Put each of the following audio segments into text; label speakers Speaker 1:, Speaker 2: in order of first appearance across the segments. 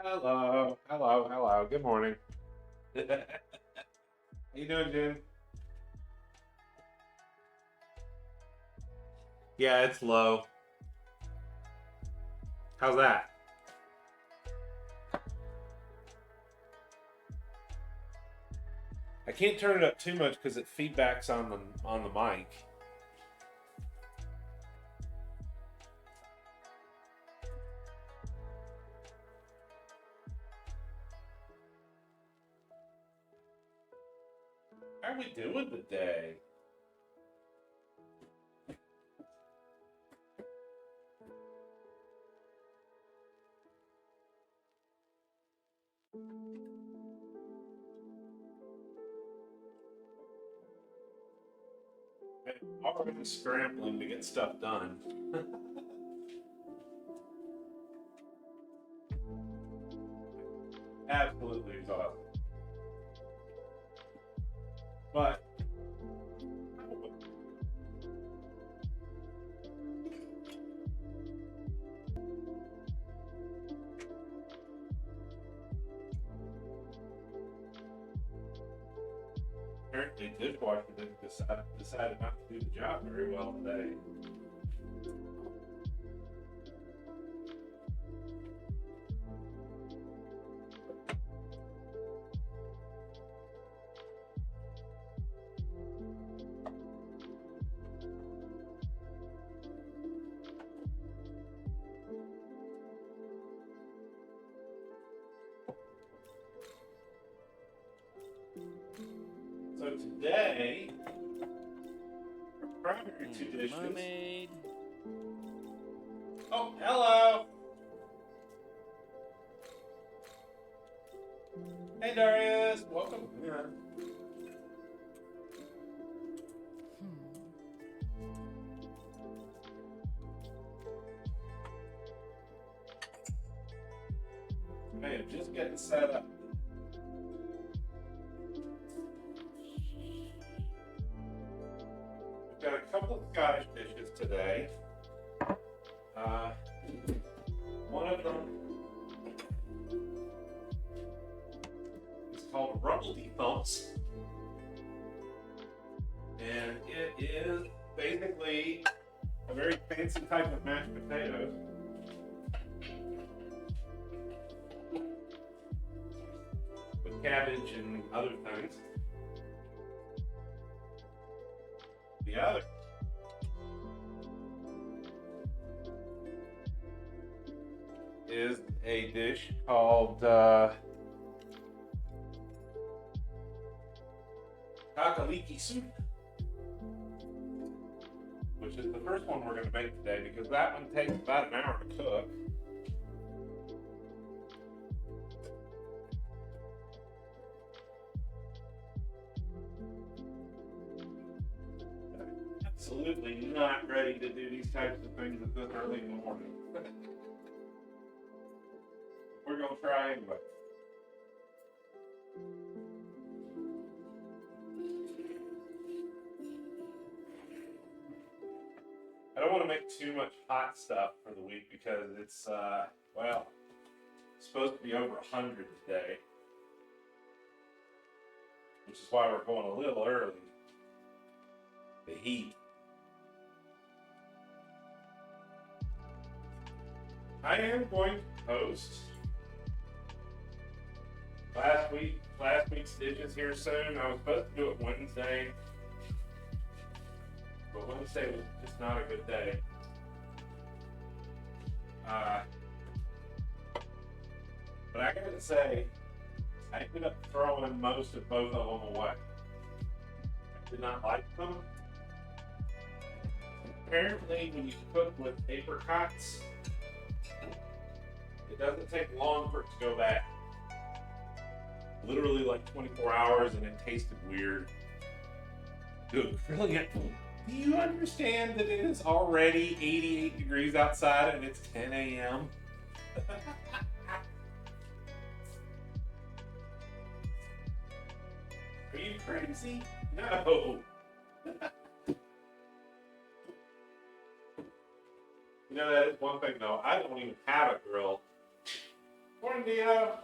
Speaker 1: Hello, hello, hello. Good morning. How you doing, Jen? Yeah, it's low. How's that? I can't turn it up too much because it feedbacks on the mic. How are we doing today? I'm already scrambling to get stuff done. Absolutely exhausted. But apparently, dishwasher didn't decided not to do the job very well today. So today, our primary two dishes.
Speaker 2: Mermaid.
Speaker 1: Oh, hello. Hey, Darius. Welcome. Yeah. I am just getting set up. We've got a couple of Scottish dishes today. Uh, One of them is called Rumbledy Thumps. And it is basically a very fancy type of mashed potatoes. With cabbage and other things. The other is a dish called kakaliki soup, which is the first one we're going to make today because that one takes about an hour to cook. Absolutely not ready to do these types of things at this early in the morning. We're going to try anyway. I don't want to make too much hot stuff for the week because it's, supposed to be over 100 today. Which is why we're going a little early. The heat. I am going to post last week's dishes here soon. I was supposed to do it Wednesday, but Wednesday was just not a good day. But I gotta say, I ended up throwing most of both of them away. I did not like them. Apparently, when you cook with apricots, it doesn't take long for it to go bad. Literally like 24 hours and it tasted weird. Dude, brilliant. Do you understand that it is already 88 degrees outside and it's 10 a.m.? Are you crazy? No. You know, that is one thing though. I don't even have a grill. Morning, Dino.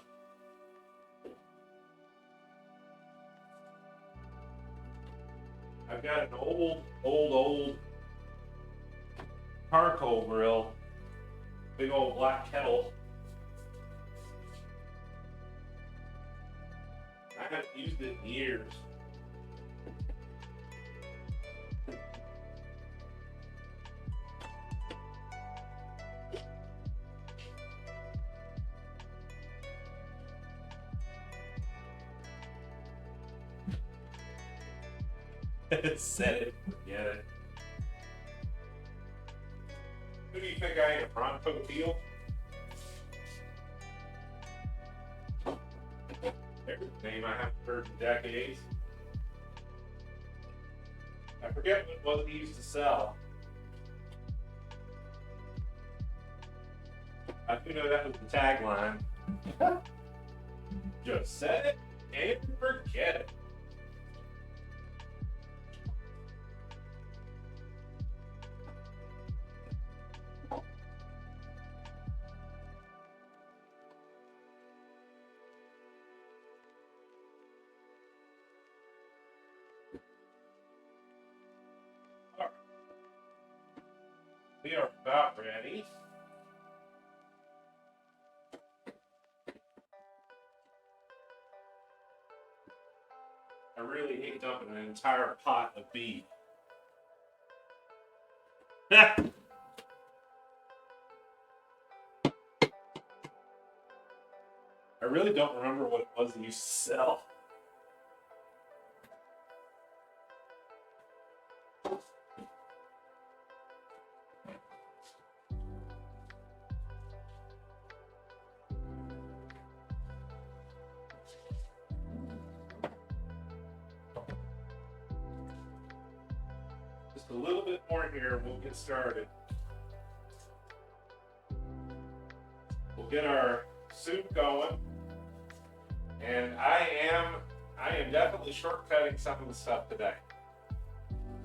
Speaker 1: I've got an old charcoal grill, big old black kettle. I haven't used it in years. Set it, forget it. Who do you think I am, Bronco Field? There's a name I haven't heard in decades. I forget what it was he used to sell. I do know that was the tagline. Just set it and forget it. We are about ready. I really hate dumping an entire pot of beef. I really don't remember what it was that you used to sell. Just a little bit more here and we'll get started. We'll get our soup going. And I am definitely shortcutting some of the stuff today.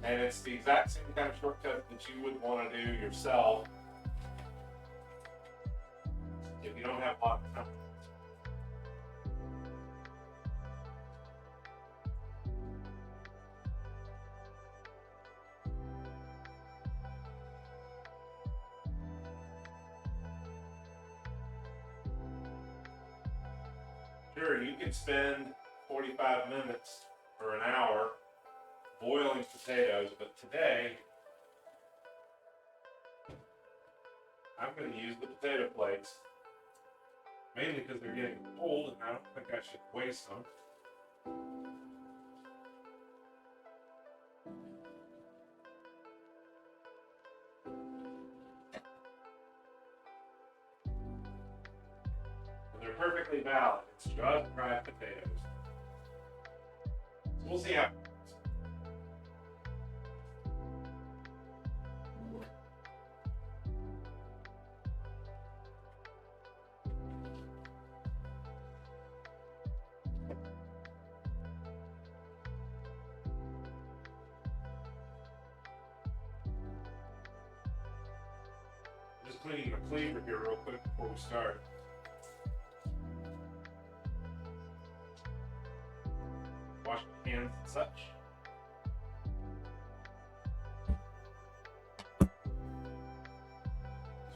Speaker 1: And it's the exact same kind of shortcut that you would want to do yourself if you don't have a lot of time. Sure, you can spend 45 minutes or an hour boiling potatoes, but today I'm going to use the potato plates, mainly because they're getting cold and I don't think I should waste them. And they're perfectly valid. It's just fried potatoes. So we'll see how. Just cleaning the cleaver here real quick before we start. Wash my hands and such. So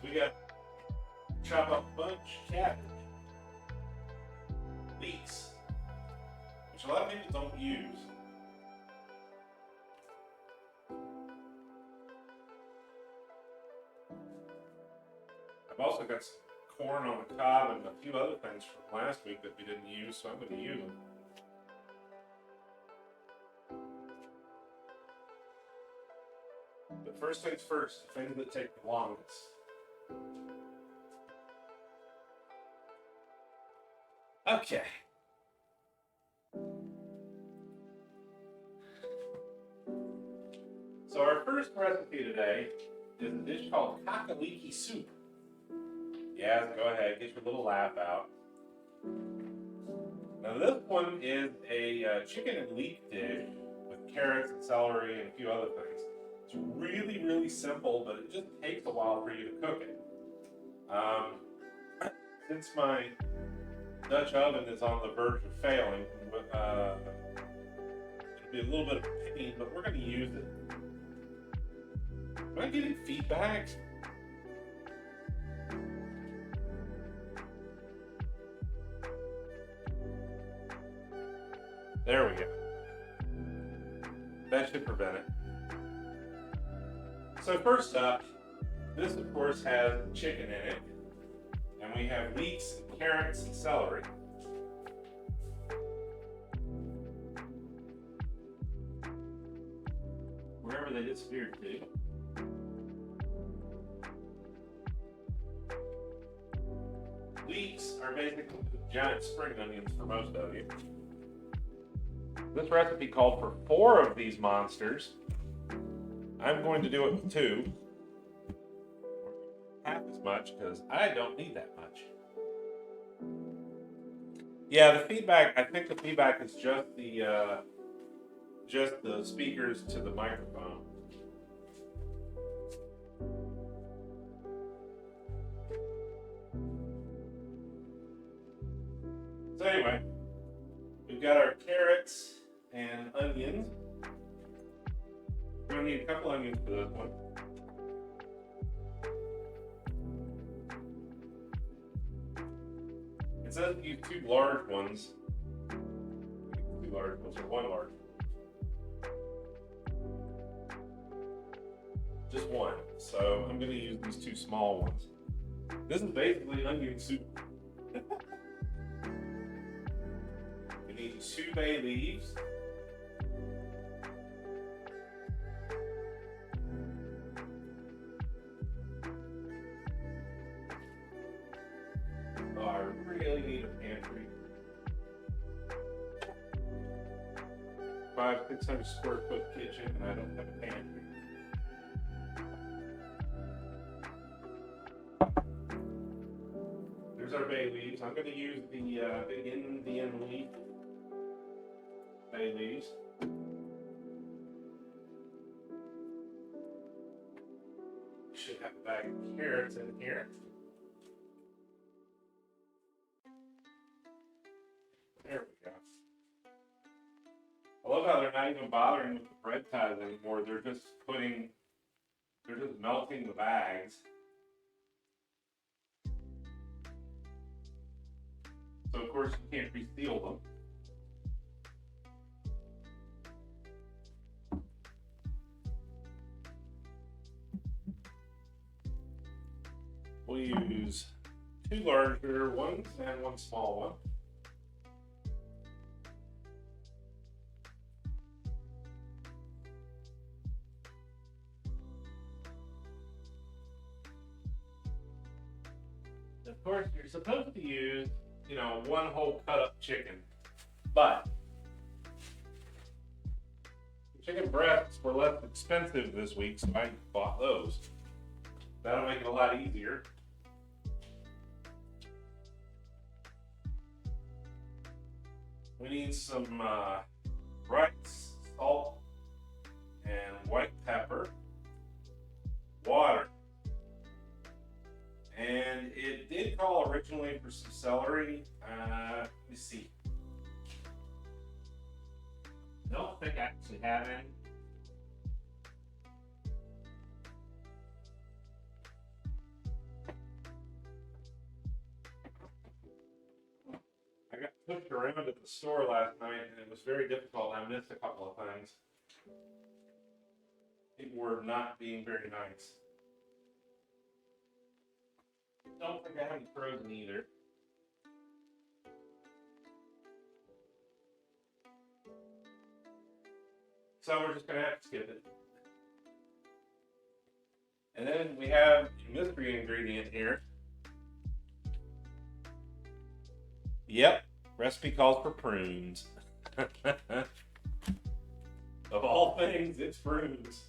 Speaker 1: we got chop up a bunch of cabbage, leeks, which a lot of people don't use. I've also got some corn on the cob and a few other things from last week that we didn't use, so I'm going to use them. But first things first, the things that take the longest. Okay. So our first recipe today is a dish called kakaliki soup. Yeah, go ahead, get your little laugh out. Now this one is a chicken and leek dish with carrots and celery and a few other things. It's really, really simple, but it just takes a while for you to cook it. since my Dutch oven is on the verge of failing, it'll be a little bit of a pain, but we're going to use it. Am I getting feedback? There we go. That should prevent it. So first up, this of course has chicken in it, and we have leeks, and carrots, and celery. Wherever they disappeared to. Leeks are basically giant spring onions for most of you. This recipe called for 4 of these monsters. I'm going to do it with 2. Half as much, because I don't need that much. Yeah, the feedback, I think the feedback is just the speakers to the microphone. So anyway, we've got our carrots and onions. We're going to need a couple onions for this one. It says use 2 large ones. 2 large ones or 1 large. Just 1. So I'm going to use these 2 small ones. This is basically onion soup. We need 2 bay leaves. Oh, I really need a pantry. 500-600 square foot kitchen, and I don't have a pantry. There's our bay leaves. I'm going to use the big Indian leaf bay leaves. Should have a bag of carrots in here. There we go. I love how they're not even bothering with the bread ties anymore. They're just melting the bags. So of course you can't reseal them. We'll use 2 larger ones and 1 small one. Of course, you're supposed to use, 1 whole cut up chicken, but chicken breasts were less expensive this week, so I bought those. That'll make it a lot easier. We need some rice, salt, and white pepper, water. And it did call originally for some celery. Let me see. I don't think I actually have any. I got pushed around at the store last night and it was very difficult. I missed a couple of things. People were not being very nice. Don't think I have any frozen either. So we're just going to have to skip it. And then we have a mystery ingredient here. Yep, recipe calls for prunes. Of all things, it's prunes.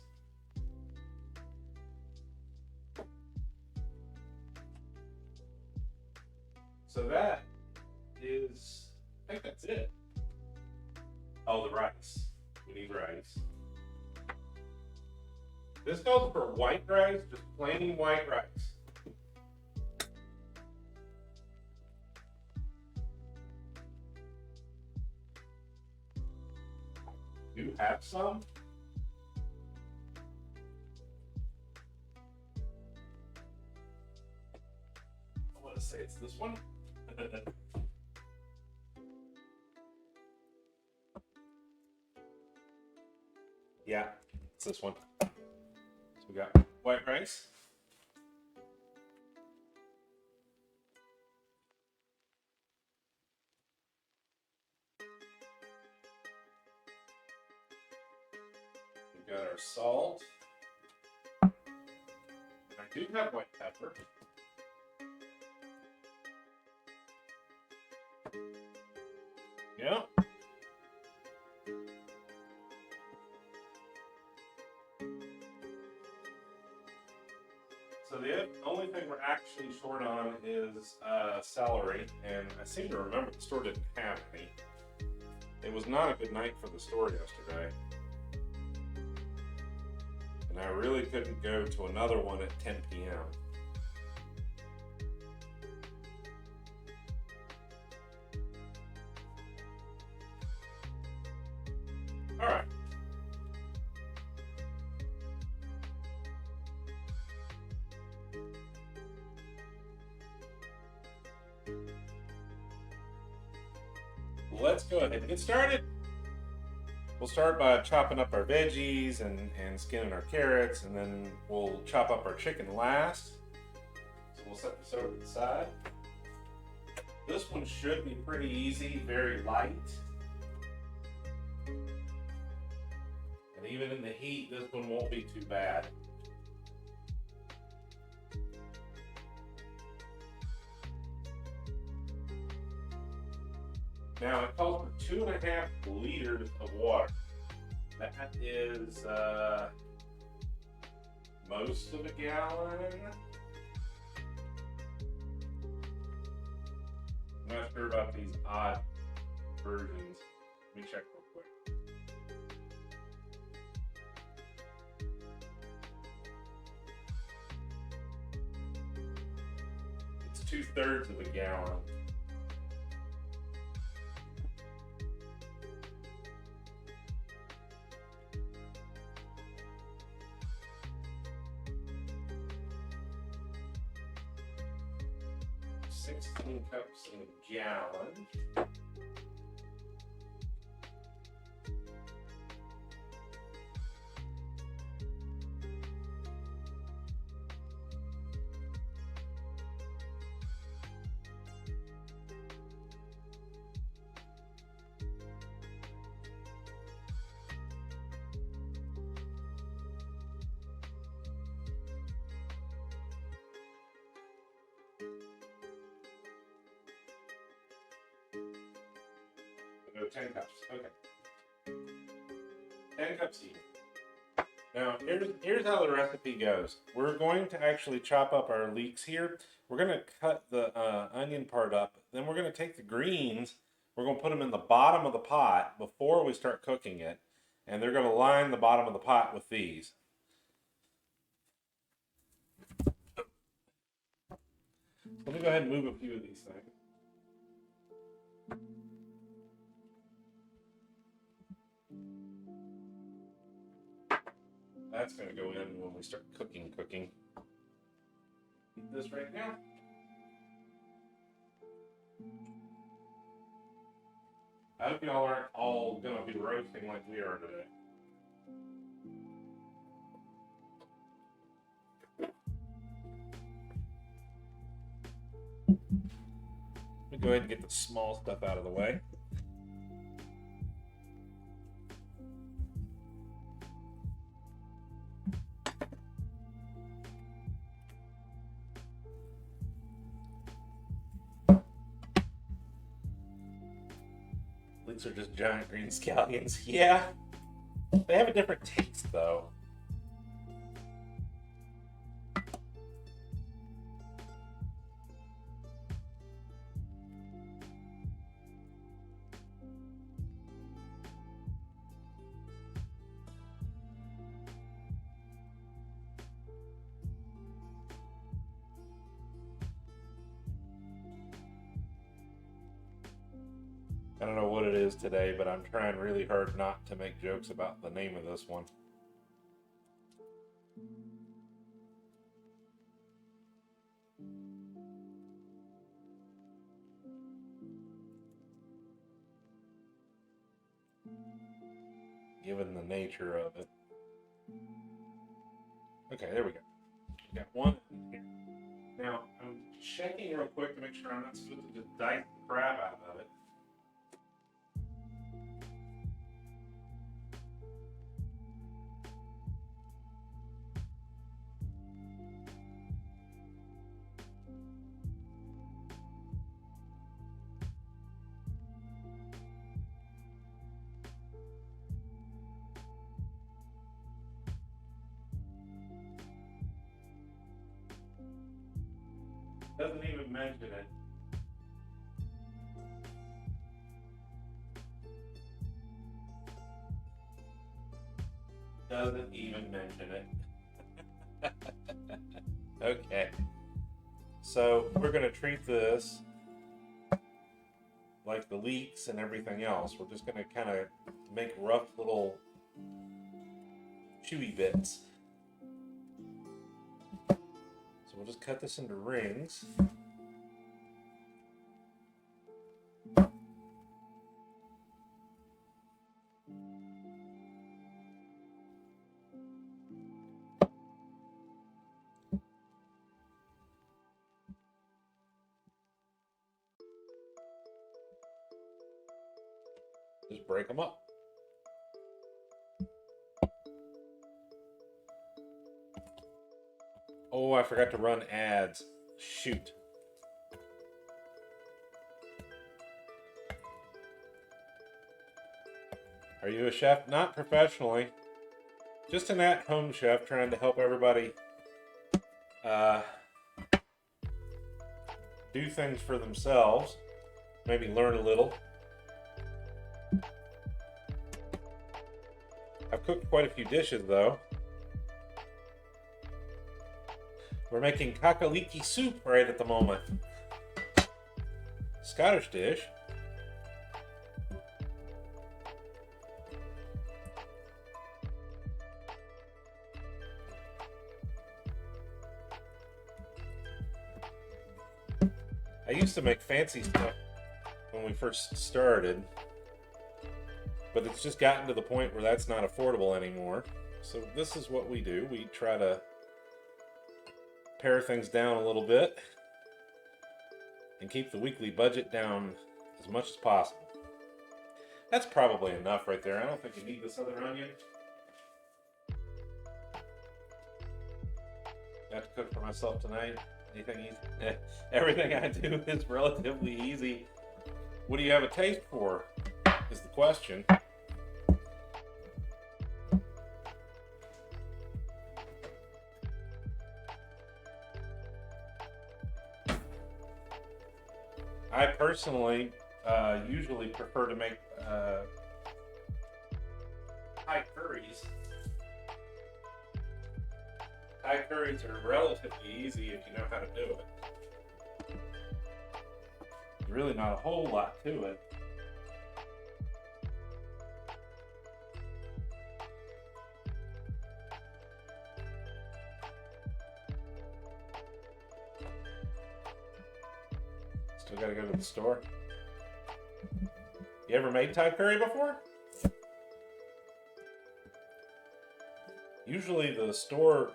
Speaker 1: So that is, I think that's it. Oh, the rice. We need rice. This calls for white rice, just plain white rice. do have some. I want to say it's this one. Yeah, it's this one. So we got white rice. We got our salt. I do have white pepper. Yeah. So the only thing we're actually short on is celery, and I seem to remember the store didn't have any. It was not a good night for the store yesterday. And I really couldn't go to another one at 10 p.m. All right. Let's go ahead and get started. We'll start by chopping up our veggies and skinning our carrots, and then we'll chop up our chicken last. So we'll set this over to the side. This one should be pretty easy, very light. And even in the heat, this one won't be too bad. Now it calls for 2.5 liters of water. That is most of a gallon. I'm not sure about these odd versions. Let me check real quick. It's 2/3 of a gallon. Cups in a gallon. No, 10 cups. Okay. 10 cups each. Now, here's how the recipe goes. We're going to actually chop up our leeks here. We're going to cut the onion part up. Then we're going to take the greens. We're going to put them in the bottom of the pot before we start cooking it. And they're going to line the bottom of the pot with these. Let me go ahead and move a few of these things. That's going to go in when we start cooking. Eat this right now. I hope y'all aren't all going to be roasting like we are today. Let me go ahead and get the small stuff out of the way. Leeks are just giant green scallions. Yeah, they have a different taste though. I don't know what it is today, but I'm trying really hard not to make jokes about the name of this one. Given the nature of it. Okay, there we go. We got one in here. Now, I'm checking real quick to make sure I'm not supposed to just dice the crap out of it. Doesn't even mention it. Doesn't even mention it. Okay. So we're going to treat this like the leeks and everything else. We're just going to kind of make rough little chewy bits. So we'll just cut this into rings. Just break them up. Oh, I forgot to run ads. Shoot. Are you a chef? Not professionally. Just an at-home chef trying to help everybody do things for themselves. Maybe learn a little. I've cooked quite a few dishes, though. We're making kakaliki soup right at the moment. Scottish dish. I used to make fancy stuff when we first started, but it's just gotten to the point where that's not affordable anymore. So this is what we do. We try to pare things down a little bit and keep the weekly budget down as much as possible. That's probably enough right there. I don't think you need this other onion. I have to cook for myself tonight. Anything easy? Everything I do is relatively easy. What do you have a taste for? Is the question. I personally usually prefer to make Thai curries. Thai curries are relatively easy if you know how to do it. There's really not a whole lot to it. Still gotta go to the store. You ever made Thai curry before? Usually the store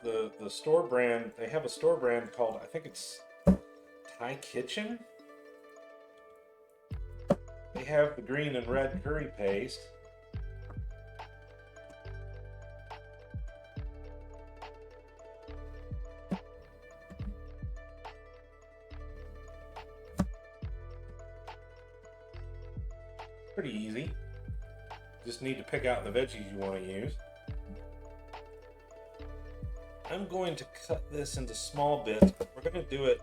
Speaker 1: brand, they have a store brand called, I think it's Thai Kitchen. They have the green and red curry paste. Pretty easy. Just need to pick out the veggies you want to use. I'm going to cut this into small bits. We're going to do it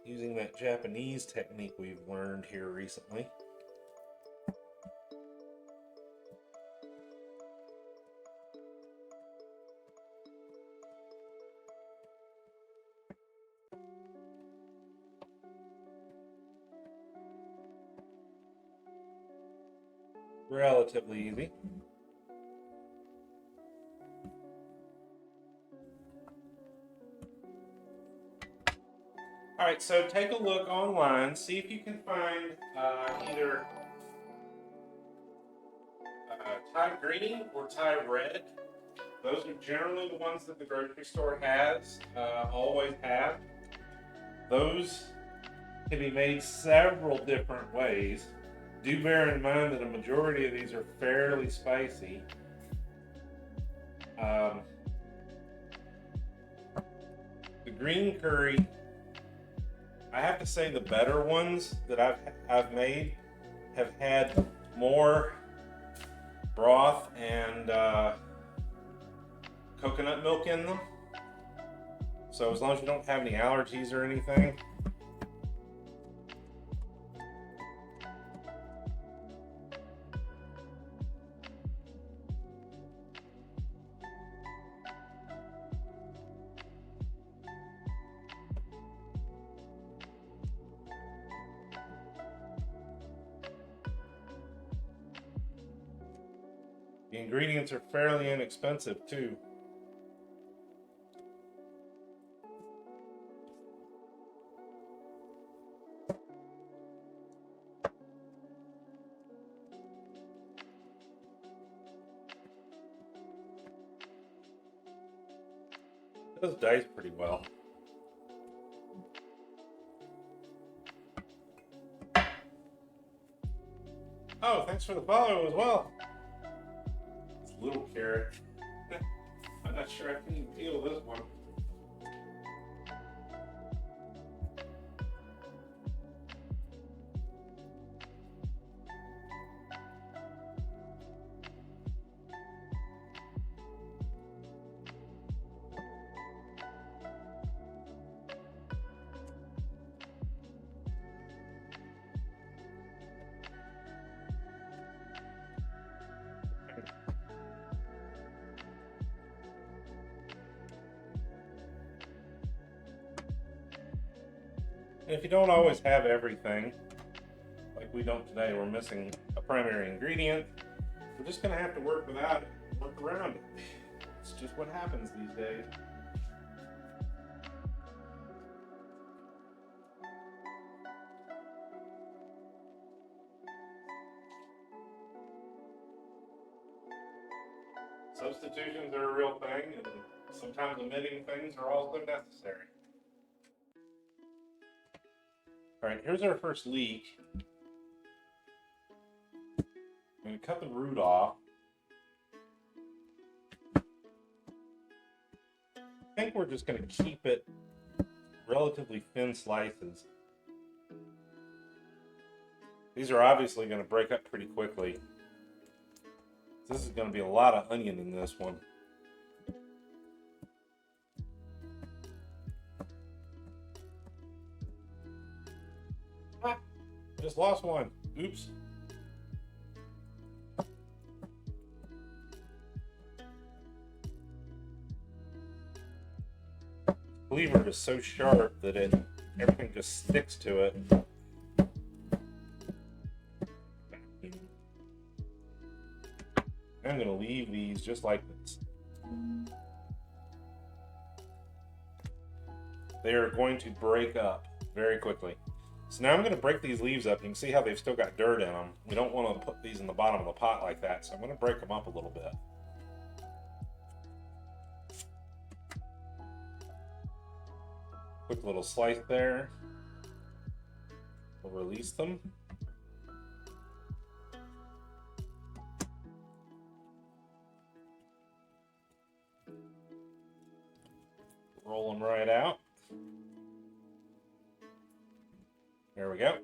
Speaker 1: using that Japanese technique we've learned here recently. relatively easy. All right, so take a look online, see if you can find either Thai green or Thai red. Those are generally the ones that the grocery store has, always have. Those can be made several different ways. Do bear in mind that a majority of these are fairly spicy. The green curry, I have to say the better ones that I've made have had more broth and coconut milk in them. So as long as you don't have any allergies or anything. The ingredients are fairly inexpensive too. It does dice pretty well. Oh, thanks for the follow as well. It's a little carrot. I'm not sure I can even peel this one. And if you don't always have everything, like we don't today, we're missing a primary ingredient, we're just going to have to work without it, work around it. It's just what happens these days. Substitutions are a real thing, and sometimes omitting things are also necessary. All right, here's our first leek. I'm going to cut the root off. I think we're just going to keep it relatively thin slices. These are obviously going to break up pretty quickly. This is going to be a lot of onion in this one. Ah, just lost one. Oops. Cleaver is so sharp that everything just sticks to it. I'm going to leave these just like this. They are going to break up very quickly. So now I'm going to break these leaves up. You can see how they've still got dirt in them. We don't want to put these in the bottom of the pot like that, so I'm going to break them up a little bit. Quick little slice there. We'll release them. Roll them right out. There we go.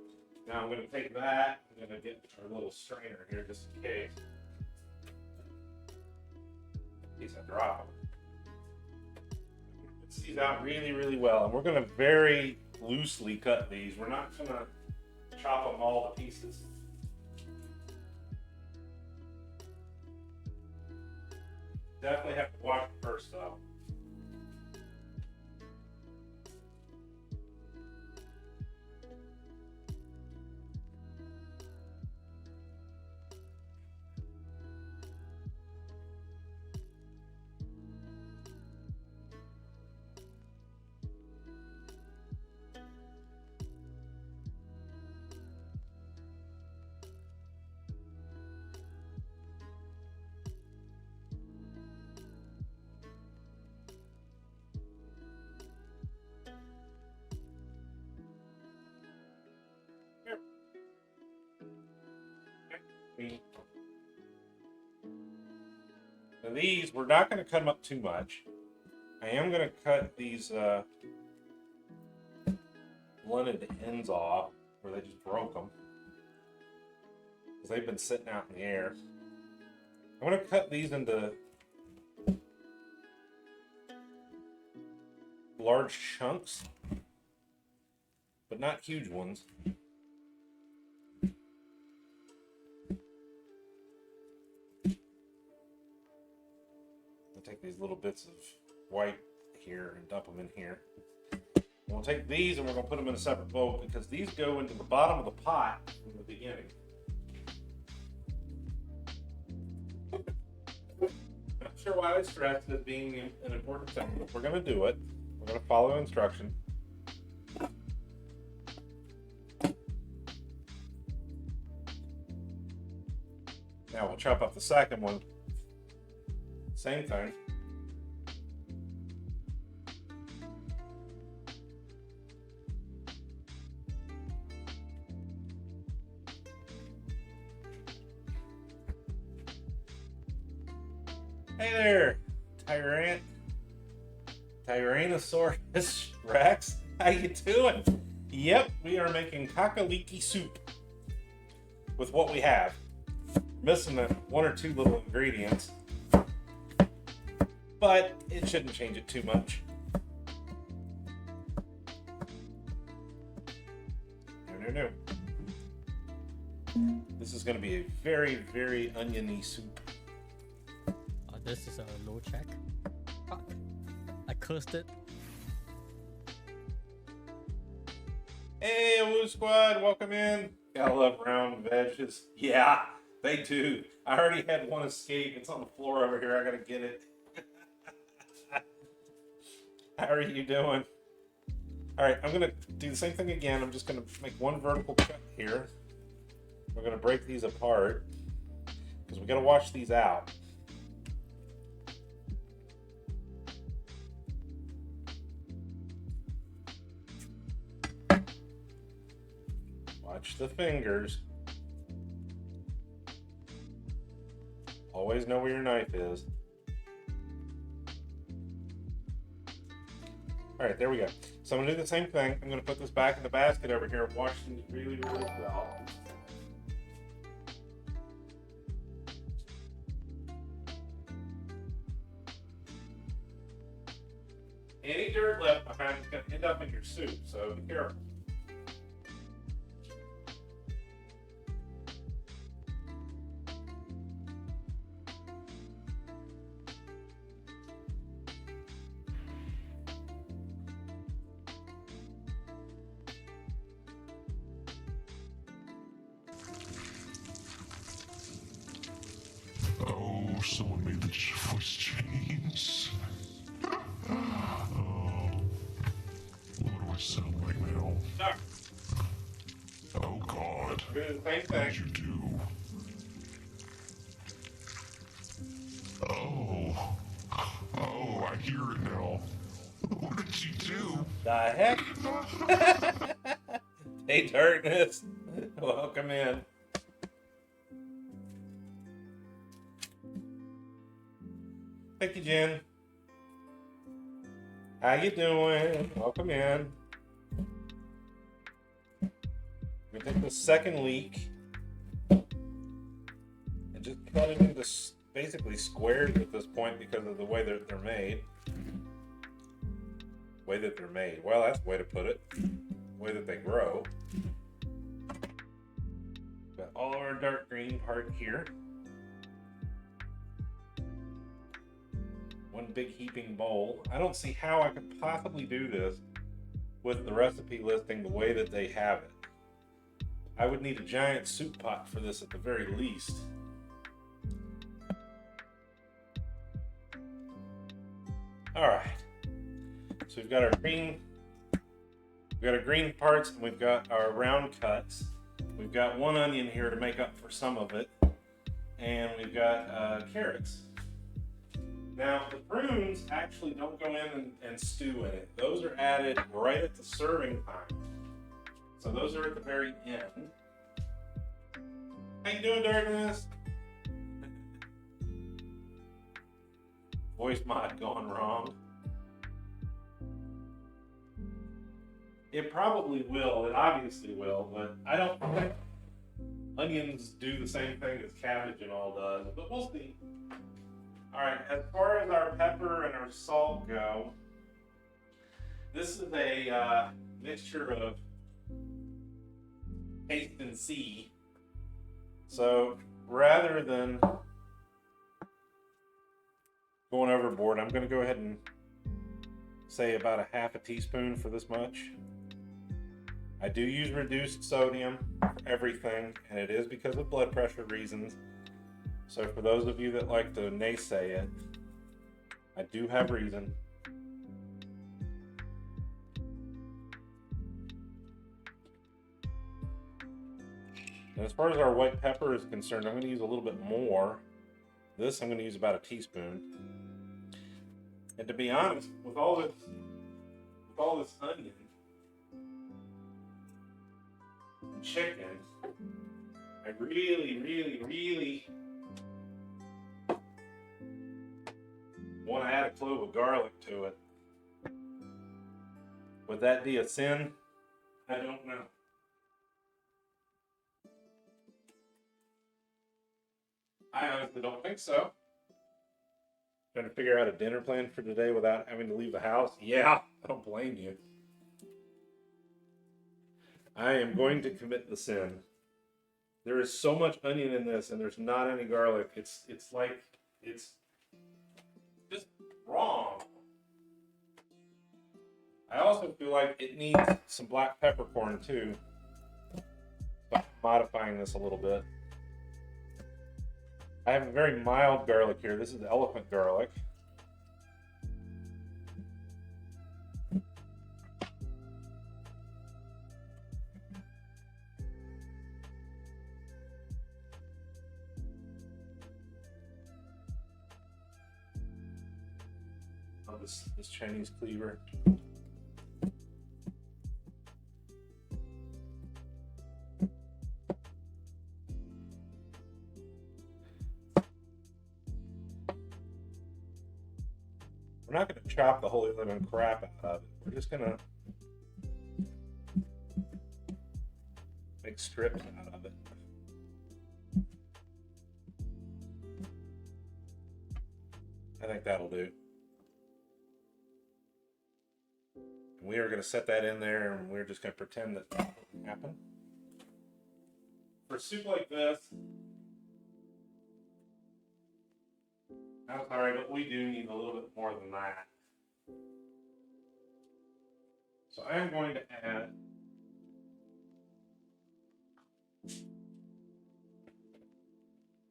Speaker 1: Now I'm going to take that. I'm going to get our little strainer here just in case. In case I drop them. Rinse these out really, really well. And we're going to very loosely cut these. We're not going to chop them all to pieces. Definitely have to wash it first though. Now these, we're not going to cut them up too much. I am going to cut these blunted ends off where they just broke them because they've been sitting out in the air. I'm going to cut these into large chunks, but not huge ones. I'll take these little bits of white here and dump them in here. And we'll take these and we're going to put them in a separate bowl because these go into the bottom of the pot in the beginning. Not sure why I stressed it being an important thing, but we're going to do it. We're going to follow instruction. Now we'll chop up the second one. Same thing. Hey there, Tyrannosaurus Rex. How you doing? Yep, we are making kakaliki soup with what we have. Missing one or two little ingredients, but it shouldn't change it too much. No. This is going to be a very, very oniony soup.
Speaker 2: This is a low check. Fuck. I cursed it.
Speaker 1: Hey, Woo Squad, welcome in. Gotta love round veggies. Yeah, they do. I already had one escape. It's on the floor over here. I gotta get it. How are you doing? All right, I'm gonna do the same thing again. I'm just gonna make one vertical cut here. We're gonna break these apart because we gotta wash these out. Watch the fingers. Always know where your knife is. All right, there we go. So I'm gonna do the same thing. I'm gonna put this back in the basket over here and wash these really, really well. Any dirt left behind is gonna end up in your soup, so be careful.
Speaker 3: Someone made the voice change. Oh, what do I sound like now?
Speaker 1: No.
Speaker 3: Oh God!
Speaker 1: Do the same
Speaker 3: What
Speaker 1: thing.
Speaker 3: did you do? Oh, I hear it now. What did you do?
Speaker 1: The heck? Hey, Darkness. Welcome in. Thank you, Jen. How you doing? Welcome in. We take the second leek and just cut it into basically squares at this point because of the way that they're made. Well, that's the way to put it. The way that they grow. Got all of our dark green part here. One big heaping bowl. I don't see how I could possibly do this with the recipe listing the way that they have it. I would need a giant soup pot for this at the very least. All right. So we've got our green parts and we've got our round cuts. We've got one onion here to make up for some of it. And we've got carrots. Now, the prunes actually don't go in and stew in it. Those are added right at the serving time. So those are at the very end. How you doing, Darkness? Voice mod gone wrong. It probably will. It obviously will, but I don't think onions do the same thing as cabbage and all does. But we'll see. All right. As far as our pepper and our salt go, this is a mixture of taste and see. So rather than going overboard, I'm going to go ahead and say about a half a teaspoon for this much. I do use reduced sodium for everything, and it is because of blood pressure reasons. So for those of you that like to naysay it, I do have reason. And as far as our white pepper is concerned, I'm going to use a little bit more. This I'm going to use about a teaspoon. And to be honest, with all this onion and chicken, I really want to add a clove of garlic to it. Would that be a sin? I don't know. I honestly don't think so. Trying to figure out a dinner plan for today without having to leave the house? Yeah, I don't blame you. I am going to commit the sin. There is so much onion in this, and there's not any garlic. It's just wrong. I also feel like it needs some black peppercorn too. So I'm modifying this a little bit. I have a very mild garlic here. This is elephant garlic. Oh, this Chinese cleaver. We're not going to chop the holy lemon crap out of it. We're just going to make strips out of it. I think that'll do. And we are going to set that in there, and we're just going to pretend that didn't happen. For soup like this, I'm sorry, but we do need a little bit more than that. So I am going to add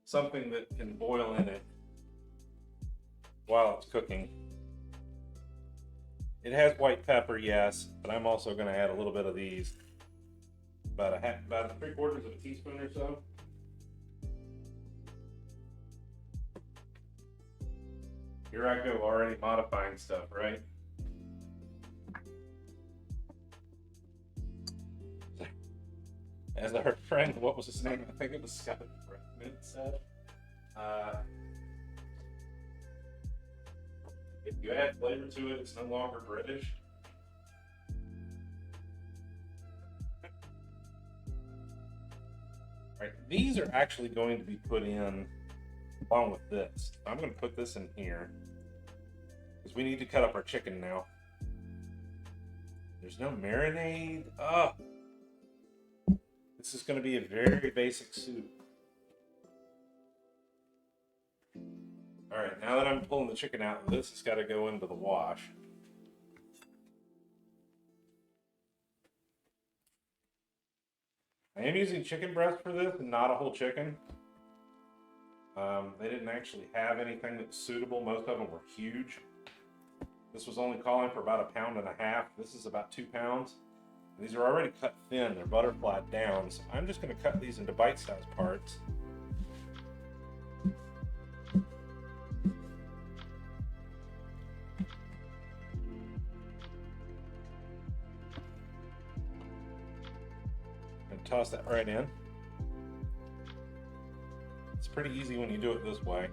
Speaker 1: something that can boil in it while it's cooking. It has white pepper, yes, but I'm also going to add a little bit of these, about 3/4 of a teaspoon or so. Here I go, already modifying stuff, right? As our friend, what was his name? I think it was Scott Bretman said. If you add flavor to it, it's no longer British. Right, these are actually going to be put in along with this. I'm going to put this in here because we need to cut up our chicken now. There's no marinade. Oh, this is going to be a very basic soup. All right, now that I'm pulling the chicken out, this has got to go into the wash. I am using chicken breast for this and not a whole chicken. They didn't actually have anything that's suitable. Most of them were huge. This was only calling for about 1.5 pounds. This is about 2 pounds. These are already cut thin. They're butterflied down. So I'm just going to cut these into bite-sized parts. And toss that right in. It's pretty easy when you do it this way.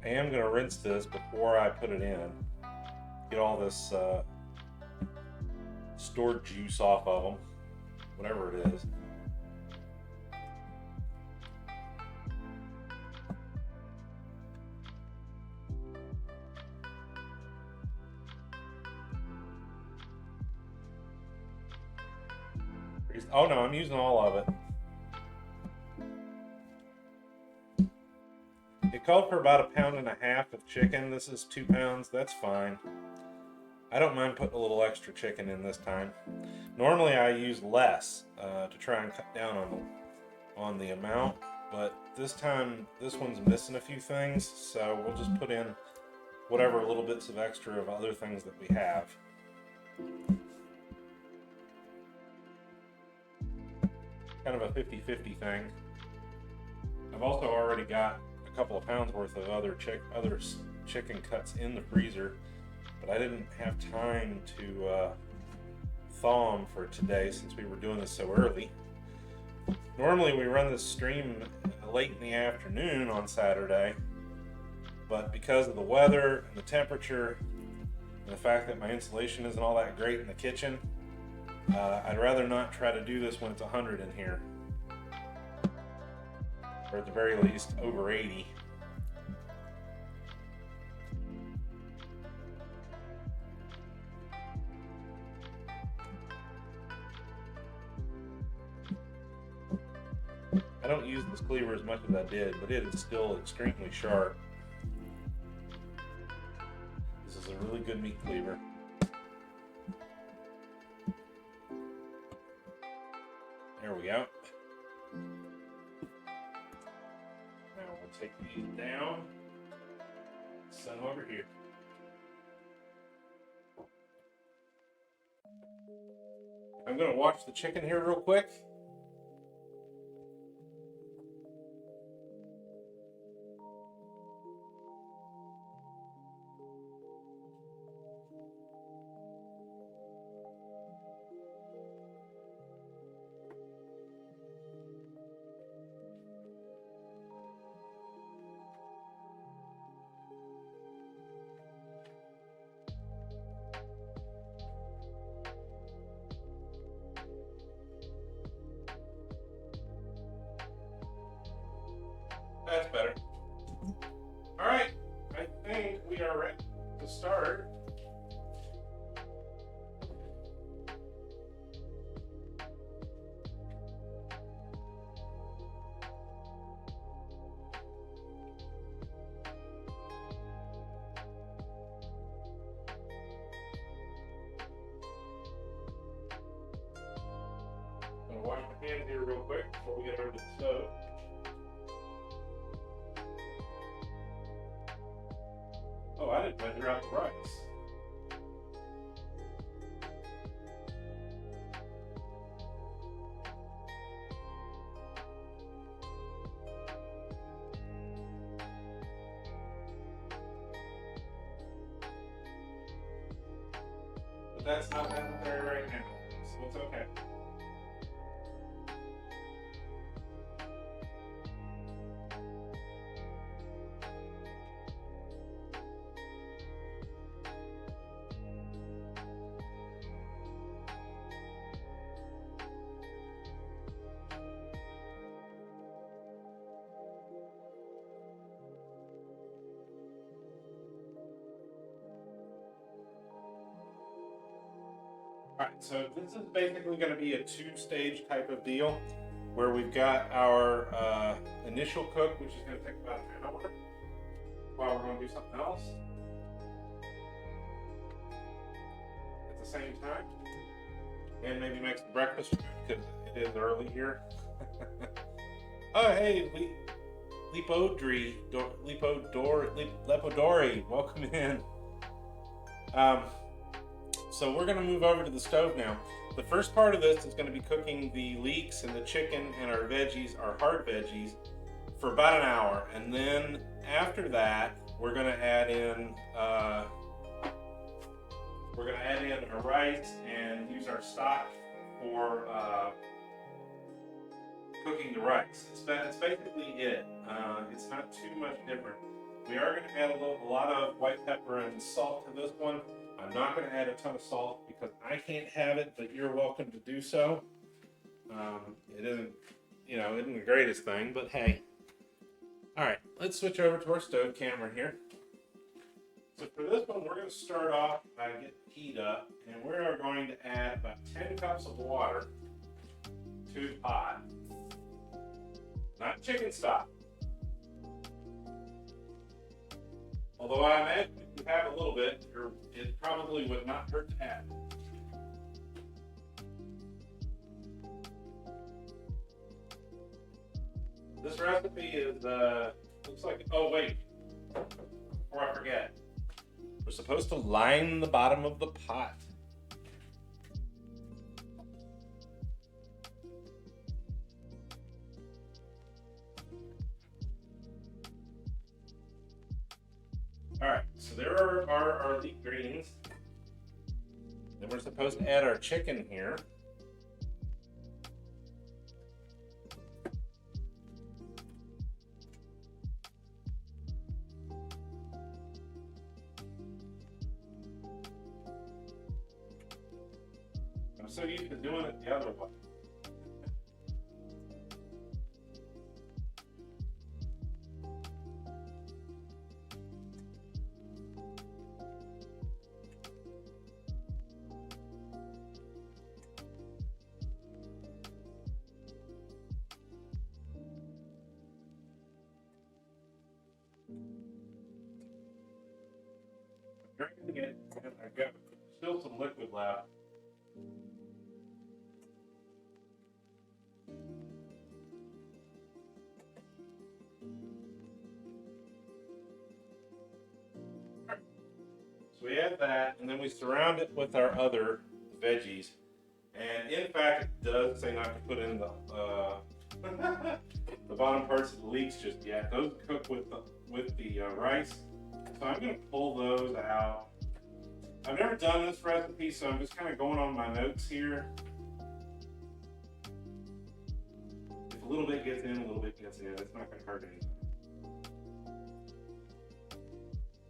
Speaker 1: I am going to rinse this before I put it in. Get all this stored juice off of them, whatever it is. Oh no, I'm using all of it. It called for about 1.5 pounds of chicken. This is 2 pounds. That's fine. I don't mind putting a little extra chicken in this time. Normally I use less to try and cut down on the amount, but this time this one's missing a few things, so we'll just put in whatever little bits of extra of other things that we have. Kind of a 50-50 thing. I've also already got a couple of pounds worth of other chicken cuts in the freezer, but I didn't have time to thaw them for today since we were doing this so early. Normally we run this stream late in the afternoon on Saturday, but because of the weather and the temperature and the fact that my insulation isn't all that great in the kitchen, I'd rather not try to do this when it's 100 in here, or at the very least over 80. I don't use this cleaver as much as I did, but it is still extremely sharp. This is a really good meat cleaver. There we go. Now we'll take these down, set them over here. I'm going to wash the chicken here real quick. That's better. All right, I think we are ready to start. I'm gonna wash my hands here real quick before we get over to the stove. Oh, I didn't measure out the rice. But that's not necessary right now, so it's okay. Alright, so this is basically going to be a two-stage type of deal where we've got our initial cook, which is going to take about an hour, while we're going to do something else at the same time, and maybe make some breakfast because it is early here. Oh, hey, Lepodori, welcome in. So we're going to move over to the stove now. The first part of this is going to be cooking the leeks and the chicken and our veggies, our hard veggies, for about an hour. And then after that, we're going to add in We're going to add in our rice and use our stock for cooking the rice. It's basically it. It's not too much different. We are going to add a lot of white pepper and salt to this one. I'm not going to add a ton of salt because I can't have it, but you're welcome to do so. It isn't, isn't the greatest thing, but hey. All right, let's switch over to our stove camera here. So for this one, we're going to start off by getting the heat up, and we are going to add about 10 cups of water to the pot. Not chicken stock. Although I imagine if you have a little bit, it probably would not hurt to add. This recipe is, looks like, oh wait, before I forget, we're supposed to line the bottom of the pot. Alright, so there are our leek greens. Then we're supposed to add our chicken here. I'm so used to doing it the other way. Drinking it, and I've got still some liquid left. So we add that, and then we surround it with our other veggies. And in fact, it does say not to put in the the bottom parts of the leeks just yet. Those cook with the rice. So I'm going to pull those out. I've never done this recipe, so I'm just kind of going on my notes here. If a little bit gets in, a little bit gets in. It's not going to hurt anything.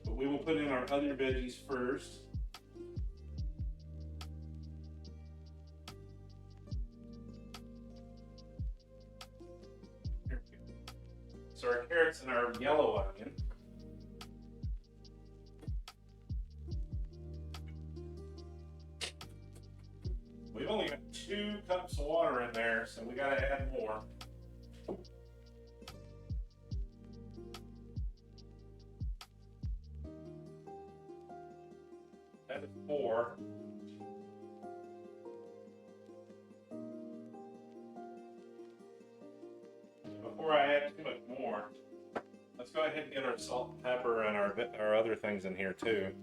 Speaker 1: But we will put in our other veggies first. Here we go. So our carrots and our yellow onion. We've only got 2 cups of water in there, so we got to add more. That is 4. Before I add too much more, let's go ahead and get our salt and pepper and our other things in here too.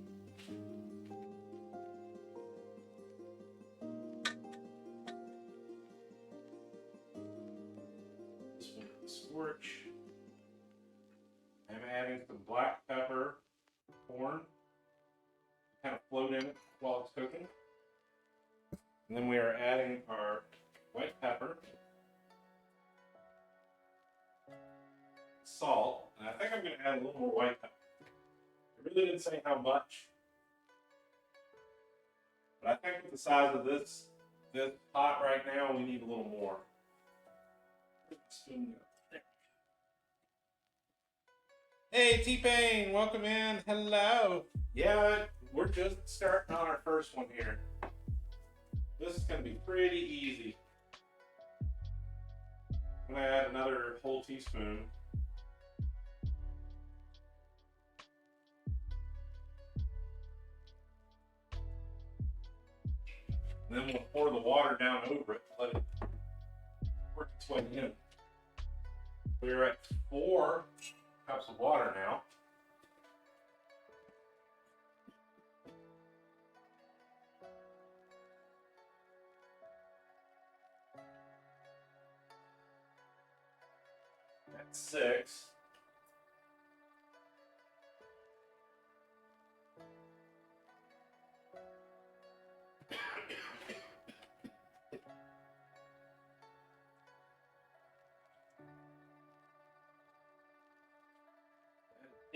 Speaker 1: This one is scorch. I'm adding some black pepper, corn, kind of float in it while it's cooking. And then we are adding our white pepper, salt, and I think I'm going to add a little more white pepper. It really didn't say how much, but I think with the size of this pot right now, we need a little more. Hey T-Pain, welcome in. Hello. Yeah, we're just starting on our first one here. This is going to be pretty easy. I'm going to add another whole teaspoon. And then we'll pour the water down over it, let it work its way in. We're at 4 cups of water now. That's 6.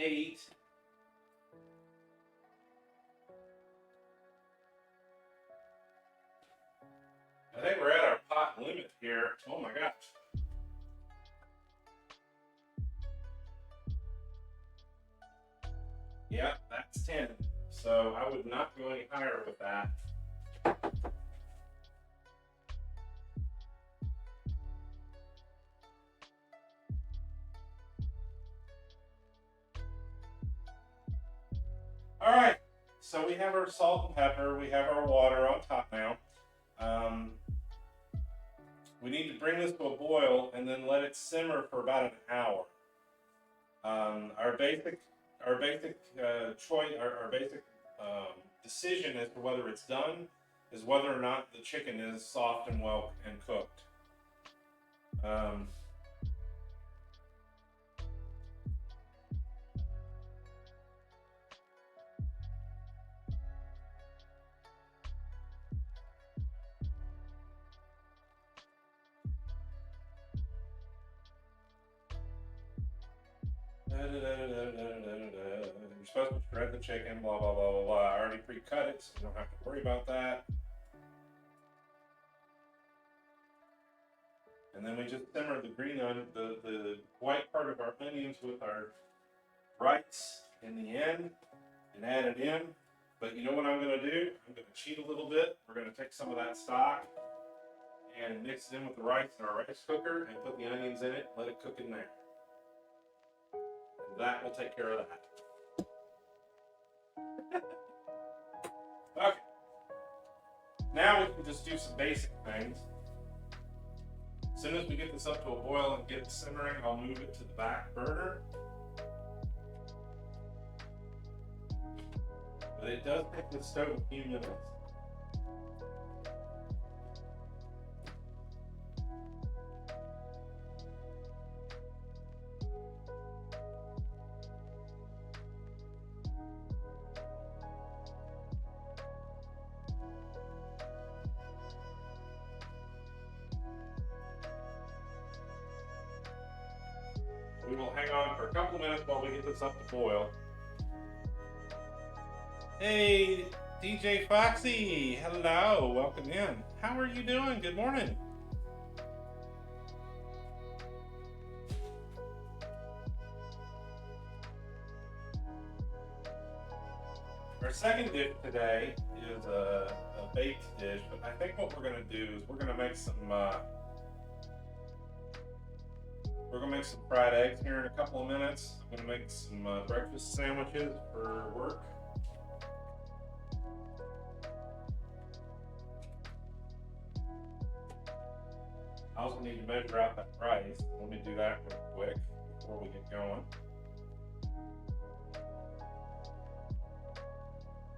Speaker 1: 8. I think we're at our pot limit here. Oh my gosh. Yeah, that's 10. So I would not go any higher with that. All right, so we have our salt and pepper, we have our water on top now. We need to bring this to a boil and then let it simmer for about an hour. Our basic decision as to whether it's done is whether or not the chicken is soft and well and cooked. You're supposed to shred the chicken, blah, blah, blah, blah, blah. I already pre-cut it, so you don't have to worry about that. And then we just simmer the green onion, the white part of our onions with our rice in the end and add it in. But you know what I'm going to do? I'm going to cheat a little bit. We're going to take some of that stock and mix it in with the rice in our rice cooker and put the onions in it, let it cook in there. And that will take care of that. Okay. Now we can just do some basic things. As soon as we get this up to a boil and get it simmering, I'll move it to the back burner. But it does take the stove a few minutes. We will hang on for a couple of minutes while we get this up to boil. Hey, DJ Foxy, hello, welcome in. How are you doing? Good morning. Our second dish today is a baked dish, but I think what we're going to do is we're going to make some fried eggs here in a couple of minutes. I'm going to make some breakfast sandwiches for work. I also need to measure out that rice. Let me do that real quick before we get going.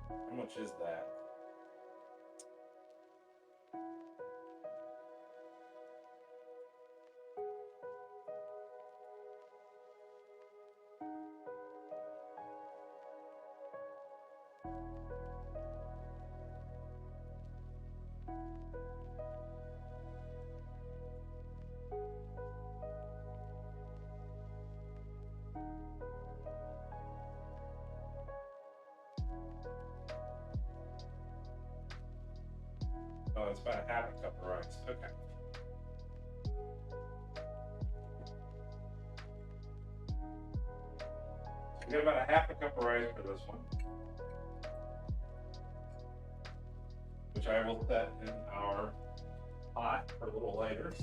Speaker 1: How much is that? Oh, it's about a half a cup of rice. Okay. So we get about a half a cup of rice for this one, which I will set in our pot for a little later.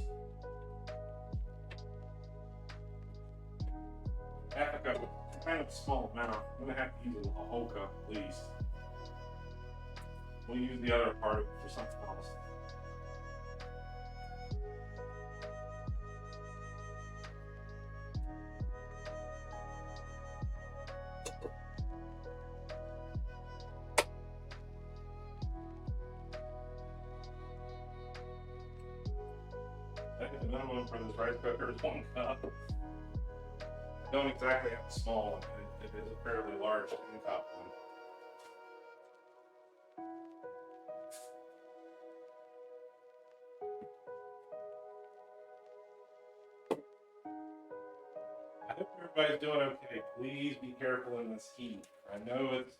Speaker 1: Half a cup is kind of a small amount. I'm going to have to use a whole cup at least. We'll use the other part of it for something else. I think the minimum for this rice cooker is 1 cup. I don't exactly have a small one. It is a fairly large 10-cup one. I hope everybody's doing okay. Please be careful in this heat. I know it's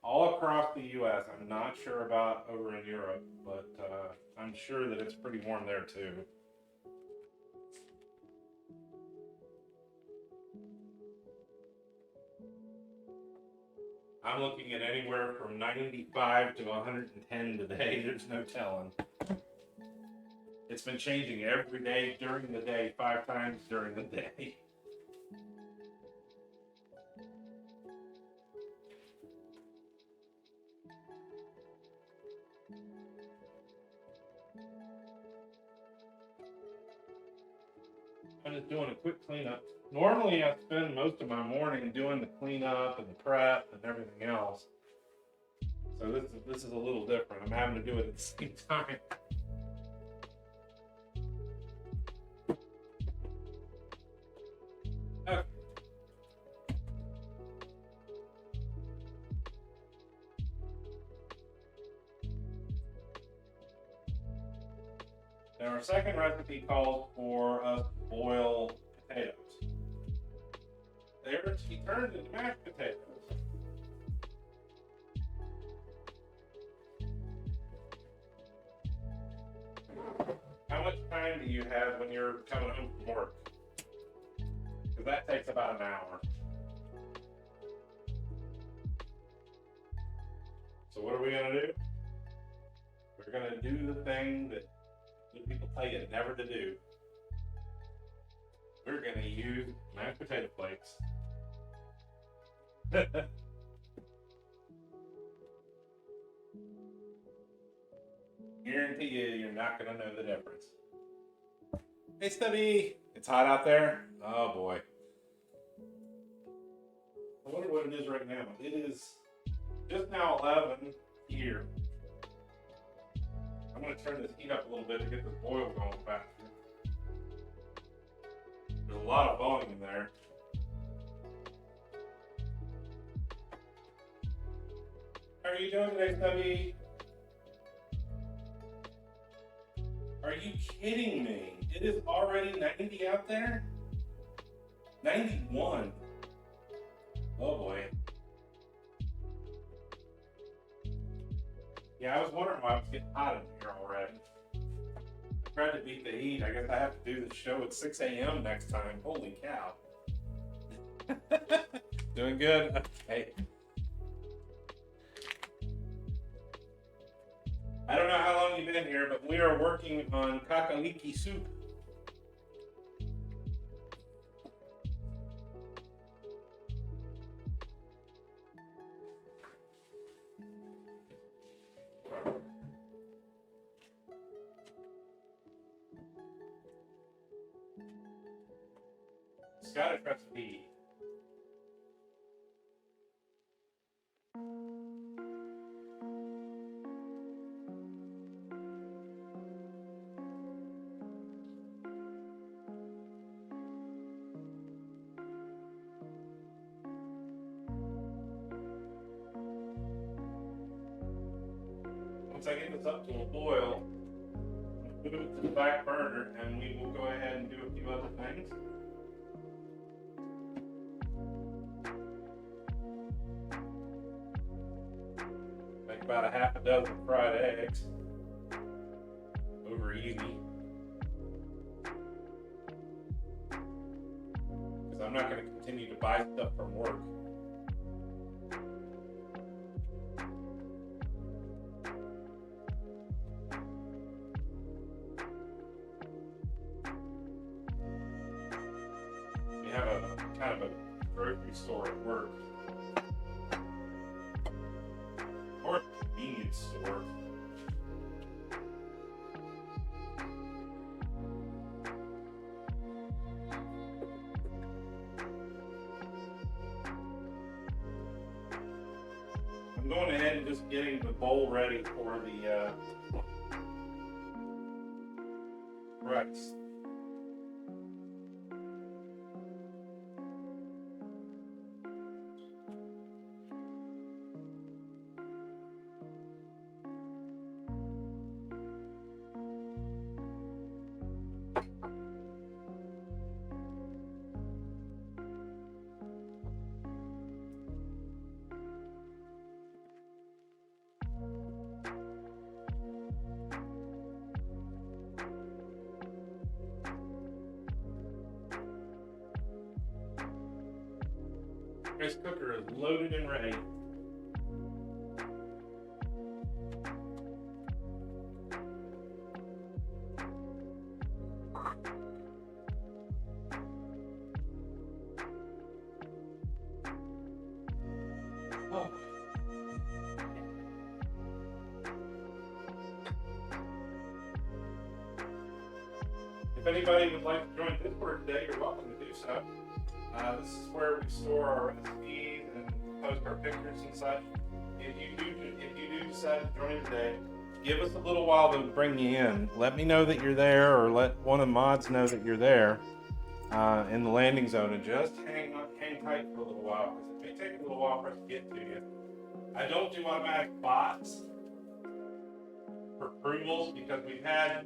Speaker 1: all across the U.S. I'm not sure about over in Europe, but I'm sure that it's pretty warm there too. I'm looking at anywhere from 95 to 110 today. There's no telling. It's been changing every day during the day, 5 times during the day. I'm just doing a quick cleanup. Normally I spend most of my morning doing the cleanup and the prep and everything else. So this is a little different. I'm having to do it at the same time. Okay. Now our second recipe calls for us to boil potatoes. They are to be turned into mashed potatoes. How much time do you have when you're coming home from work? Because that takes about an hour. So what are we gonna do? We're gonna do the thing that people tell you never to do. We're gonna use mashed potato flakes. Guarantee you're not gonna know the difference. Hey Stubby, it's hot out there. Oh boy. I wonder what it is right now. It is just now 11 here. I'm gonna turn this heat up a little bit to get this boil going faster. There's a lot of volume in there. How are you doing today, Stubby? Are you kidding me? It is already 90 out there? 91. Oh boy. Yeah, I was wondering why it was getting hot in here already. I tried to beat the heat. I guess I have to do the show at 6 a.m. next time. Holy cow. Doing good? Okay. I don't know how long you've been here, but we are working on kakaliki soup. Scottish recipe. Once I get this up to a boil, move it to the back burner and we will go ahead and do a few other things. Make about a half a dozen fried eggs. Over easy. Because I'm not going to continue to buy stuff from work. We have a kind of a grocery store at work. Or a convenience store. I'm going ahead and just getting the bowl ready for the rice. Rice cooker is loaded and ready. Oh. If anybody would like to join Discord today, you're welcome to do so. This is where we store our recipes and post our pictures and such. If you do decide to join today, give us a little while to bring you in. Let me know that you're there, or let one of the mods know that you're there in the landing zone, and just hang tight for a little while, because it may take a little while for us to get to you. I don't do automatic bots for approvals because we've had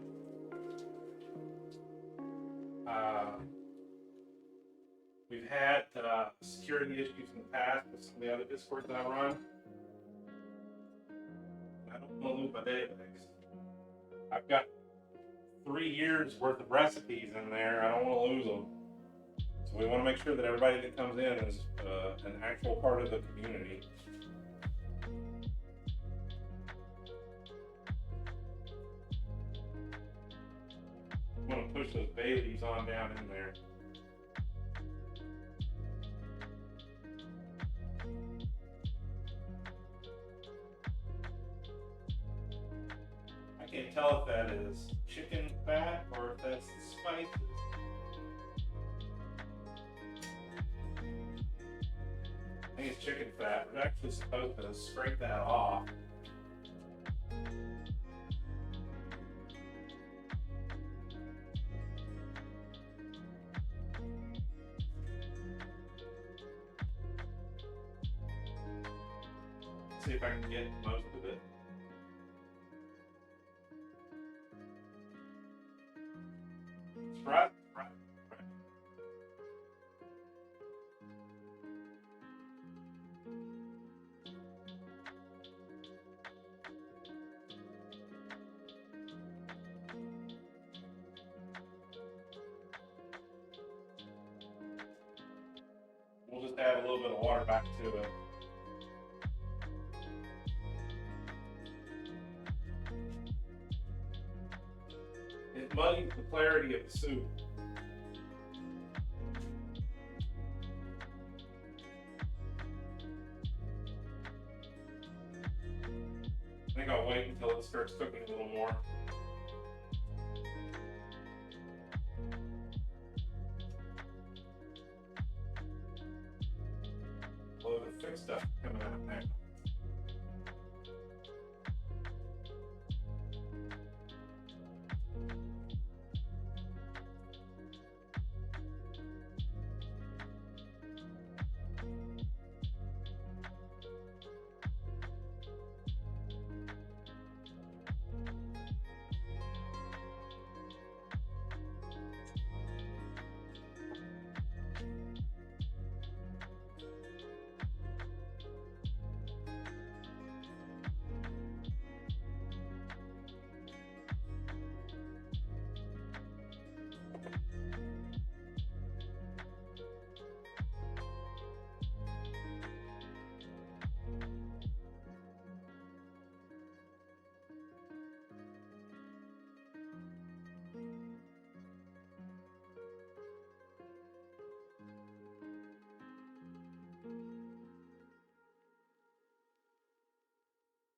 Speaker 1: security issues in the past with some of the other Discords that I run. I don't want to lose my database. I've got 3 years worth of recipes in there. I don't want to lose them. So we want to make sure that everybody that comes in is an actual part of the community. I'm going to push those bay leaves on down in there. I can't tell if that is chicken fat or if that's the spices. I think it's chicken fat. We're actually supposed to scrape that off. See if I can get most of it. Right. We'll just add a little bit of water back to it. It muddies the clarity of the soup. I think I'll wait until it starts cooking a little more. A little bit of thick stuff coming out there.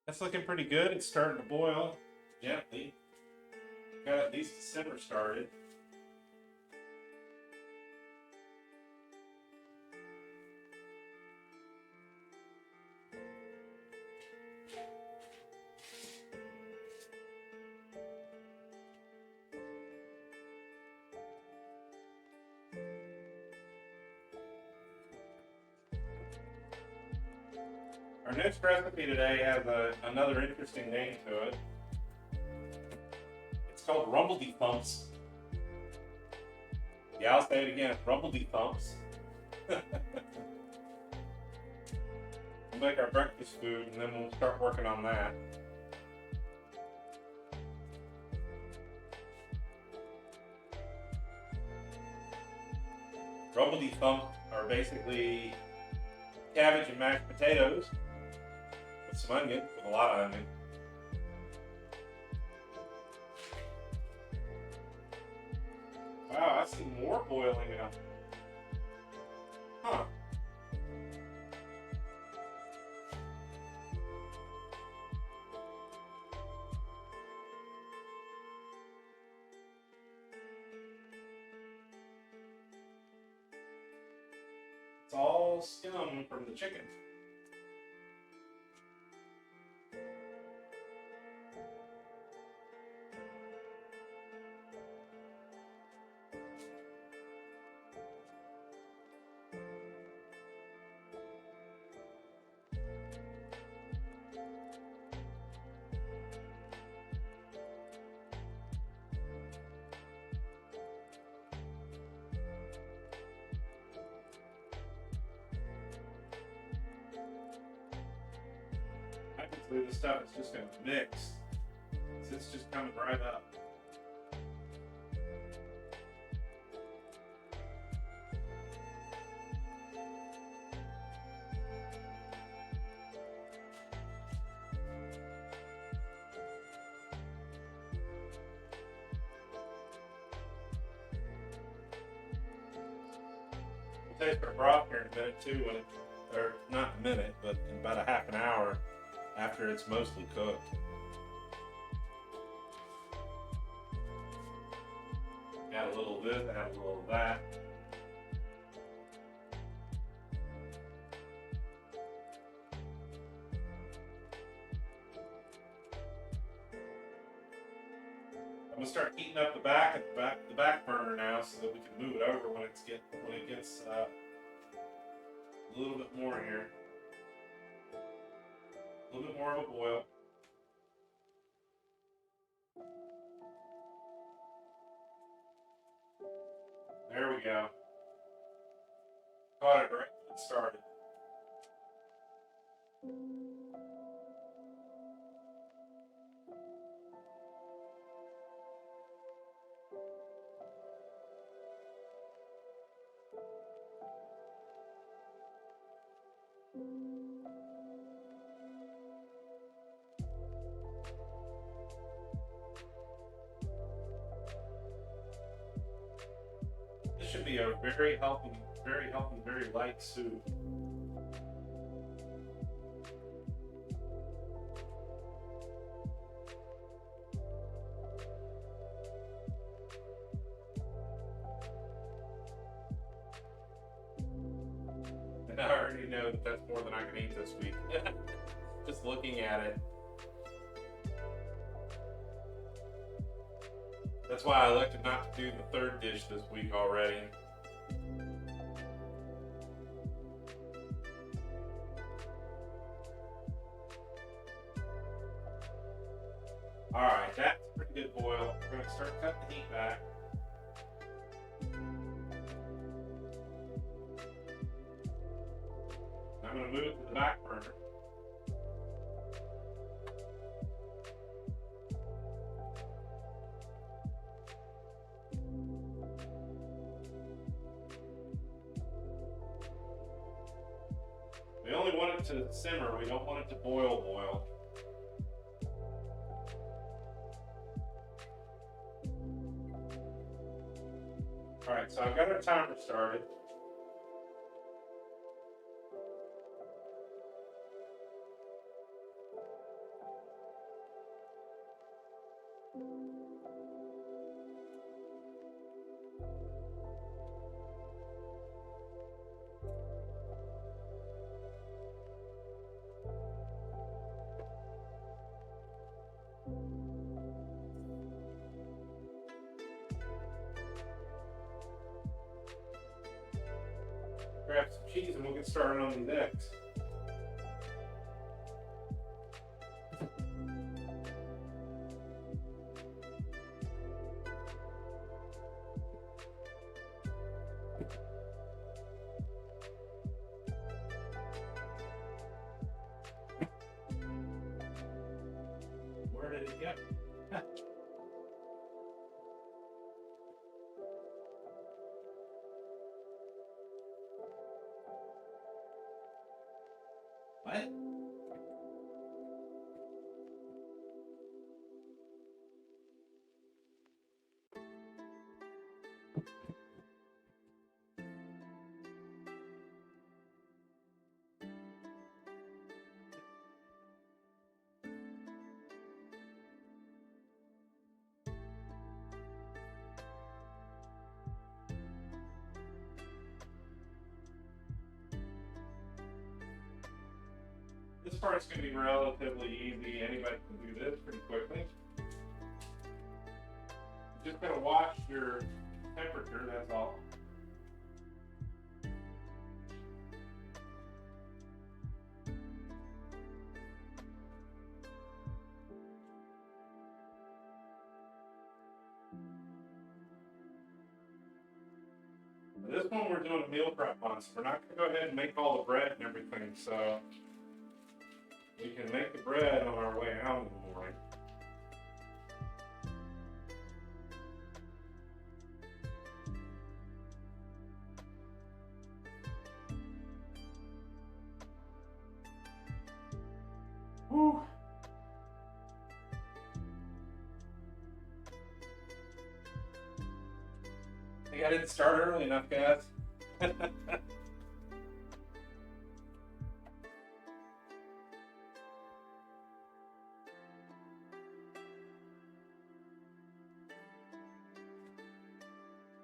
Speaker 1: That's looking pretty good. It's starting to boil gently. Got at least the simmer started. Our next recipe today has another interesting name to it. It's called Rumbledy Thumps. Yeah, I'll say it again, Rumbledy Thumps. We'll make our breakfast food and then we'll start working on that. Rumbledy Thumps are basically cabbage and mashed potatoes with some onion, with a lot of onion. Wow, I see more boiling now. Huh. It's all scum from the chicken. Obviously, this stuff is just going to mix. So it's just coming right up. We'll taste our broth here in a minute too, when it, or not a minute, but in about a half an hour after it's mostly cooked. Add a little of this, add a little of that. I'm gonna start heating up the back burner now, so that we can move it over when it gets a little bit more here, a little bit more of a boil. There we go. Caught it right when it started. This should be a very healthy, very light soup. And I already know that that's more than I can eat this week. Just looking at it. That's why I elected not to do the third dish this week already. Alright, that's a pretty good boil. We're going to start cutting the heat back. I'm going to move it to the back burner. We only want it to simmer, we don't want it to boil. Alright, so I've got our timer started. Grab some cheese and we'll get started on these eggs. Where did it go? What? This part's going to be relatively easy. Anybody can do this pretty quickly. Just going to watch your temperature, that's all. This one we're doing a meal prep on, so we're not going to go ahead and make all the bread and everything, so we can make the bread on our way out in the morning. Whew. I think I didn't start early enough, guys.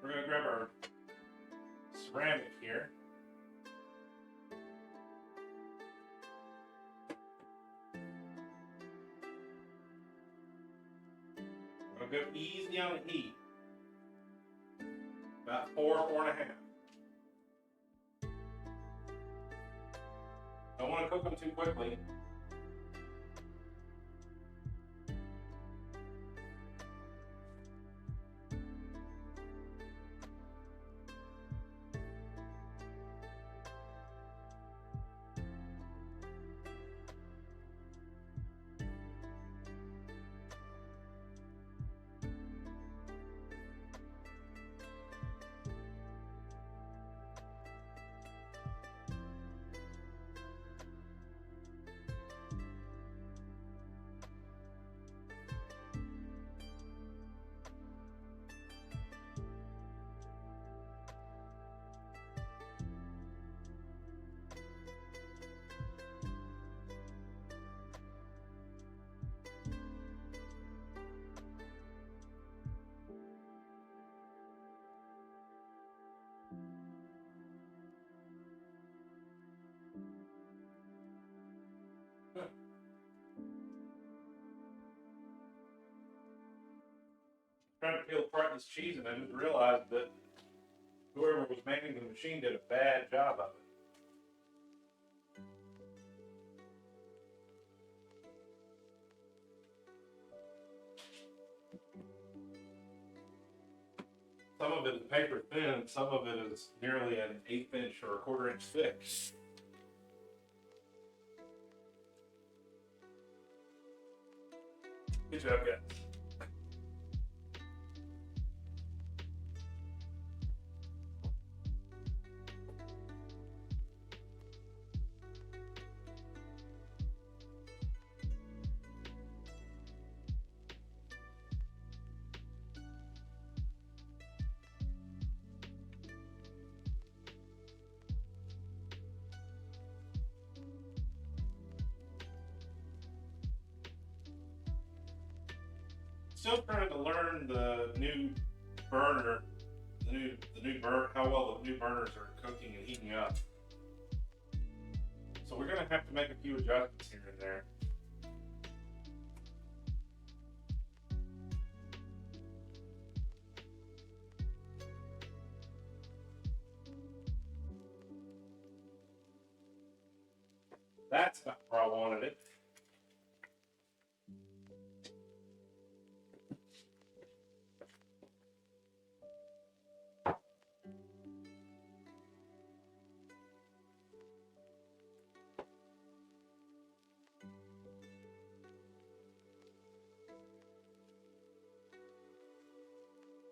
Speaker 1: We're going to grab our ceramic here. We're going to go easy on the heat. About 4.5. Don't want to cook them too quickly. Trying to peel apart this cheese, and I didn't realize that whoever was manning the machine did a bad job of it. Some of it is paper thin, and some of it is nearly an 1/8 inch or a 1/4 inch thick. Good job, guys. Still trying to learn the new burner, how well the new burners are cooking and heating up. So we're gonna have to make a few adjustments here and there. That's not where I wanted it.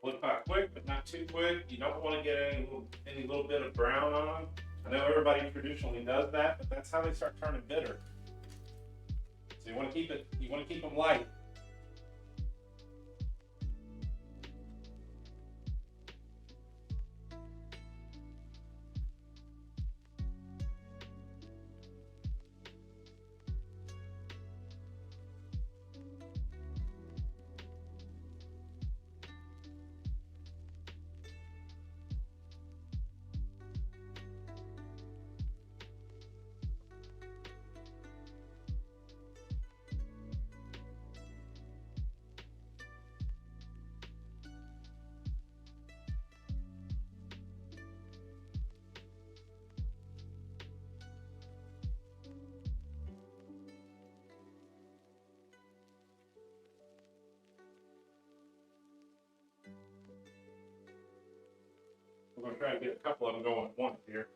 Speaker 1: Flip out quick, but not too quick. You don't want to get any little bit of brown on them. I know everybody traditionally does that, but that's how they start turning bitter. So you want to keep them light. We're going to try to get a couple of them going at once here.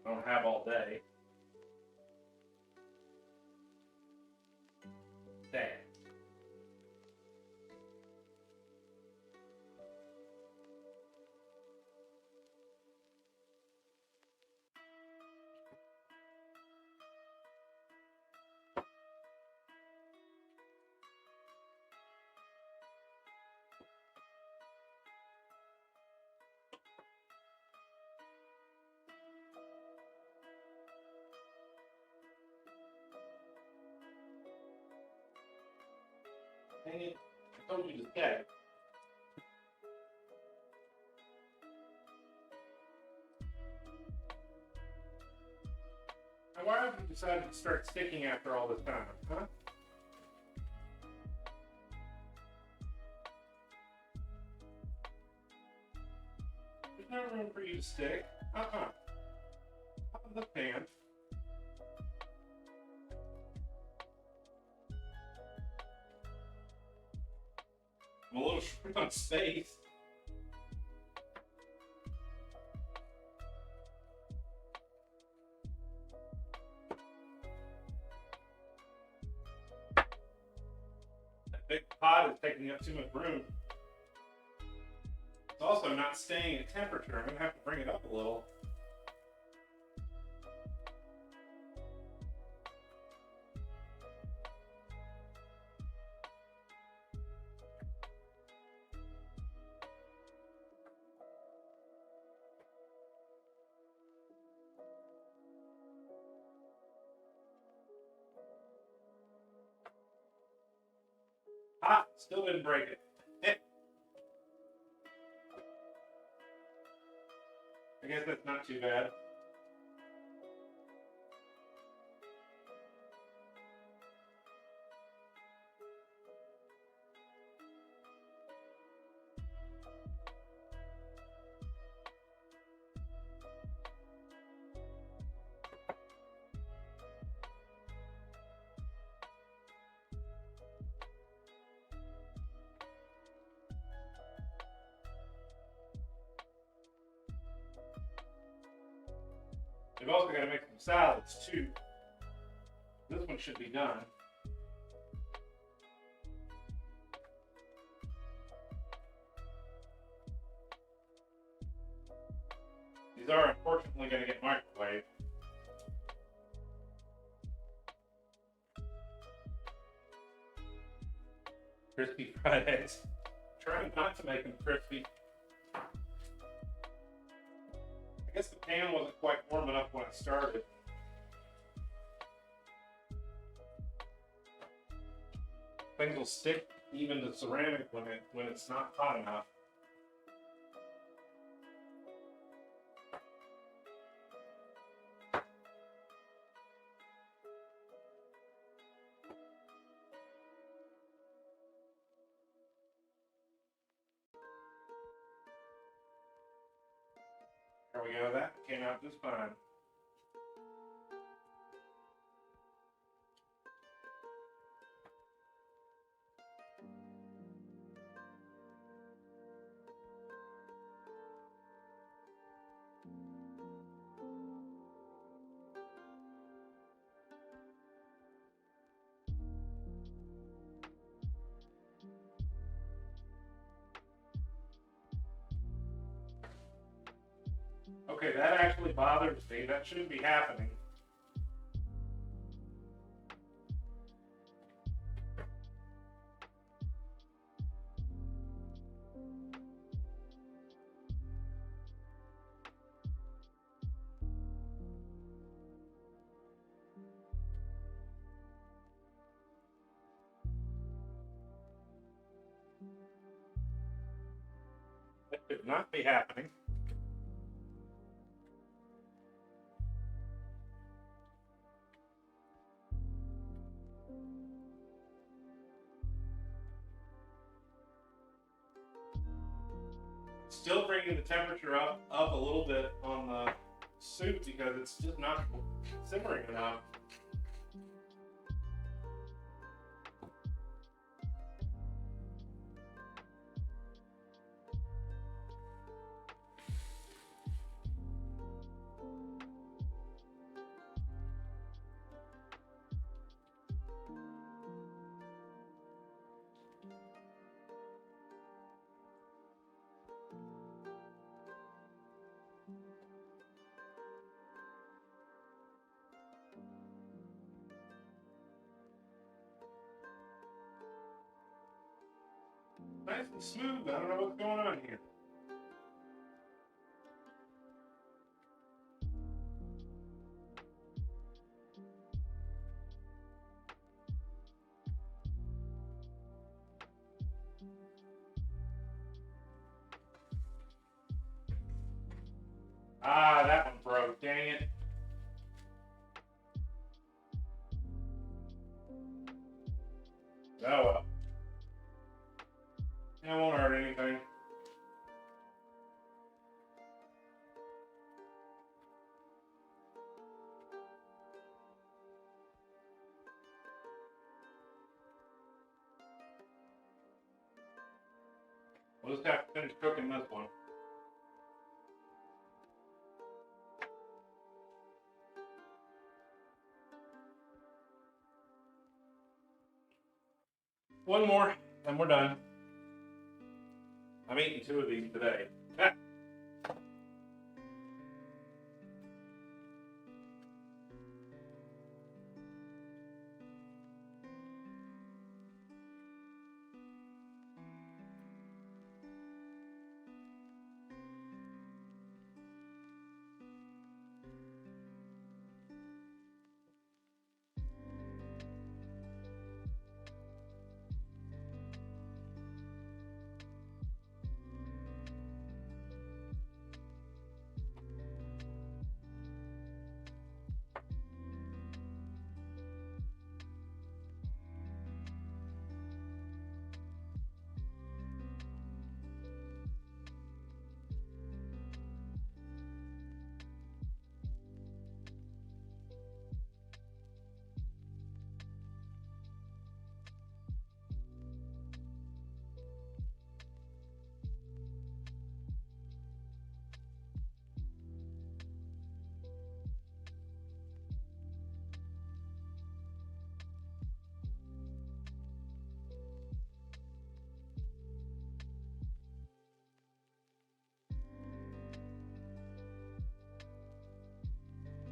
Speaker 1: I don't have all day. Dang. Dang it. I told you to get it. Now, why have you decided to start sticking after all this time, huh? There's no room for you to stick. Up in the pan. I'm a little short on space. That big pot is taking up too much room. It's also not staying at temperature. I'm going to have to bring it up a little. Ah, still didn't break it. I guess that's not too bad. We've also got to make some salads too. This one should be done. These are unfortunately going to get microwaved. Crispy fried eggs. Trying not to make them crispy. I guess the pan wasn't quite warm enough when I started. Things will stick even to ceramic when it's not hot enough. There we go, that came out just fine. Okay, that actually bothers me. That shouldn't be happening. That should not be happening. Still bringing the temperature up a little bit on the soup because it's just not simmering enough. Nice and smooth. I don't know what's going on here. Ah, that one broke. Dang it. Oh well. It won't hurt anything. We'll just have to finish cooking this one. One more, and we're done. I'm eating 2 of these today.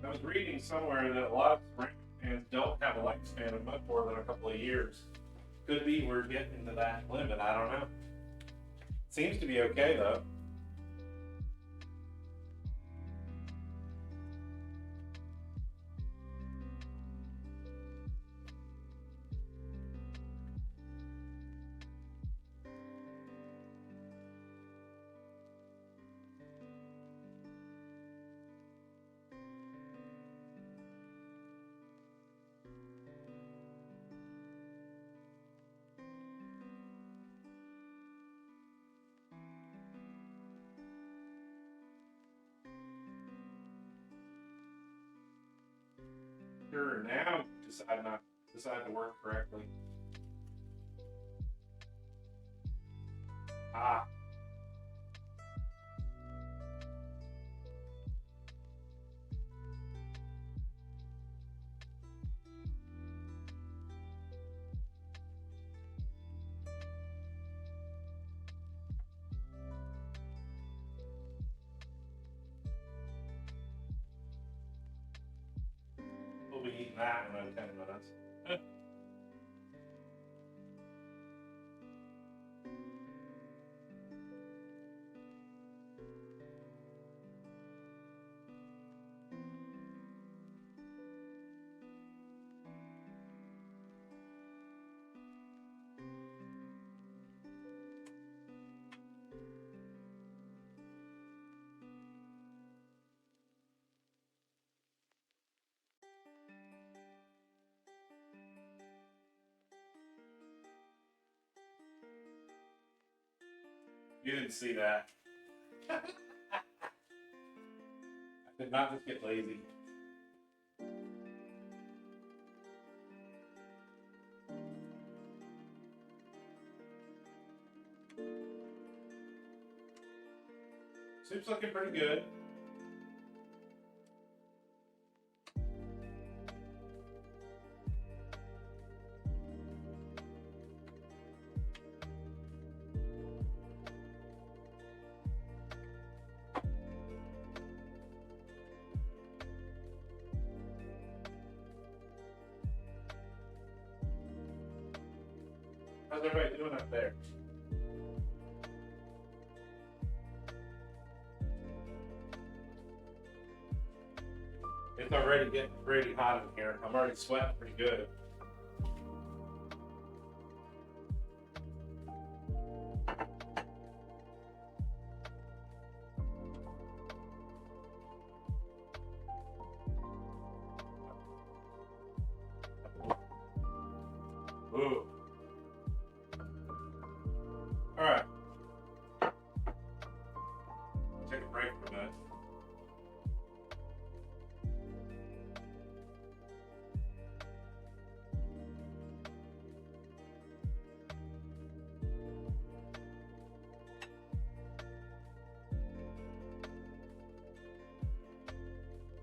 Speaker 1: I was reading somewhere that a lot of orangutans don't have a lifespan of much more than a couple of years. Could be we're getting to that limit. I don't know. Seems to be okay though. Sure, now decide to work correctly. Ah. that one in 10 minutes. You didn't see that. I did not just get lazy. Soup's looking pretty good. How's everybody doing up there? It's already getting pretty hot in here. I'm already sweating pretty good. Ooh. All right. Take a break for a minute.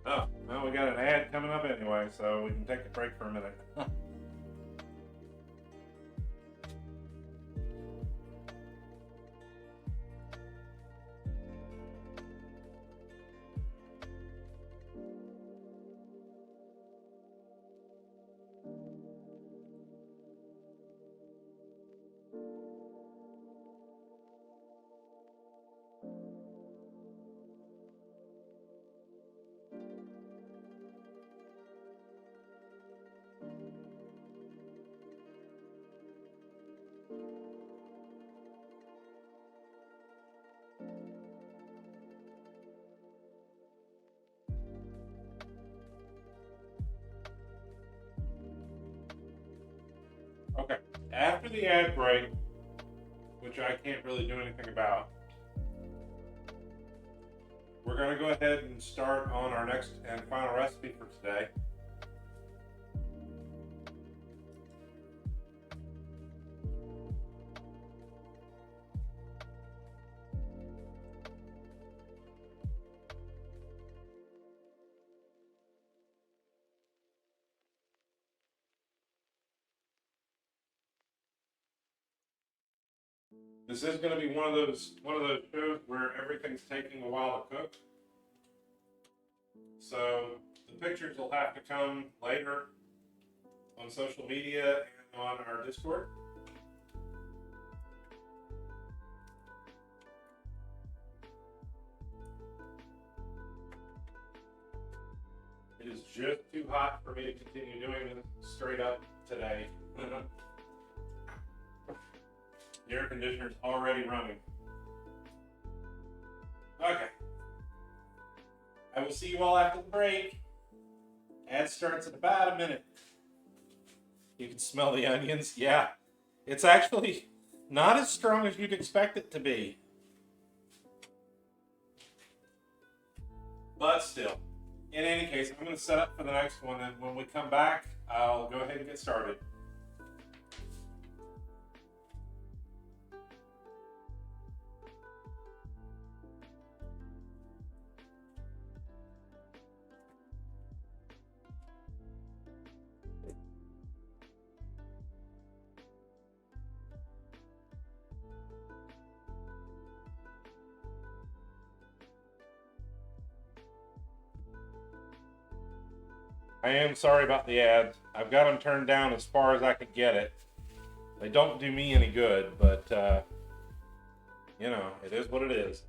Speaker 1: Oh, well, we got an ad coming up anyway, so we can take a break for a minute. Okay, after the ad break, which I can't really do anything about, we're going to go ahead and start on our next and final recipe for today. This is going to be one of those shows where everything's taking a while to cook. So the pictures will have to come later on social media and on our Discord. It is just too hot for me to continue doing this straight up today. The air conditioner's already running. Okay. I will see you all after the break. Ad starts in about a minute. You can smell the onions. Yeah. It's actually not as strong as you'd expect it to be. But still. In any case, I'm going to set up for the next one, and when we come back, I'll go ahead and get started. I am sorry about the ads. I've got them turned down as far as I could get it. They don't do me any good, but you know, it is what it is.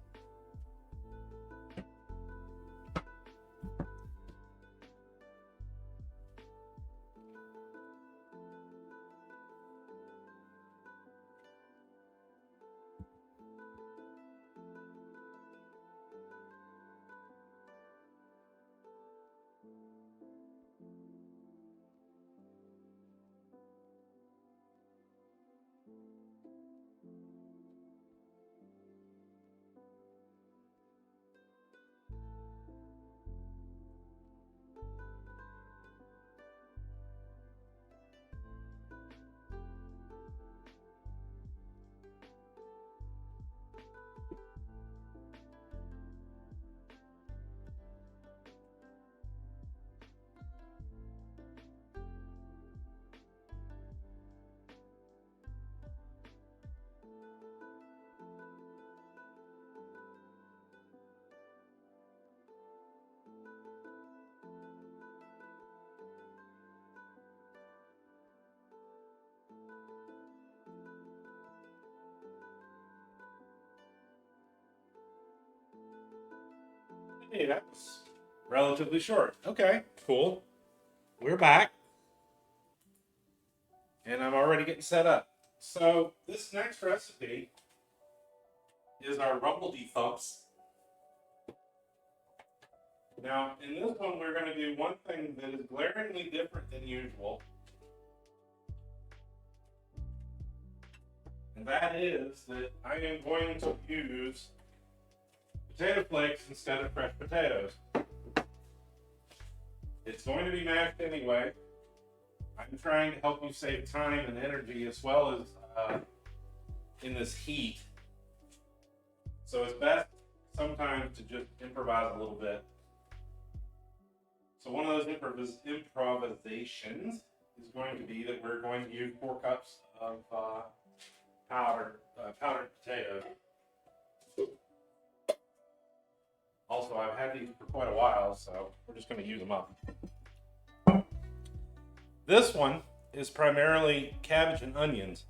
Speaker 1: Hey, that was relatively short. Okay, cool. We're back. And I'm already getting set up. So this next recipe is our rumbledy thumps. Now, in this one, we're going to do one thing that is glaringly different than usual. And that is that I am going to use potato flakes instead of fresh potatoes. It's going to be mashed anyway. I'm trying to help you save time and energy as well as in this heat. So it's best sometimes to just improvise a little bit. So one of those improvisations is going to be that we're going to use 4 cups of powdered potatoes. Also, I've had these for quite a while, so we're just going to use them up. This one is primarily cabbage and onions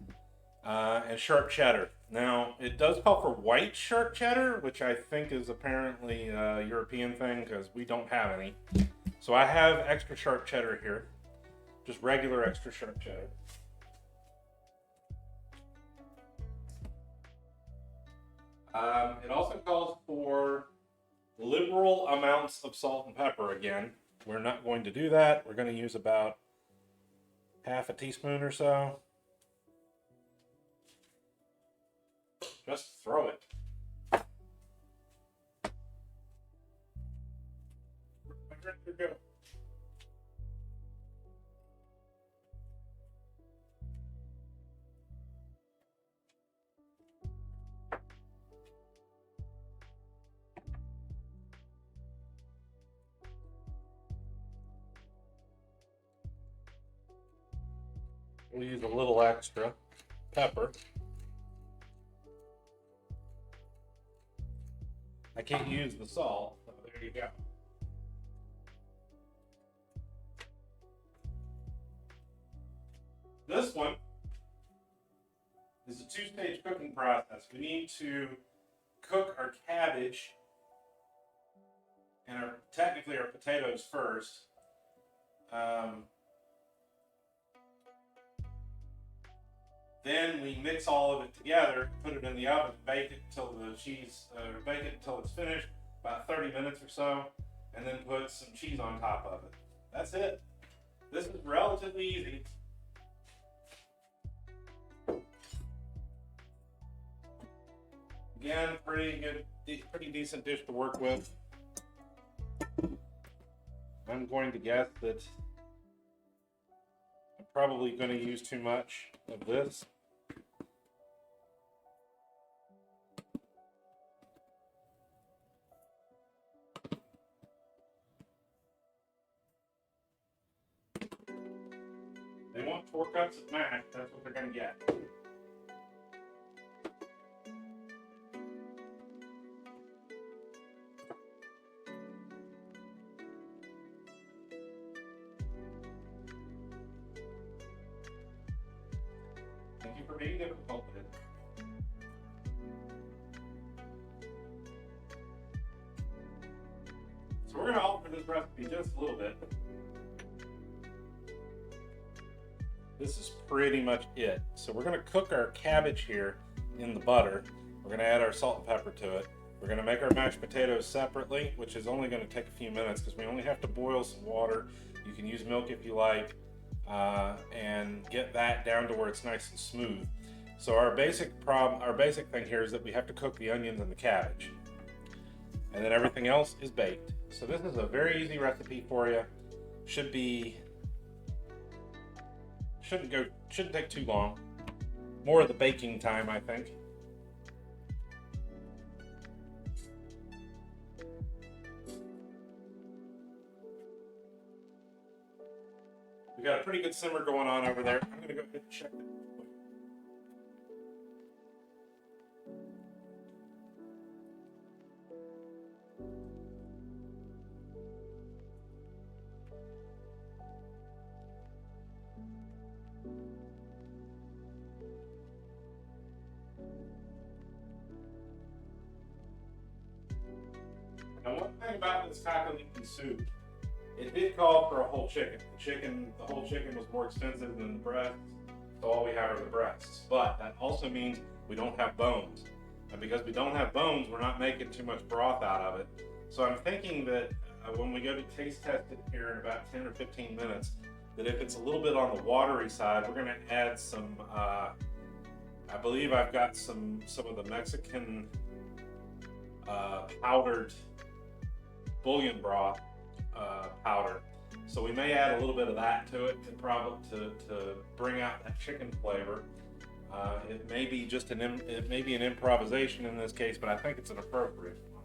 Speaker 1: and sharp cheddar. Now, it does call for white sharp cheddar, which I think is apparently a European thing because we don't have any. So I have extra sharp cheddar here, just regular extra sharp cheddar. It also calls for liberal amounts of salt and pepper again. We're not going to do that. We're going to use about half a teaspoon or so. Just throw it. Where'd it go? We'll use a little extra pepper. I can't use the salt, so there you go. This one is a 2-stage cooking process. We need to cook our cabbage and technically our potatoes first. Then we mix all of it together, put it in the oven, bake it until it's finished, about 30 minutes or so, and then put some cheese on top of it. That's it. This is relatively easy. Again, pretty decent dish to work with. I'm going to guess that I'm probably going to use too much of this. They want 4 cups of mash, that's what they're going to get. Thank you for being difficult. So we're going to alter this recipe just a little bit. This is pretty much it. So we're going to cook our cabbage here in the butter. We're going to add our salt and pepper to it. We're going to make our mashed potatoes separately, which is only going to take a few minutes because we only have to boil some water. You can use milk if you like, and get that down to where it's nice and smooth. So our basic thing here is that we have to cook the onions and the cabbage, and then everything else is baked. So this is a very easy recipe for you. Shouldn't take too long. More of the baking time, I think. We got a pretty good simmer going on over there. I'm gonna go ahead and check it. Now, one thing about this kakaliki soup, it did call for a whole chicken. The whole chicken was more expensive than the breasts, so all we have are the breasts. But that also means we don't have bones. And because we don't have bones, we're not making too much broth out of it. So I'm thinking that when we go to taste test it here in about 10 or 15 minutes, that if it's a little bit on the watery side, we're gonna add some, I believe I've got some of the Mexican powdered bouillon broth powder. So we may add a little bit of that to it to bring out that chicken flavor. It may be just an improvisation in this case, but I think it's an appropriate one.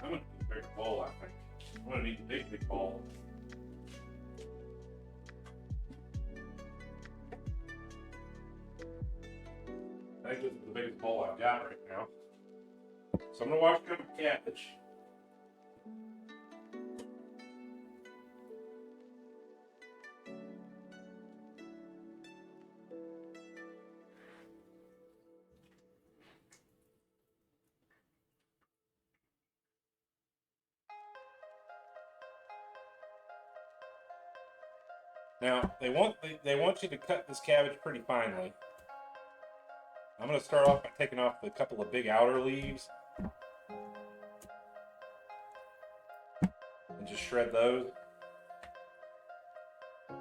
Speaker 1: I'm gonna need a bigger bowl. I think I'm gonna need a big bowl. I think this is the biggest bowl I've got right now. So I'm gonna wash down the cabbage. Now they want you to cut this cabbage pretty finely. I'm going to start off by taking off a couple of big outer leaves and just shred those.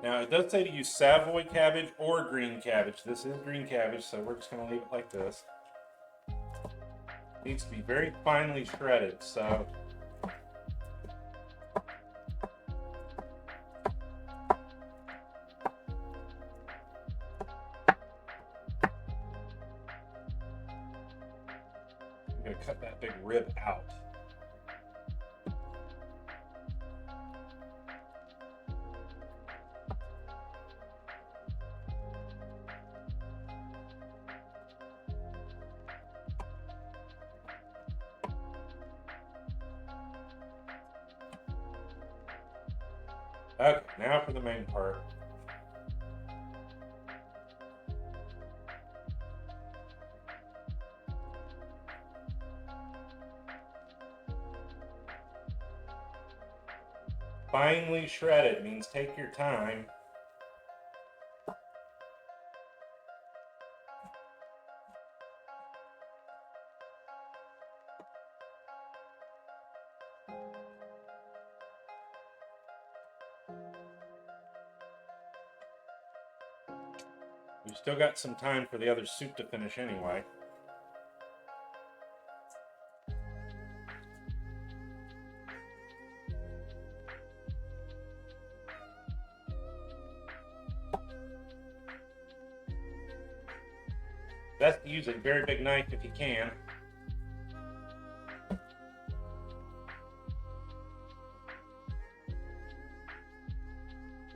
Speaker 1: Now it does say to use Savoy cabbage or green cabbage. This is green cabbage, so we're just going to leave it like this. It needs to be very finely shredded, so I'm going to cut that big rib out. Okay, now for the main part. Finely shredded means take your time. We've still got some time for the other soup to finish anyway. Best to use a very big knife if you can.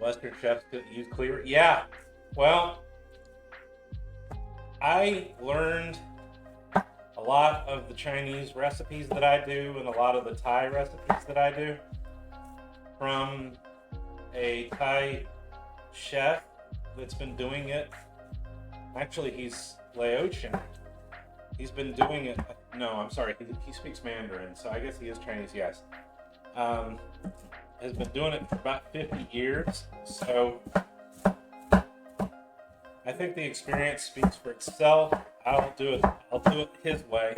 Speaker 1: Western chefs could use cleaver. Yeah, well, I learned a lot of the Chinese recipes that I do and a lot of the Thai recipes that I do from a Thai chef that's been doing it Actually, he's Laotian. He's been doing it. No, I'm sorry. He speaks Mandarin, so I guess he is Chinese. Yes. Has been doing it for about 50 years. So I think the experience speaks for itself. I'll do it his way.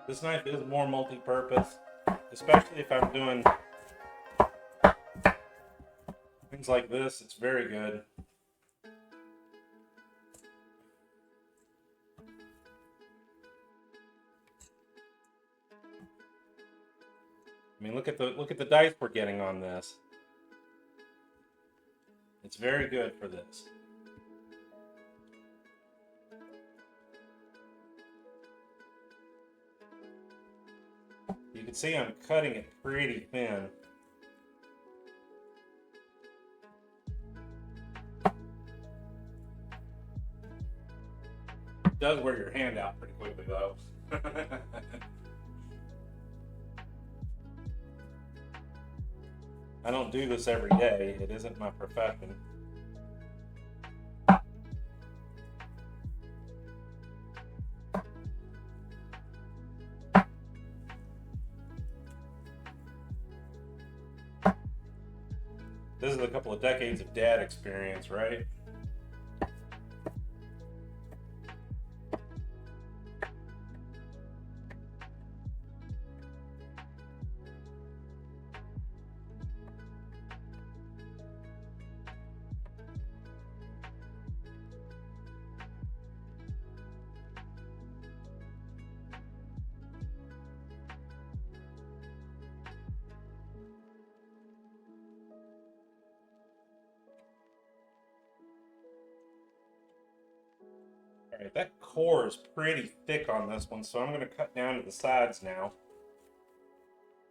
Speaker 1: This knife is more multi-purpose, especially if I'm doing things like this. It's very good. I mean, look at the dice we're getting on this. It's very good for this. You can see I'm cutting it pretty thin. It does wear your hand out pretty quickly though. I don't do this every day. It isn't my profession. This is a couple of decades of dad experience, right? Alright, that core is pretty thick on this one, so I'm going to cut down to the sides now.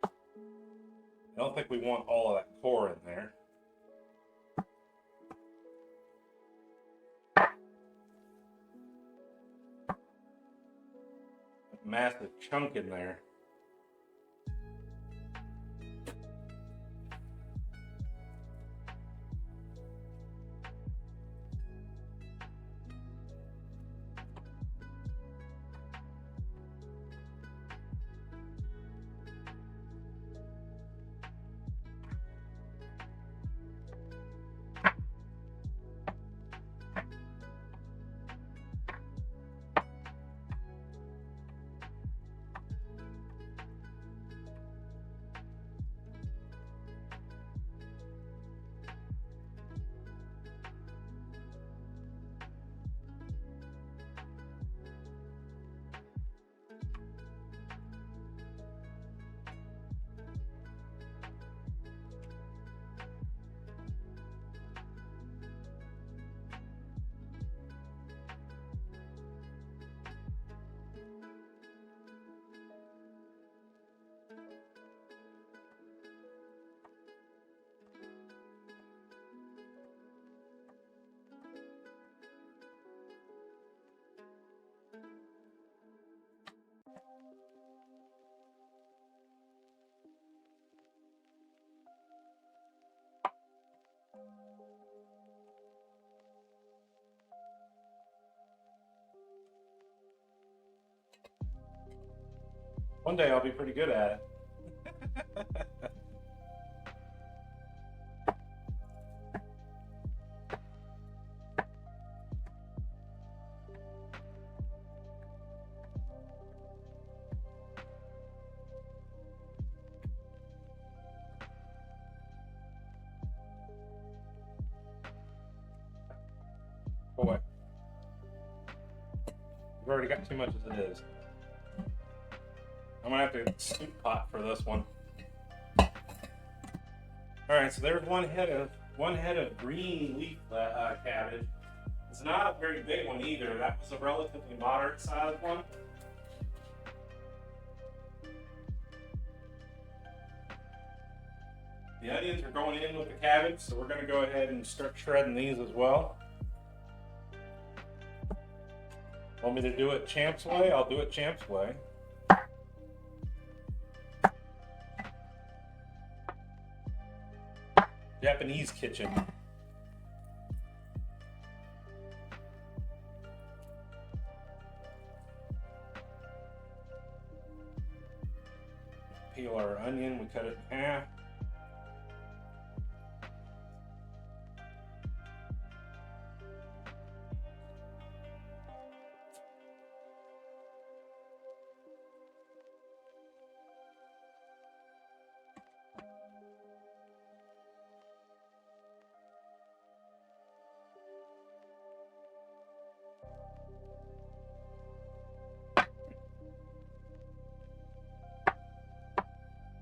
Speaker 1: I don't think we want all of that core in there. A massive chunk in there. One day I'll be pretty good at it. Boy, we've already got too much as it is. I'm gonna have to soup pot for this one. All right, so there's one head of green leaf cabbage. It's not a very big one either. That was a relatively moderate sized one. The onions are going in with the cabbage, so we're gonna go ahead and start shredding these as well. Want me to do it Champ's way? I'll do it Champ's way. Japanese kitchen. Peel our onion, we cut it in half.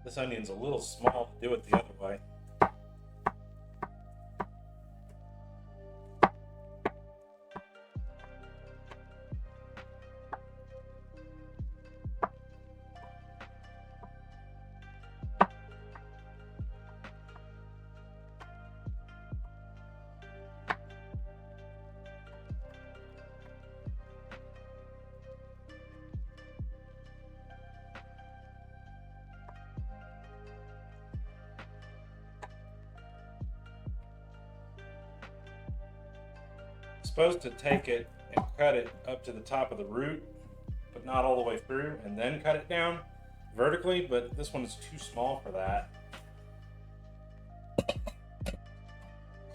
Speaker 1: This onion's a little small to do it the other way. Supposed to take it and cut it up to the top of the root, but not all the way through, and then cut it down vertically, but this one is too small for that.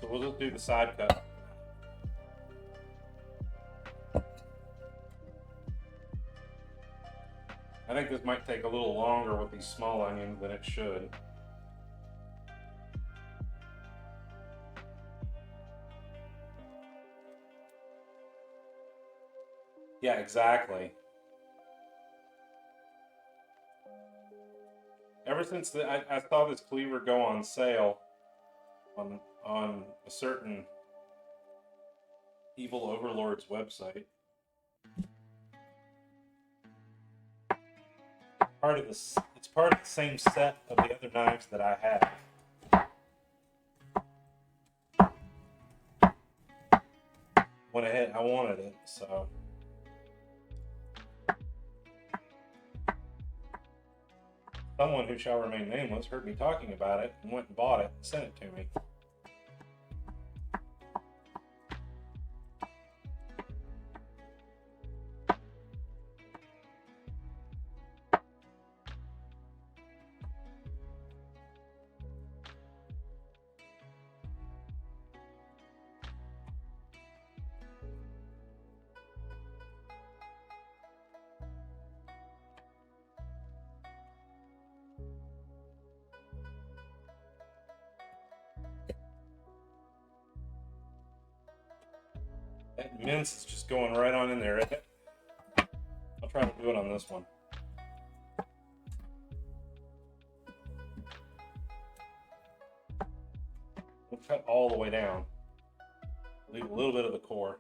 Speaker 1: So we'll just do the side cut. I think this might take a little longer with these small onions than it should. Yeah, exactly. Ever since I saw this cleaver go on sale on a certain evil overlord's website. It's part of the same set of the other knives that I have. Went ahead, I wanted it, so. Someone who shall remain nameless heard me talking about it and went and bought it and sent it to me. That mince is just going right on in there. I'll try to do it on this one. We'll cut all the way down. Leave a little bit of the core.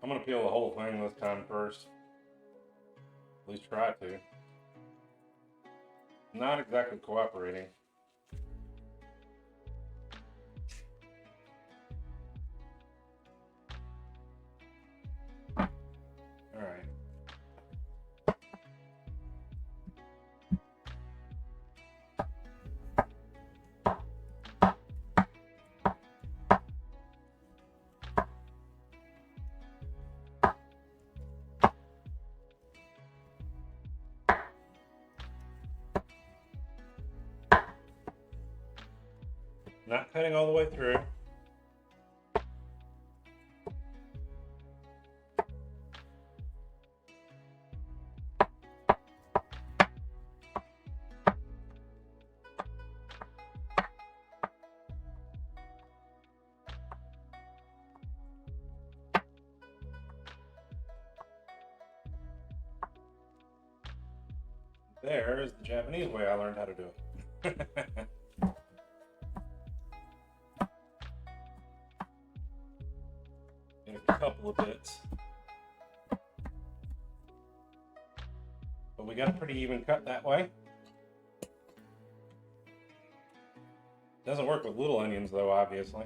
Speaker 1: I'm going to peel the whole thing this time first. At least try to. Not exactly cooperating. Alright. Not cutting all the way through. There is the Japanese way I learned how to do it. a couple of bits. But we got a pretty even cut that way. Doesn't work with little onions though, obviously.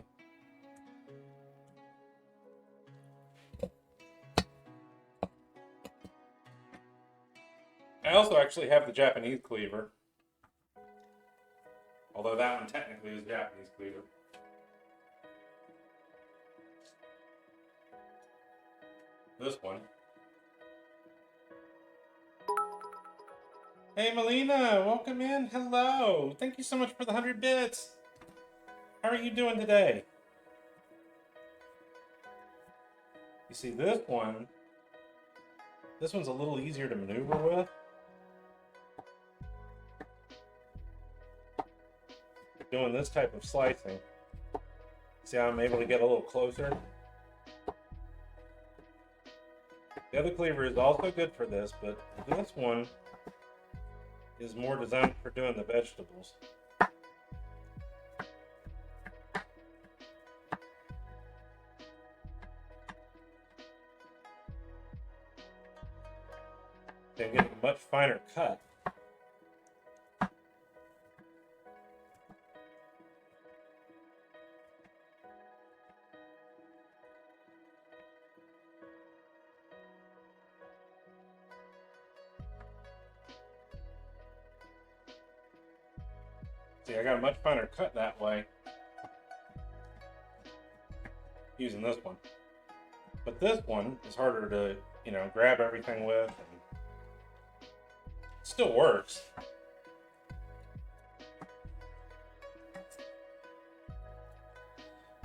Speaker 1: I also actually have the Japanese cleaver. Although that one technically is Japanese cleaver. This one. Hey Melina, welcome in. Hello. Thank you so much for the 100 bits. How are you doing today? You see, this one's a little easier to maneuver with. Doing this type of slicing. See how I'm able to get a little closer? The other cleaver is also good for this, but this one is more designed for doing the vegetables. They get a much finer cut. See, I got a much finer cut that way using this one. But this one is harder to, grab everything with, and it still works.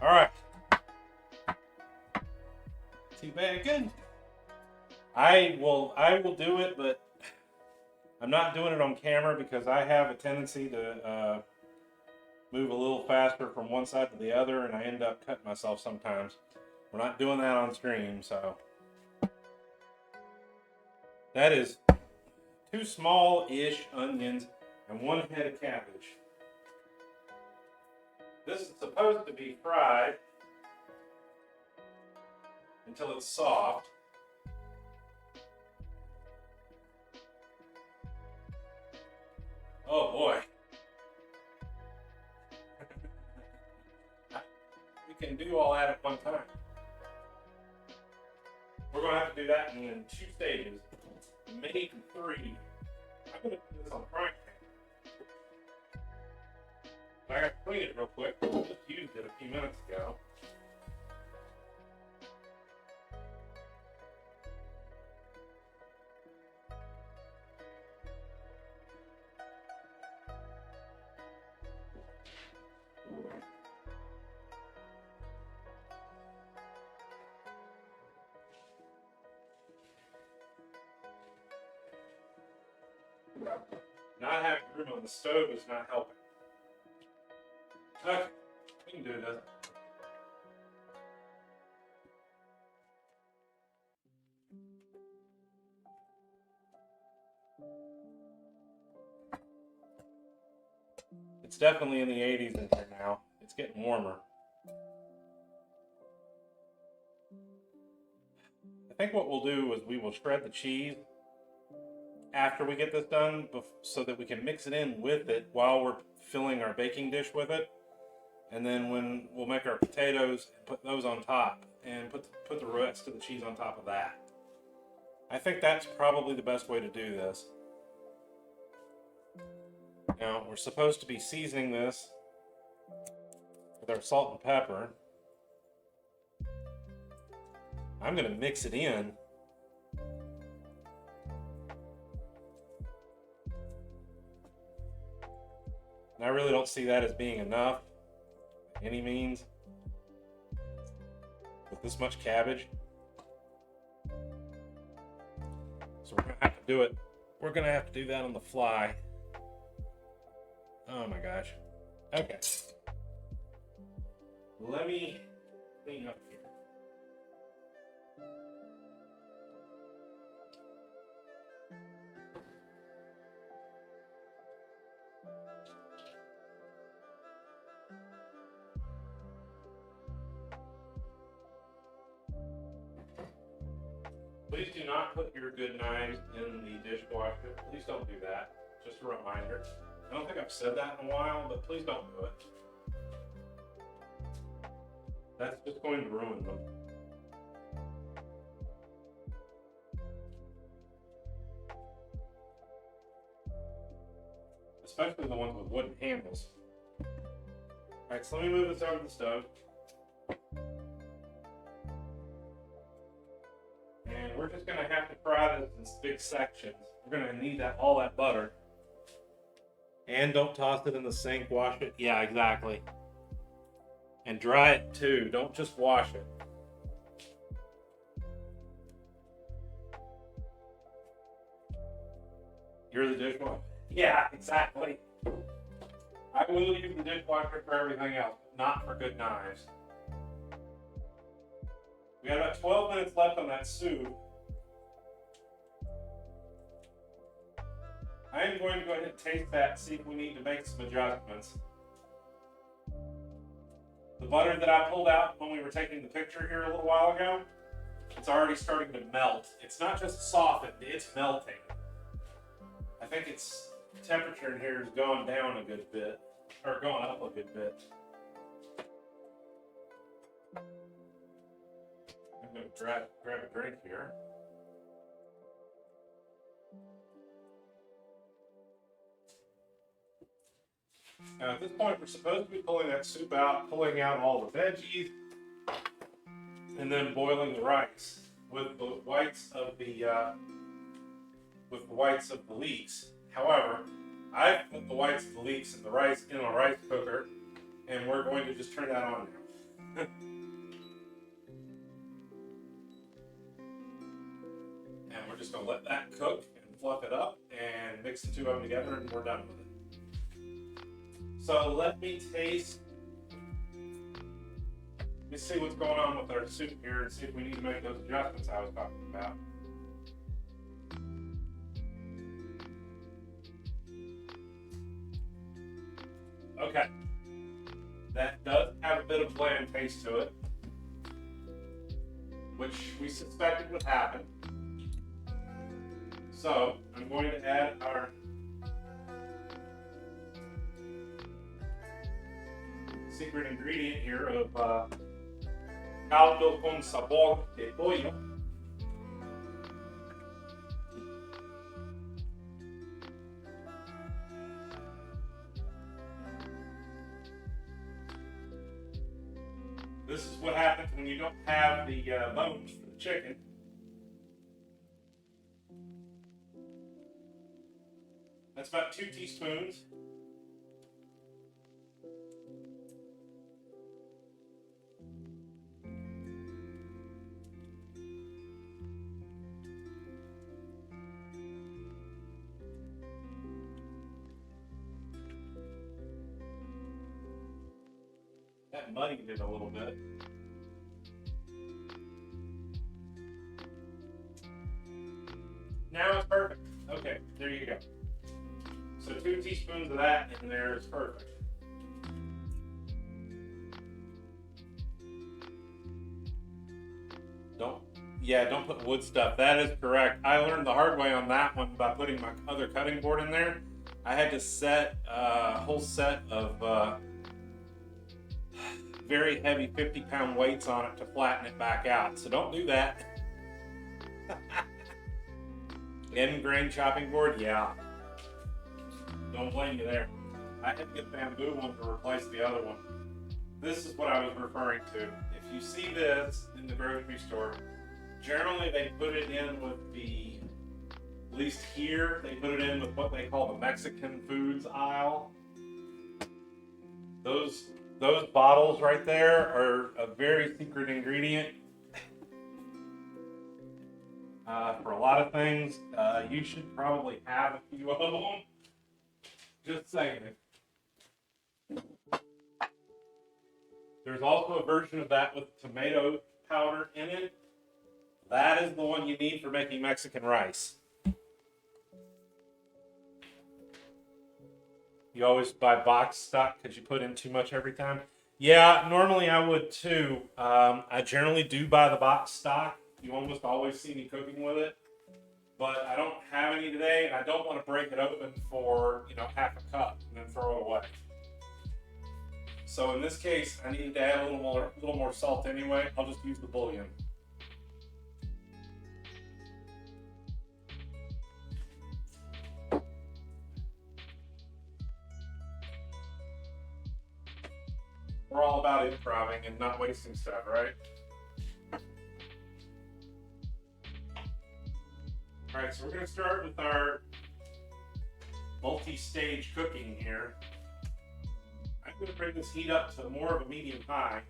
Speaker 1: All right. Teabagging. I will do it, but I'm not doing it on camera because I have a tendency to move a little faster from one side to the other, and I end up cutting myself sometimes. We're not doing that on stream, so. That is 2 small-ish onions and 1 head of cabbage. This is supposed to be fried until it's soft. Oh boy. We can do all that at one time. We're going to have to do that in 2 stages, maybe 3. I'm going to do this on the frying pan. I got to clean it real quick. I just used it a few minutes ago. Not having room on the stove is not helping. Okay, we can do this. It's definitely in the 80s in here now. It's getting warmer. I think what we'll do is we will shred the cheese after we get this done, so that we can mix it in with it while we're filling our baking dish with it. And then when we'll make our potatoes and put those on top, and put the rest of the cheese on top of that. I think that's probably the best way to do this. Now, we're supposed to be seasoning this with our salt and pepper. I'm going to mix it in. And I really don't see that as being enough by any means with this much cabbage. So we're going to have to do it. We're going to have to do that on the fly. Oh my gosh. Okay. Let me clean up here. Please do not put your good knives in the dishwasher. Please don't do that. Just a reminder. I don't think I've said that in a while, but please don't do it. That's just going to ruin them. Especially the ones with wooden handles. Alright, so let me move this over to the stove. And we're just going to have to fry this in big sections. We're going to need all that butter. And don't toss it in the sink, wash it. Yeah, exactly. And dry it too, don't just wash it. You're the dishwasher? Yeah, exactly. I will use the dishwasher for everything else, but not for good knives. We have about 12 minutes left on that soup. I am going to go ahead and taste that and see if we need to make some adjustments. The butter that I pulled out when we were taking the picture here a little while ago, it's already starting to melt. It's not just softened, it's melting. I think its temperature in here has gone down a good bit, or gone up a good bit. I'm going to grab a drink here. Now at this point, we're supposed to be pulling that soup out, pulling out all the veggies, and then boiling the rice with the whites of the leeks. However, I've put the whites of the leeks in the rice in a rice cooker, and we're going to just turn that on now. And we're just going to let that cook and fluff it up and mix the two of them together, and we're done with it. So let me taste. Let me see what's going on with our soup here and see if we need to make those adjustments I was talking about. Okay. That does have a bit of bland taste to it, which we suspected would happen. So I'm going to add our secret ingredient here of caldo con sabor de pollo. This is what happens when you don't have the bones for the chicken. That's about 2 teaspoons. That muddied it a little bit. Now it's perfect. Okay, there you go. So 2 teaspoons of that in there is perfect. Don't put wood stuff. That is correct. I learned the hard way on that one by putting my other cutting board in there. I had to set a whole set of very heavy 50-pound weights on it to flatten it back out. So don't do that. End grain chopping board, yeah. Don't blame you there. I had to get the bamboo one to replace the other one. This is what I was referring to. If you see this in the grocery store, generally they put it in with the, at least here, they put it in with what they call the Mexican foods aisle. Those bottles right there are a very secret ingredient for a lot of things. You should probably have a few of them. Just saying it. There's also a version of that with tomato powder in it. That is the one you need for making Mexican rice. You always buy box stock because you put in too much every time. Yeah, normally I would too. I generally do buy the box stock. You almost always see me cooking with it, but I don't have any today, and I don't want to break it open for, you know, half a cup and then throw it away. So in this case, I needed to add a little more salt anyway. I'll just use the bouillon. We're all about improving and not wasting stuff, right? All right, so we're gonna start with our multi-stage cooking here. I'm gonna bring this heat up to more of a medium high.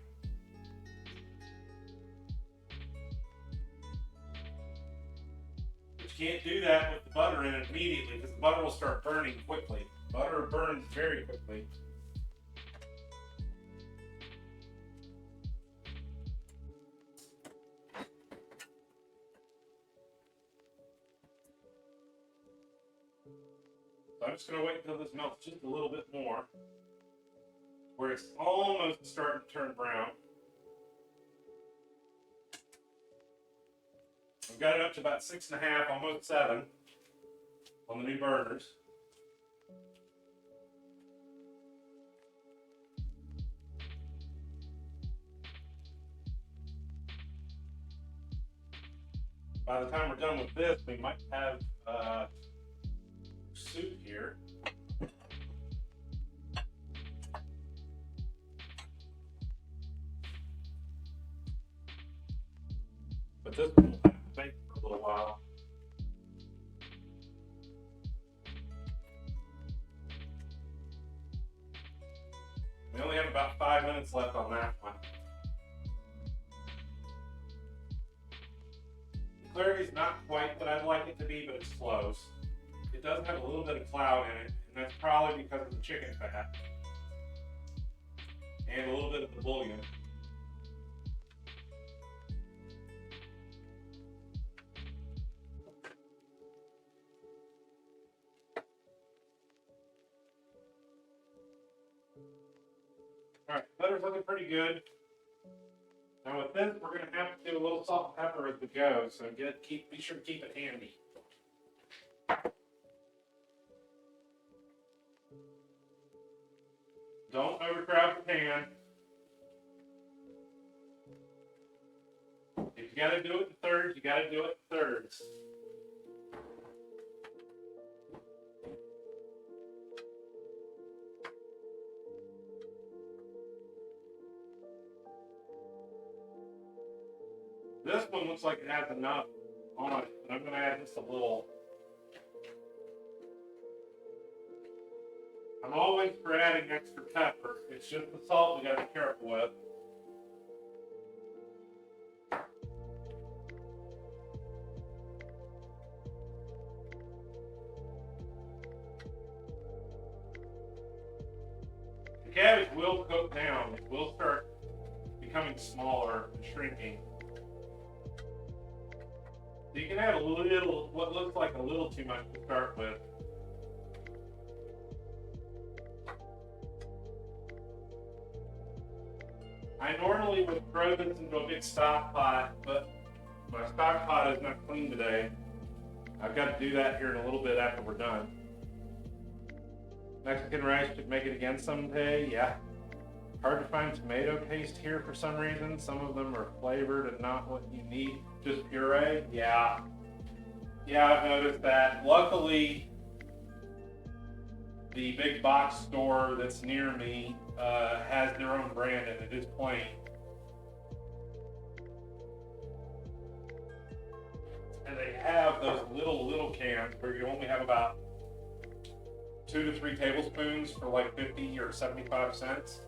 Speaker 1: But you can't do that with the butter in it immediately because the butter will start burning quickly. Butter burns very quickly. I'm just going to wait until this melts just a little bit more, where it's almost starting to turn brown. I've got it up to about 6.5, almost 7 on the new burners. By the time we're done with this, we might have soup here. But this one will have to bake for a little while. We only have about 5 minutes left on that one. The clarity's not quite what I'd like it to be, but it's close. It does have a little bit of cloud in it, and that's probably because of the chicken fat and a little bit of the bouillon. All right, butter's looking pretty good. Now with this, we're going to have to do a little salt and pepper as we go, so be sure to keep it handy. Don't overcrowd the pan. If you got to do it in thirds, you got to do it in thirds. This one looks like it has enough on it, but I'm going to add just a little. I'm always for adding extra pepper. It's just the salt we got to be careful with. The cabbage will cook down. It will start becoming smaller and shrinking. So you can add a little, what looks like a little too much to start with. I normally would throw this into a big stock pot, but my stock pot is not clean today. I've got to do that here in a little bit after we're done. Mexican rice should make it again someday, yeah. Hard to find tomato paste here for some reason. Some of them are flavored and not what you need. Just puree, yeah. Yeah, I've noticed that. Luckily, the big box store that's near me has their own brand and it is plain. And they have those little cans where you only have about 2 to 3 tablespoons for like 50 or 75 cents.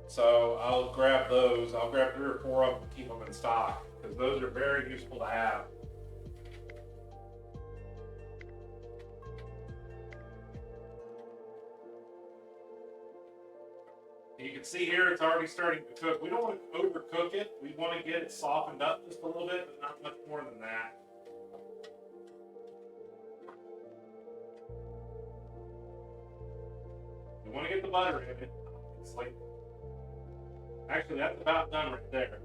Speaker 1: So I'll grab those. I'll grab 3 or 4 of them and keep them in stock because those are very useful to have. You can see here it's already starting to cook. We don't want to overcook it. We want to get it softened up just a little bit, but not much more than that. We want to get the butter in it. It's like, actually, that's about done right there.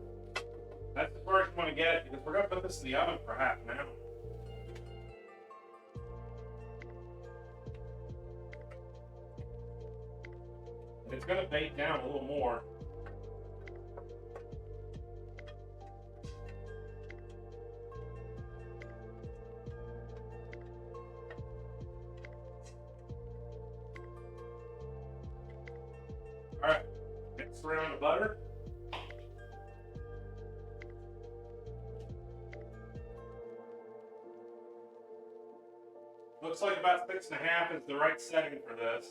Speaker 1: That's as far as you want to get it because we're going to put this in the oven for half an hour. And it's going to bake down a little more. All right, mix around the butter. Looks like about 6.5 is the right setting for this.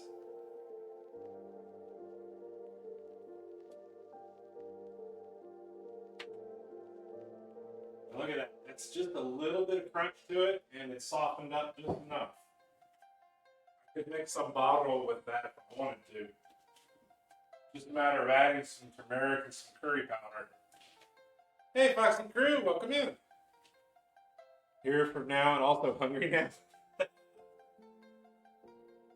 Speaker 1: Look at that. It's just a little bit of crunch to it, and it's softened up just enough. I could make some bottle with that if I wanted to. Just a matter of adding some turmeric and some curry powder. Hey, Foxy Crew, welcome in. Here for now and also hungry now.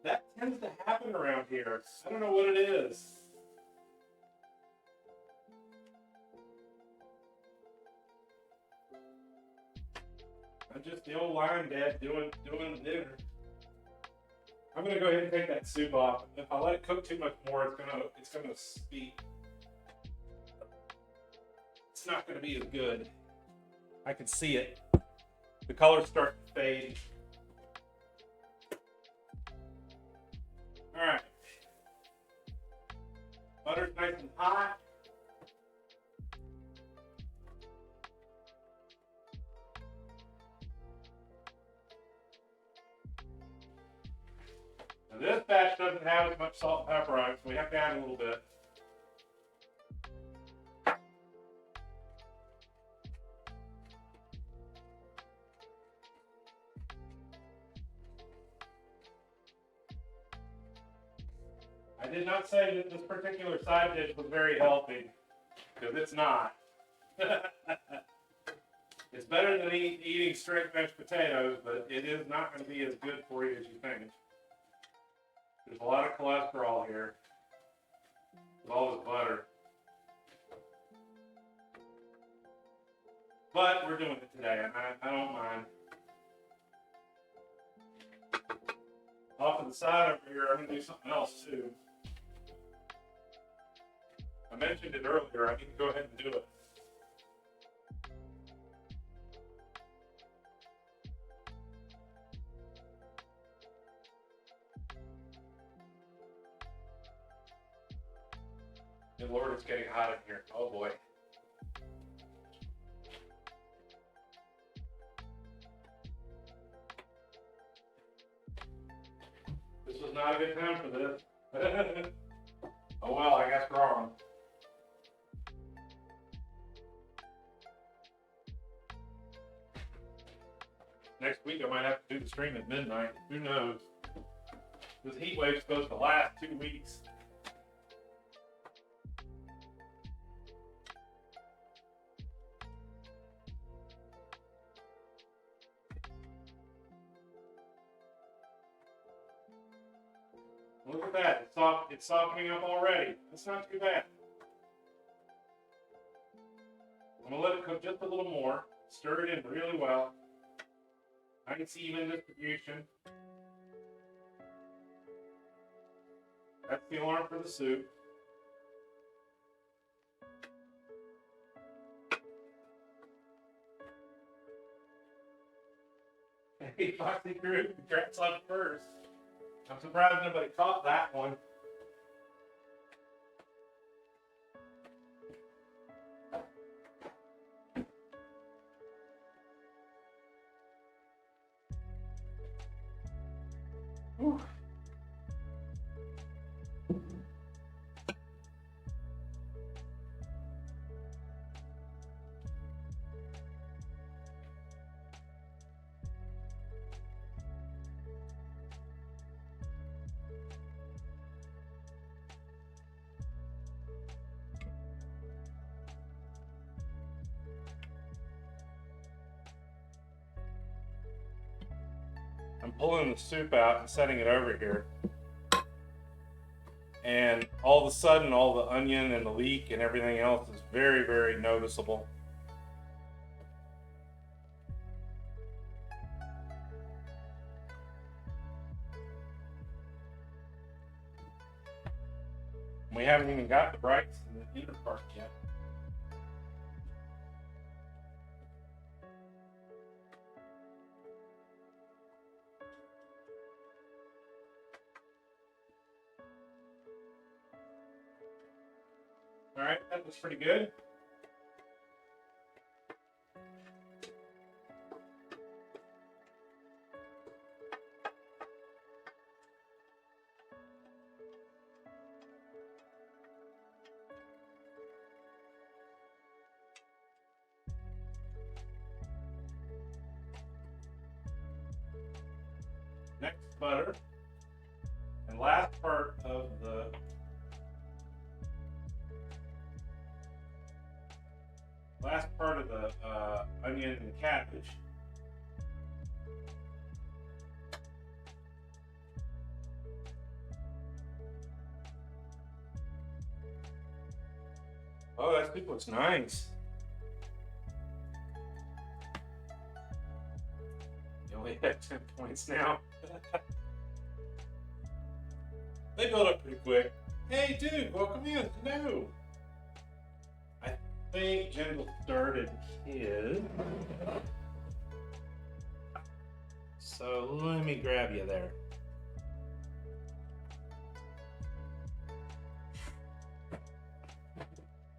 Speaker 1: That tends to happen around here. I don't know what it is. I'm just the old lion dad doing the dinner. I'm gonna go ahead and take that soup off. If I let it cook too much more, it's gonna speak. It's not gonna be as good. I can see it. The color's starting to fade. All right. Butter's nice and hot. Now this batch doesn't have as much salt and pepper on it, so we have to add a little bit. I did not say that this particular side dish was very healthy, because it's not. It's better than eating straight mashed potatoes, but it is not going to be as good for you as you think. There's a lot of cholesterol here with all this butter. But we're doing it today, and I don't mind. Off to the side over here, I'm going to do something else too. I mentioned it earlier, I need to go ahead and do it. Good Lord, it's getting hot in here. Oh boy. This was not a good time for this. Oh well, I guess wrong. Next week I might have to do the stream at midnight. Who knows? This heat wave's supposed to last 2 weeks. Look at that, it's softening up already. That's not too bad. I'm gonna let it cook just a little more. Stir it in really well. I can see even distribution. That's the alarm for the soup. Hey, Foxy Crew, congrats on first. I'm surprised nobody caught that one. Whew. I'm pulling the soup out and setting it over here. And all of a sudden, all the onion and the leek and everything else is very, very noticeable. We haven't even got the brights in the inner part yet. All right, that looks pretty good. Next butter, and last part of the onion and cabbage. Oh, that soup looks nice. You only have 10 points now. They build up pretty quick. Hey, dude, welcome in. No. I think Jindal started his. So let me grab you there.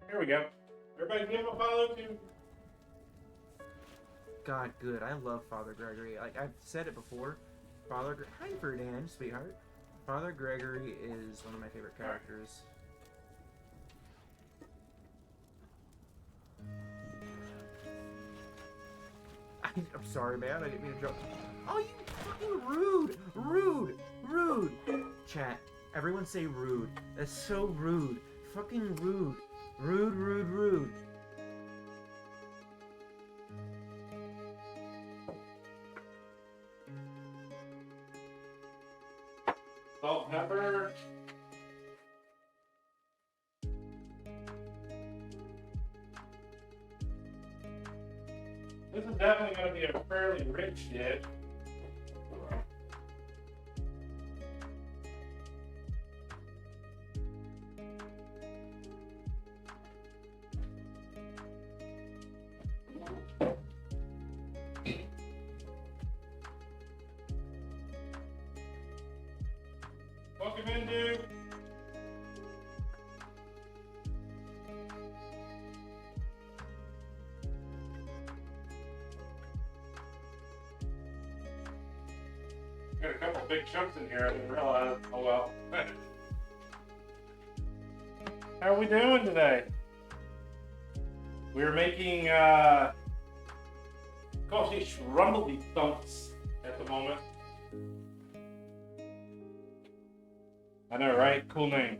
Speaker 1: Here we go. Everybody give him a follow too.
Speaker 4: God, good. I love Father Gregory. Like I've said it before. Hi, Ferdinand, sweetheart. Father Gregory is one of my favorite characters. I'm sorry, man. I didn't mean to jump. Oh, you fucking rude! Rude! Rude! Chat. Everyone say rude. That's so rude. Fucking rude. Rude, rude, rude.
Speaker 1: Salt, pepper. This is definitely going to be a fairly rich dish. Welcome in, dude. Got a couple big chunks in here. I didn't realize. Oh well. How are we doing today? We're making coffee rumbledy thumps at the moment. I know, right? Cool name.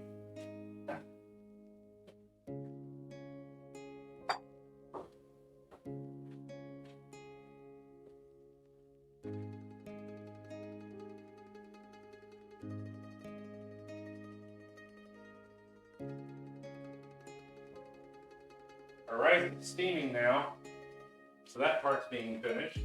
Speaker 1: Our rice is steaming now, so that part's being finished.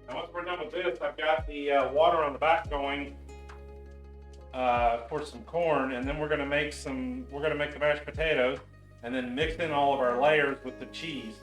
Speaker 1: Now once we're done with this, I've got the water on the back going for some corn, and then we're gonna make the mashed potatoes, and then mix in all of our layers with the cheese.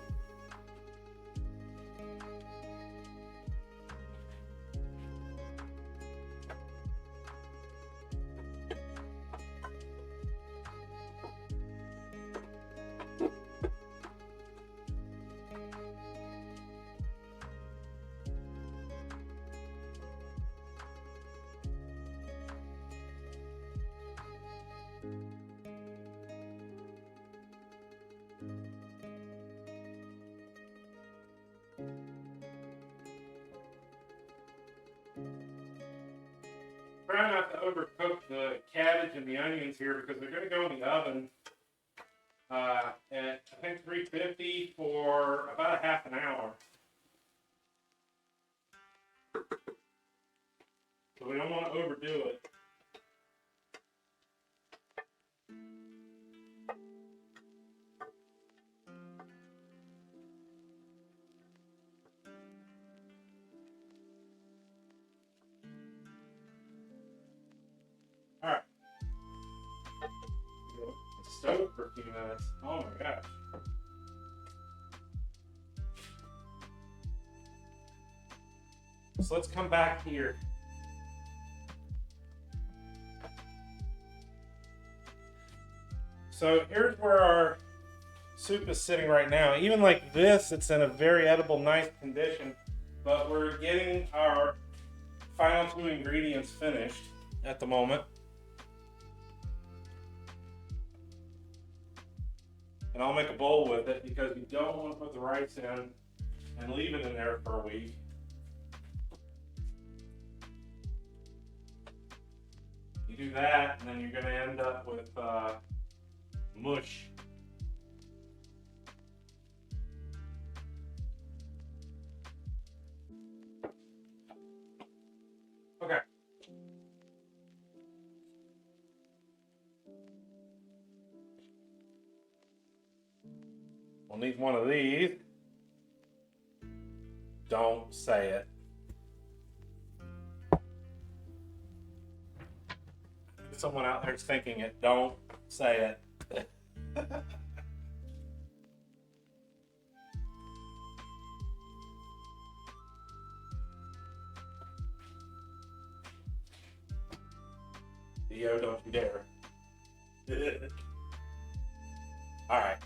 Speaker 1: Try not to overcook the cabbage and the onions here because they're going to go in the oven at I think 350 for about a half an hour. So we don't want to overdo it. gosh. So let's come back here. So here's where our soup is sitting right now. Even like this, it's in a very edible, nice condition. But we're getting our final 2 ingredients finished at the moment. And I'll make a bowl with it because you don't want to put the rice in and leave it in there for a week. You do that, and then you're going to end up with mush. Okay. We'll need one of these. Don't say it. Someone out there's thinking it. Don't say it. Theo, don't you dare. Alright.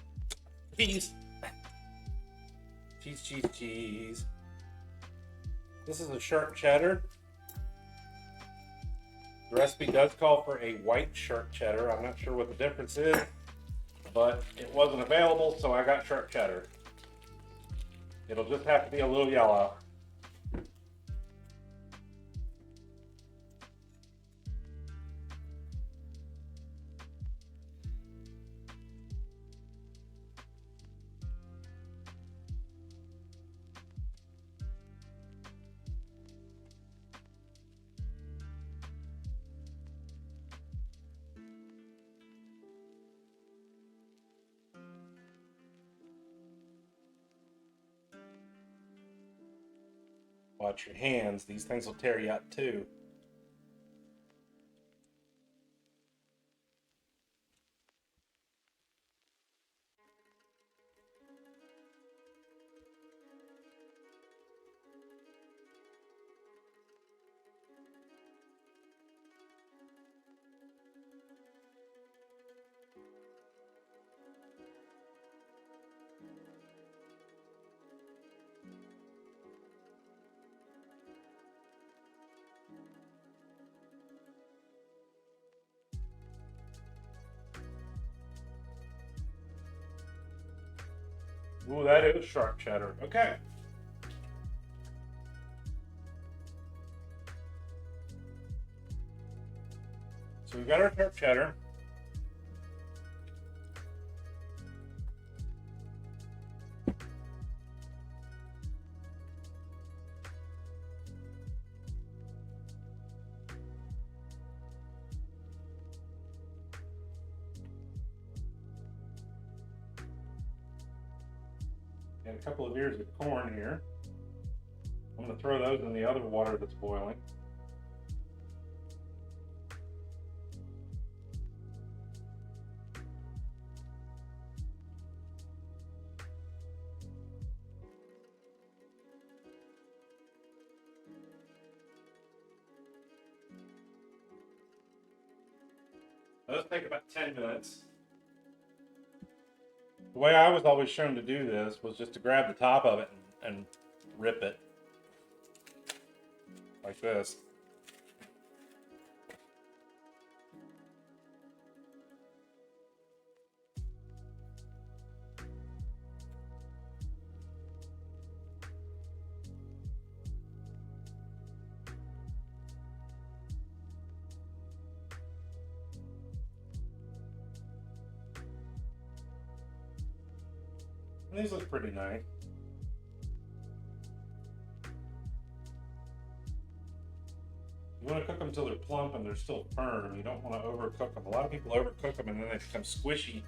Speaker 1: Cheese. Cheese, cheese, cheese. This is a sharp cheddar. The recipe does call for a white sharp cheddar. I'm not sure what the difference is, but it wasn't available, so I got sharp cheddar. It'll just have to be a little yellow. Watch your hands. These things will tear you up too. Ooh, that is sharp cheddar. Okay. So we've got our sharp cheddar. And a couple of ears of corn here. I'm going to throw those in the other water that's boiling. Those take about 10 minutes. The way I was always shown to do this was just to grab the top of it and rip it. Like this. These look pretty nice. You want to cook them until they're plump and they're still firm. You don't want to overcook them. A lot of people overcook them and then they become squishy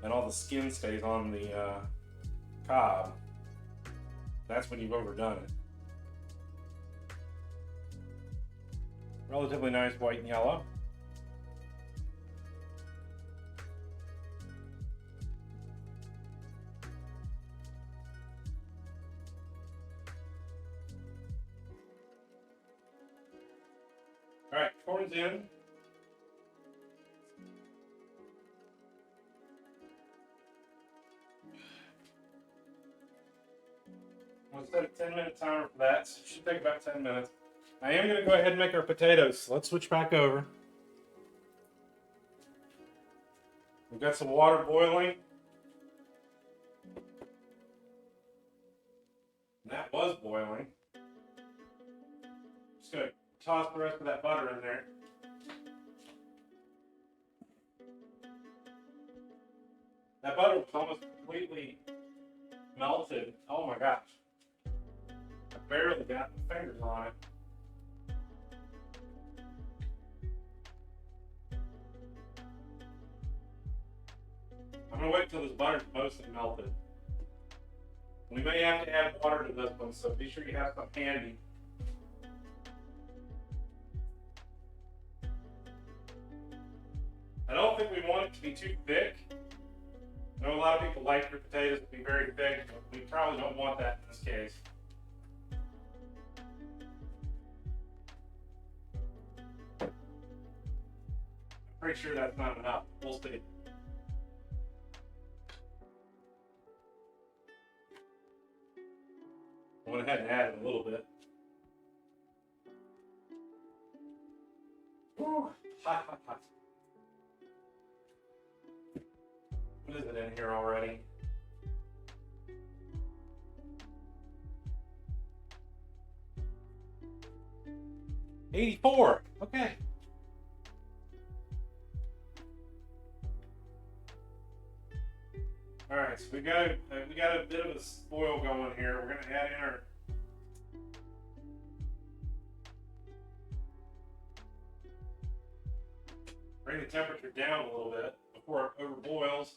Speaker 1: and all the skin stays on the cob. That's when you've overdone it. Relatively nice white and yellow. corn's in. We'll set a 10-minute timer for that. So it should take about 10 minutes. I am going to go ahead and make our potatoes. So let's switch back over. We've got some water boiling. And that was boiling. Just going to toss the rest of that butter in there. That butter was almost completely melted. Oh my gosh. I barely got my fingers on it. I'm going to wait till this butter's mostly melted. We may have to add water to this one, so be sure you have some handy. I don't think we want it to be too thick. I know a lot of people like their potatoes to be very thick, but we probably don't want that in this case. I'm pretty sure that's not enough. We'll see. I went ahead and added a little bit. Woo, hot, hot, hot. What is it in here already? $84. Okay. All right, so we got a bit of a spoil going here. We're gonna add in our bring the temperature down a little bit before it overboils.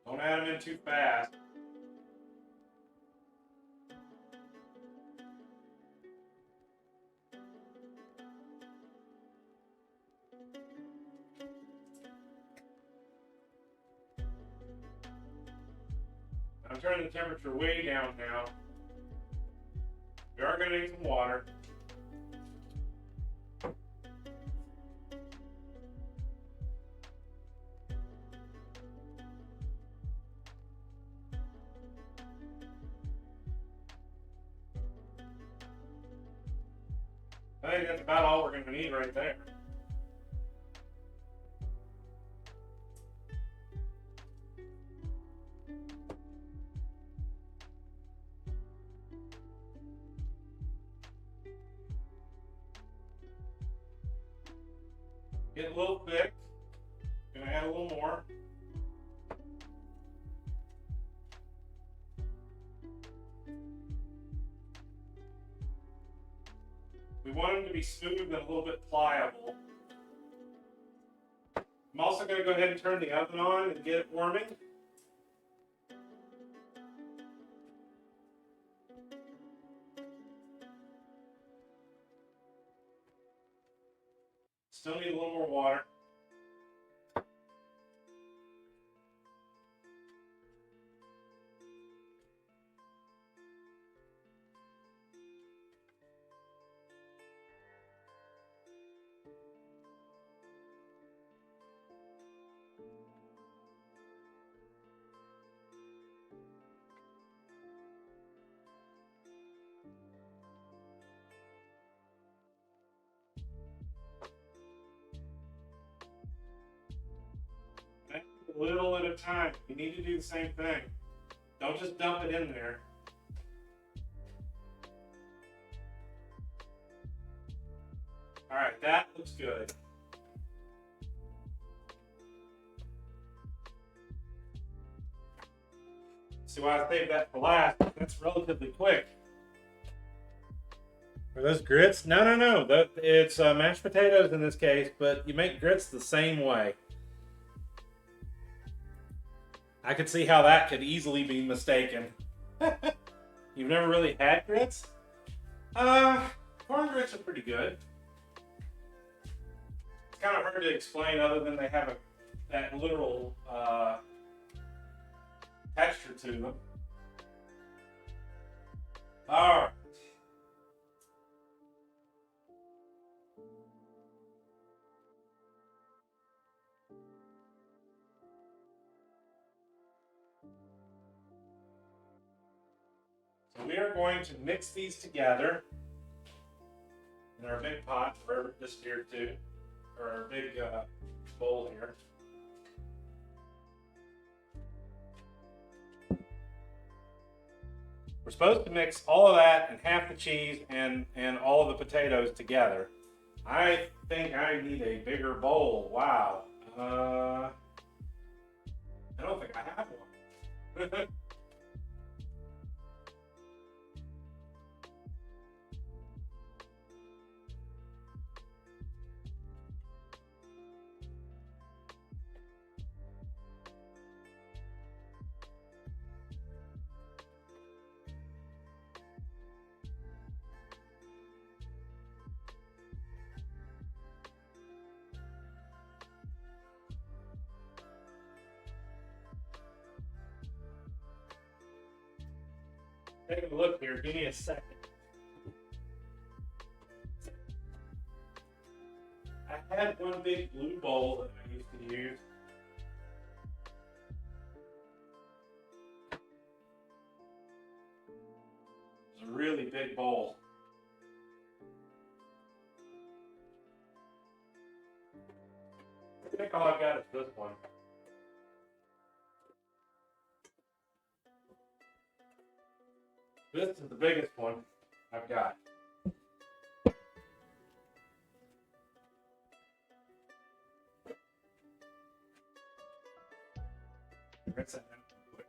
Speaker 1: Don't add them in too fast. I'm turning the temperature way down now. We are going to need some water. I think that's about all we're going to need right there. Get a little thick. Gonna add a little more. We want them to be smooth and a little bit pliable. I'm also going to go ahead and turn the oven on and get it warming. Still need a little more water. A little at a time. You need to do the same thing. Don't just dump it in there. All right, that looks good. See why I saved that for last? That's relatively quick. Are those grits? No. It's mashed potatoes in this case, but you make grits the same way. I could see how that could easily be mistaken. You've never really had grits? Corn grits are pretty good. It's kind of hard to explain other than they have that literal texture to them. All right. So we are going to mix these together in our big pot, wherever it disappeared to, or our big bowl here. We're supposed to mix all of that and half the cheese and all of the potatoes together. I think I need a bigger bowl. Wow. I don't think I have one. Take a look here. Give me a second. I had one big blue bowl that I used to use. It's a really big bowl. I think all I've got is this one. This is the biggest one I've got. Rinse that down real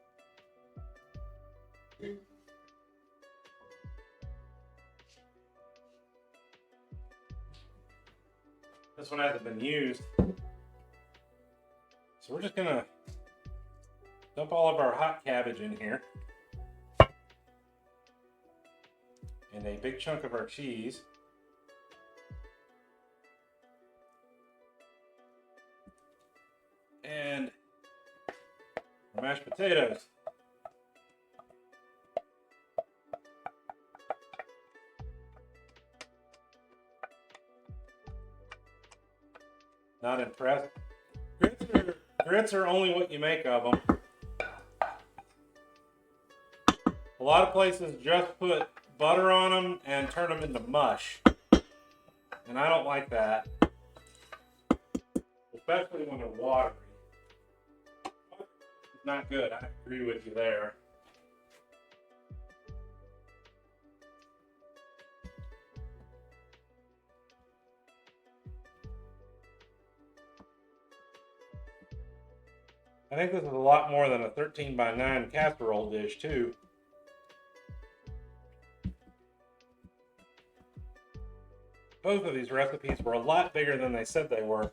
Speaker 1: quick. This one hasn't been used. So we're just gonna dump all of our hot cabbage in here. And a big chunk of our cheese. And our mashed potatoes. Not impressed. Grits are only what you make of them. A lot of places just put butter on them and turn them into mush. And I don't like that. Especially when they're watery. It's not good. I agree with you there. I think this is a lot more than a 13 by 9 casserole dish too. Both of these recipes were a lot bigger than they said they were.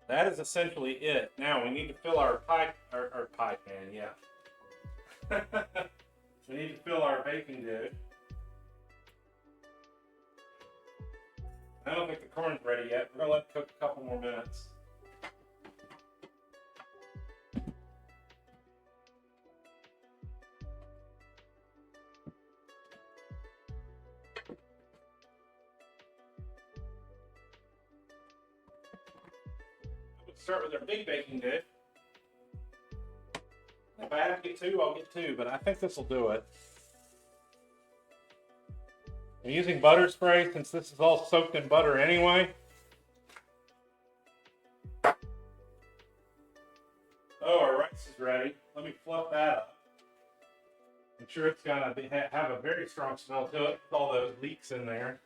Speaker 1: That is essentially it. Now we need to fill our pie pan, yeah. We need to fill our baking dish. I don't think the corn's ready yet. We're gonna let it cook a couple more minutes. Let's start with our big baking dish. If I have to get two, I'll get two, but I think this will do it. I'm using butter spray since this is all soaked in butter anyway. Oh, our rice is ready. Let me fluff that up. I'm sure it's gonna have a very strong smell to it with all those leeks in there.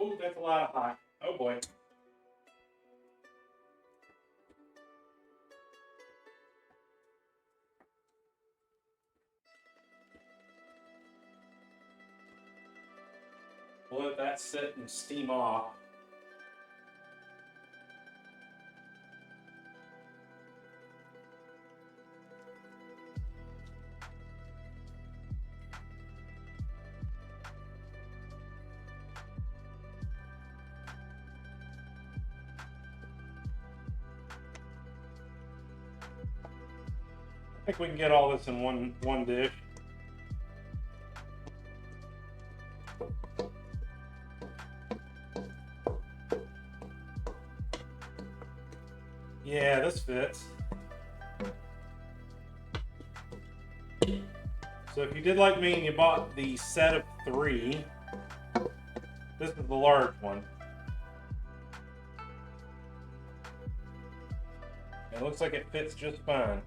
Speaker 1: Oh, that's a lot of hot. Oh boy. We'll let that sit and steam off.
Speaker 5: I think we can get all this in one dish. Yeah, this fits. So if you did like me and you bought the set of 3, this is the large one. It looks like it fits just fine.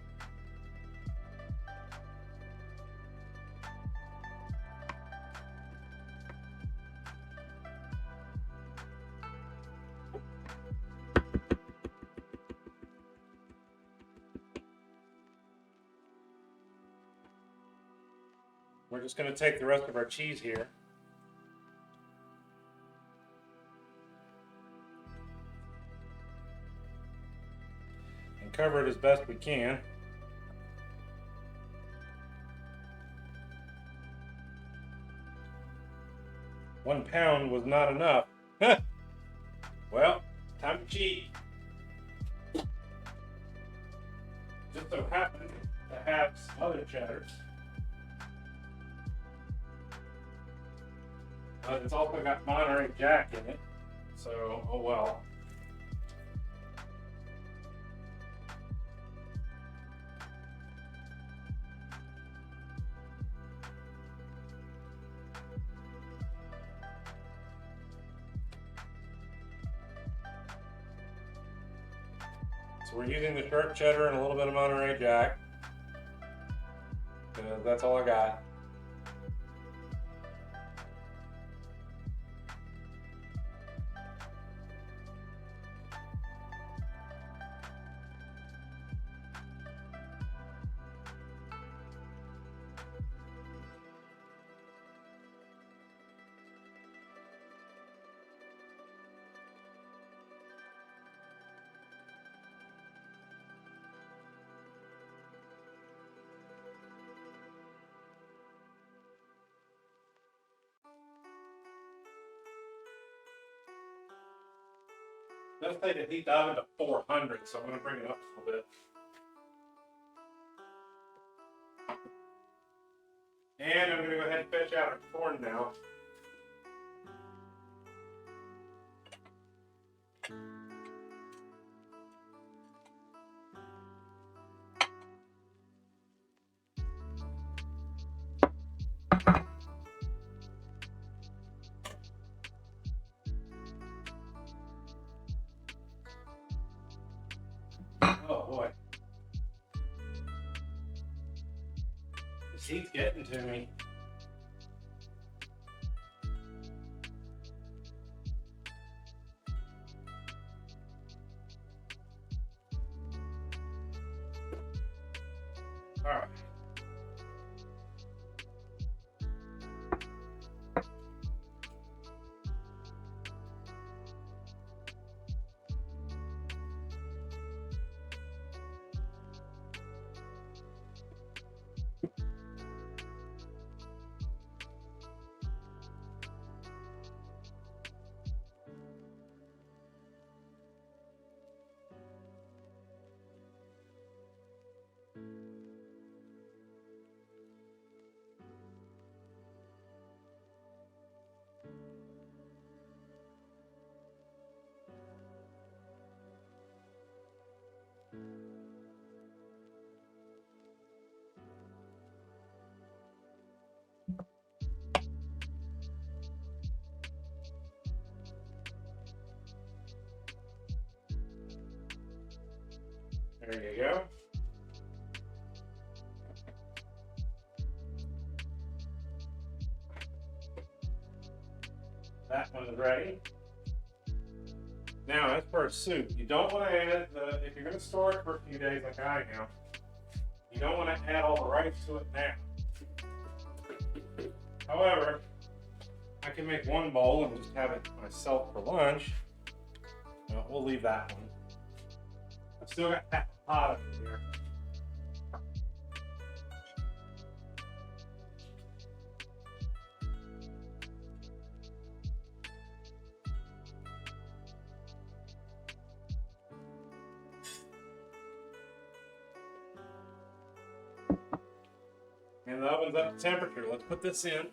Speaker 5: We're just going to take the rest of our cheese here. And cover it as best we can. £1 was not enough. Well, time to cheat. Just so happened to have some other cheddars. But it's also got Monterey Jack in it, so oh well. So we're using the sharp cheddar and a little bit of Monterey Jack, because that's all I got. Let's say to heat the oven to 400, so I'm going to bring it up a little bit. And I'm going to go ahead and fetch out our corn now. Oh boy. This heat's getting to me. All right. There you go. That one is ready. Now, as for a soup, you don't want to add the, if you're going to store it for a few days like I am, you don't want to add all the rice to it now. However, I can make one bowl and just have it myself for lunch. No, we'll leave that one. I've still got that pot up here. And the oven's up to temperature. Let's put this in.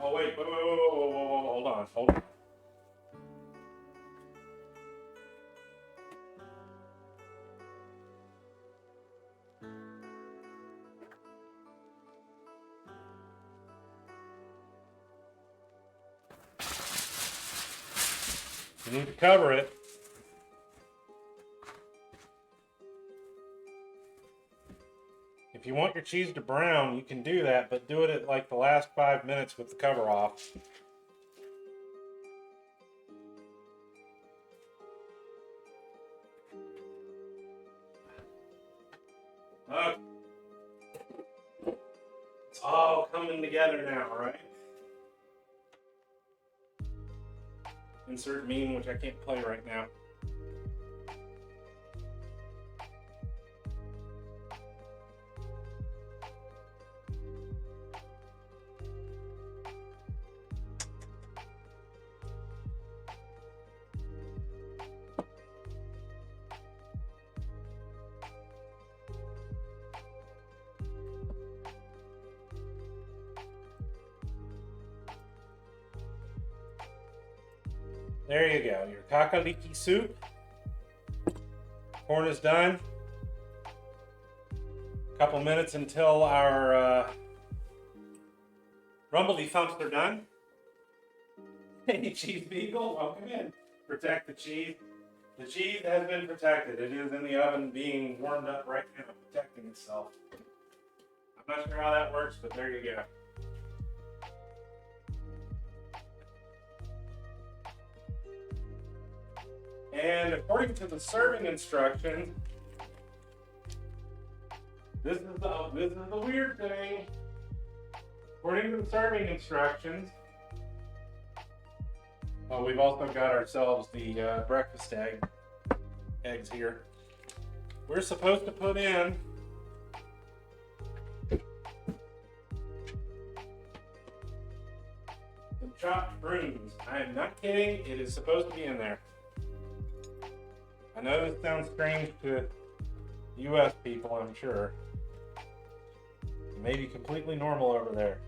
Speaker 5: Oh wait, whoa, hold on. You need to cover it. If you want your cheese to brown, you can do that, but do it at like the last 5 minutes with the cover off. It's all coming together now, right? Insert meme, which I can't play right now. There you go, your kakaliki soup. Corn is done. A couple minutes until our rumbledy thumps are done. Hey, Cheese Beagle, welcome in. Protect the cheese. The cheese has been protected. It is in the oven being warmed up right now, protecting itself. I'm not sure how that works, but there you go. And according to the serving instructions, this is the weird thing. According to the serving instructions, oh, we've also got ourselves the breakfast eggs here. We're supposed to put in some chopped prunes. I am not kidding. It is supposed to be in there. I know this sounds strange to US people, I'm sure. It may be completely normal over there.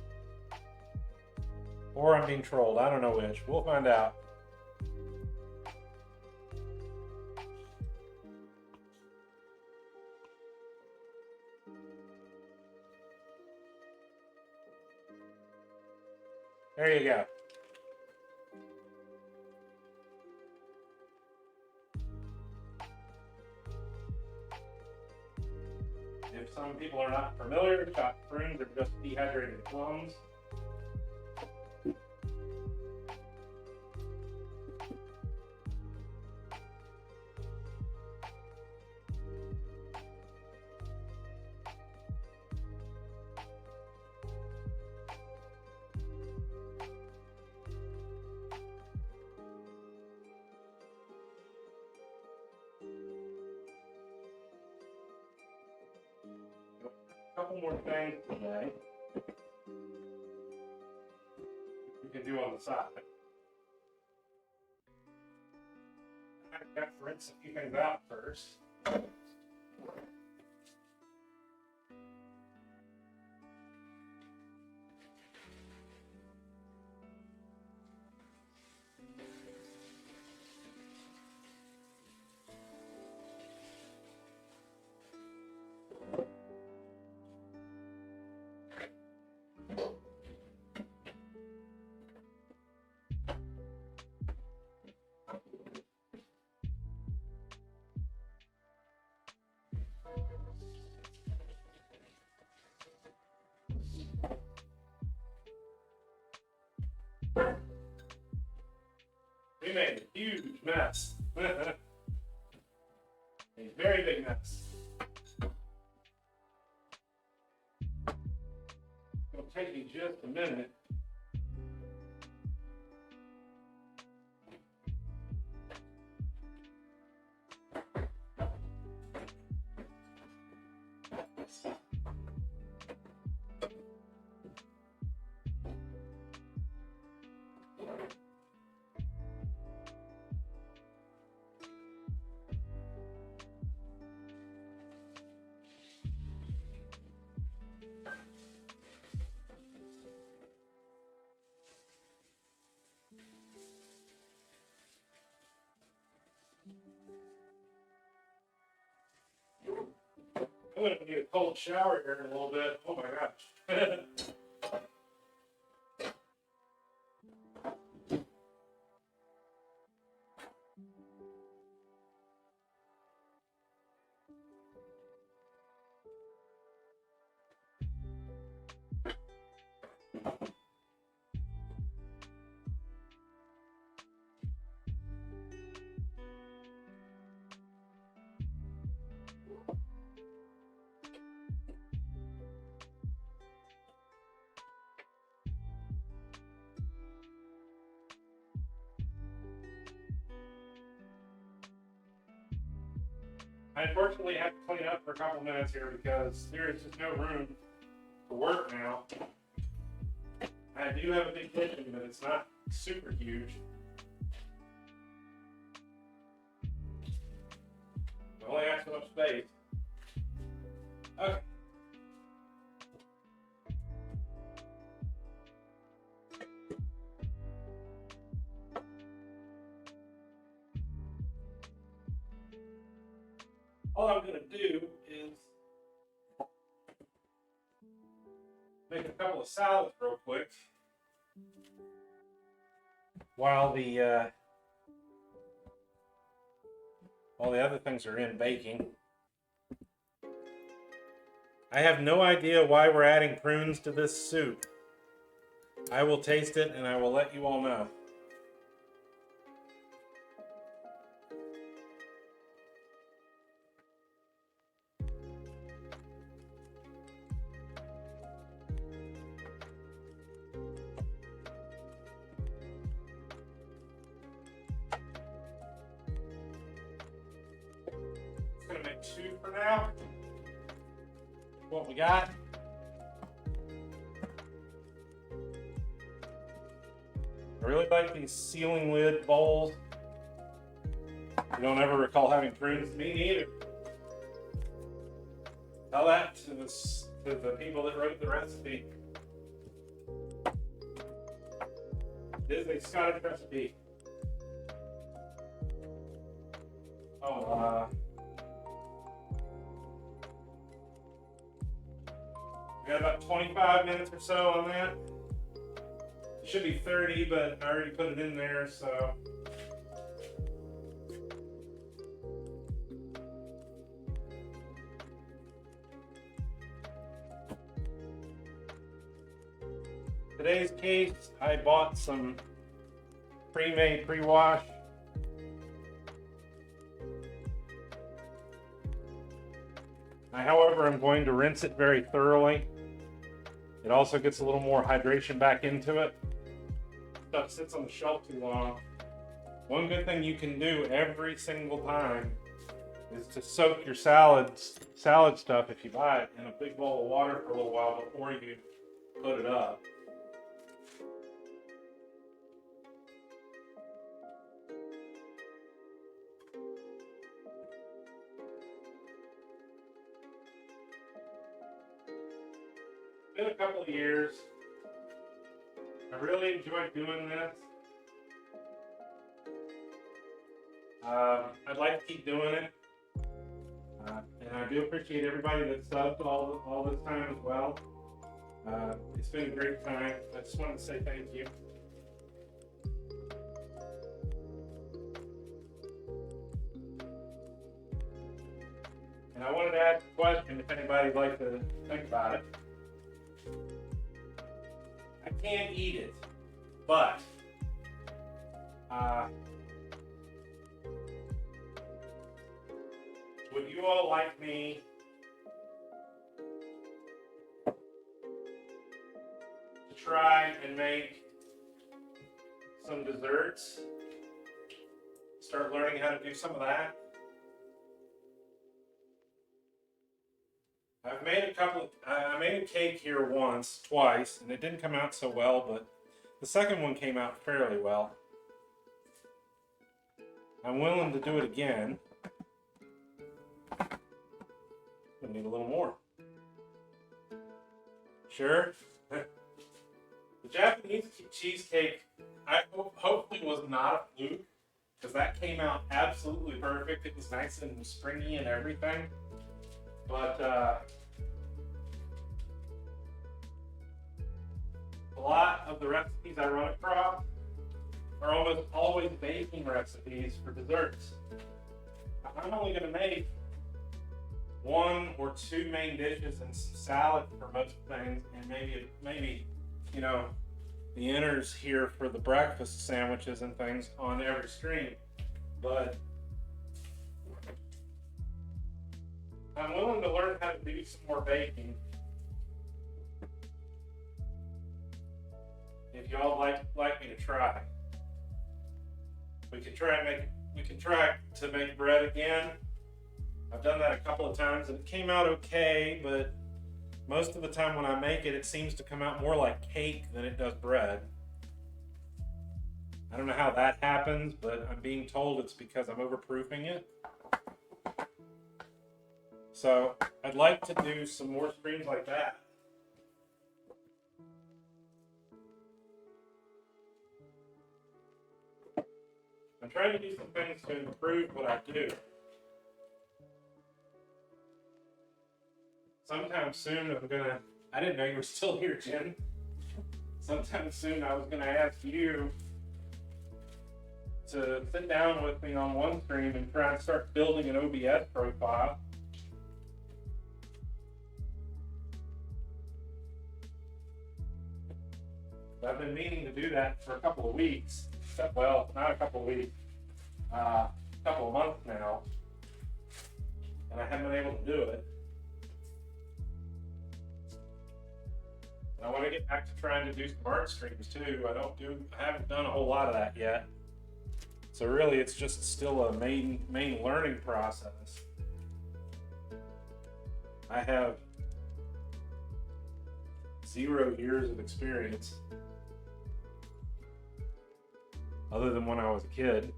Speaker 5: Or I'm being trolled. I don't know which. We'll find out. There you go. If some people are not familiar, chopped prunes are just dehydrated plums. Couple more things today we can do on the side. I've got to rinse a few things out first. We made a huge mess. A very big mess. It'll take me just a minute. going to need a cold shower here in a little bit. Oh my gosh. I unfortunately have to clean up for a couple minutes here because there is just no room to work now. I do have a big kitchen, but it's not super huge. I only have so much space. Okay. All I'm going to do is make a couple of salads real quick while the other things are in baking. I have no idea why we're adding prunes to this soup. I will taste it and I will let you all know. Two for now. What we got? I really like these ceiling lid bowls. I don't ever recall having prunes. Me neither. Tell that to the people that wrote the recipe. This is a Scottish recipe. We got about 25 minutes or so on that. It should be 30, but I already put it in there, so. Today's case, I bought some pre-made pre-wash. However, I'm going to rinse it very thoroughly. It also gets a little more hydration back into it. Stuff sits on the shelf too long. One good thing you can do every single time is to soak your salad stuff, if you buy it, in a big bowl of water for a little while before you put it up. Been a couple of years. I really enjoyed doing this. I'd like to keep doing it. And I do appreciate everybody that subbed all this time as well. It's been a great time. I just wanted to say thank you. And I wanted to ask a question if anybody'd like to think about it. I can't eat it, but would you all like me to try and make some desserts? Start learning how to do some of that? I've made I made a cake here twice, and it didn't come out so well, but the second one came out fairly well. I'm willing to do it again. I need a little more. Sure? The Japanese cheesecake, I hopefully was not a fluke, because that came out absolutely perfect. It was nice and springy and everything. But a lot of the recipes I run across are almost always baking recipes for desserts. I'm only going to make 1 or 2 main dishes and some salad for most things, and maybe you know, the inners here for the breakfast sandwiches and things on every stream. But I'm willing to learn how to do some more baking. If y'all like me to try, we can try to make bread again. I've done that a couple of times and it came out okay, but most of the time when I make it, it seems to come out more like cake than it does bread. I don't know how that happens, but I'm being told it's because I'm overproofing it. So I'd like to do some more streams like that. I'm trying to do some things to improve what I do. Sometime soon I didn't know you were still here, Jen. Sometime soon I was gonna ask you to sit down with me on one stream and try and start building an OBS profile. I've been meaning to do that for a couple of weeks. Well, not a couple of weeks, a couple of months now, and I haven't been able to do it. I want to get back to trying to do some art streams too. I haven't done a whole lot of that yet. So really, it's just still a main learning process. I have 0 years of experience, other than when I was a kid.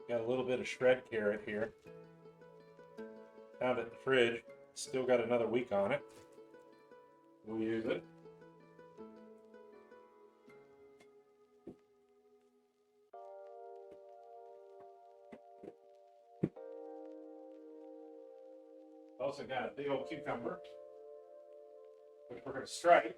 Speaker 5: Got a little bit of shred carrot here. Found it in the fridge. Still got another week on it. We'll use it. Also got a big old cucumber, which we're going to stripe.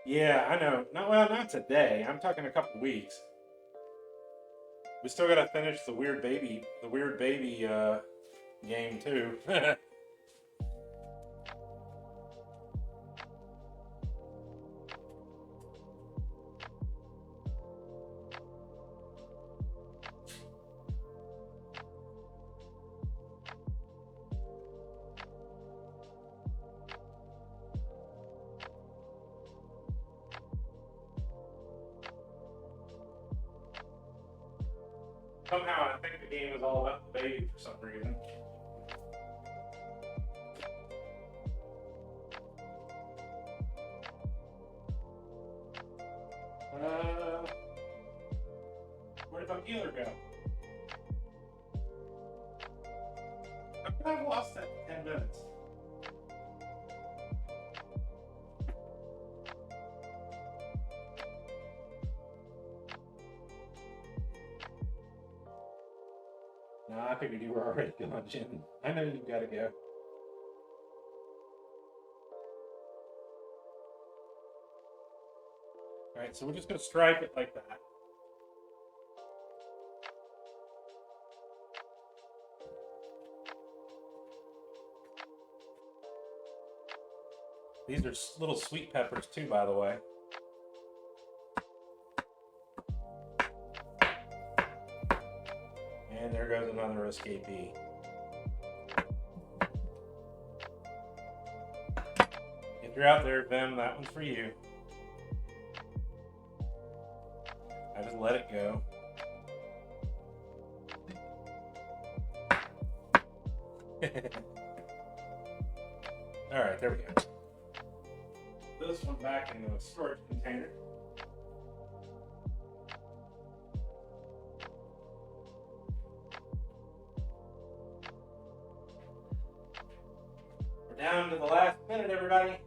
Speaker 5: Yeah, I know. Not today. I'm talking a couple weeks. We still got to finish the weird baby game too. Somehow I think the game is all about the baby for some reason. Where did the healer go? I've lost that in 10 minutes. No, I figured you were already gone, Jim. I know you've got to go. Alright, so we're just going to stripe it like that. These are little sweet peppers too, by the way. And there goes another escapee. If you're out there, Vim, that one's for you. I just let it go. Alright, there we go. This one back in the storage container. everybody?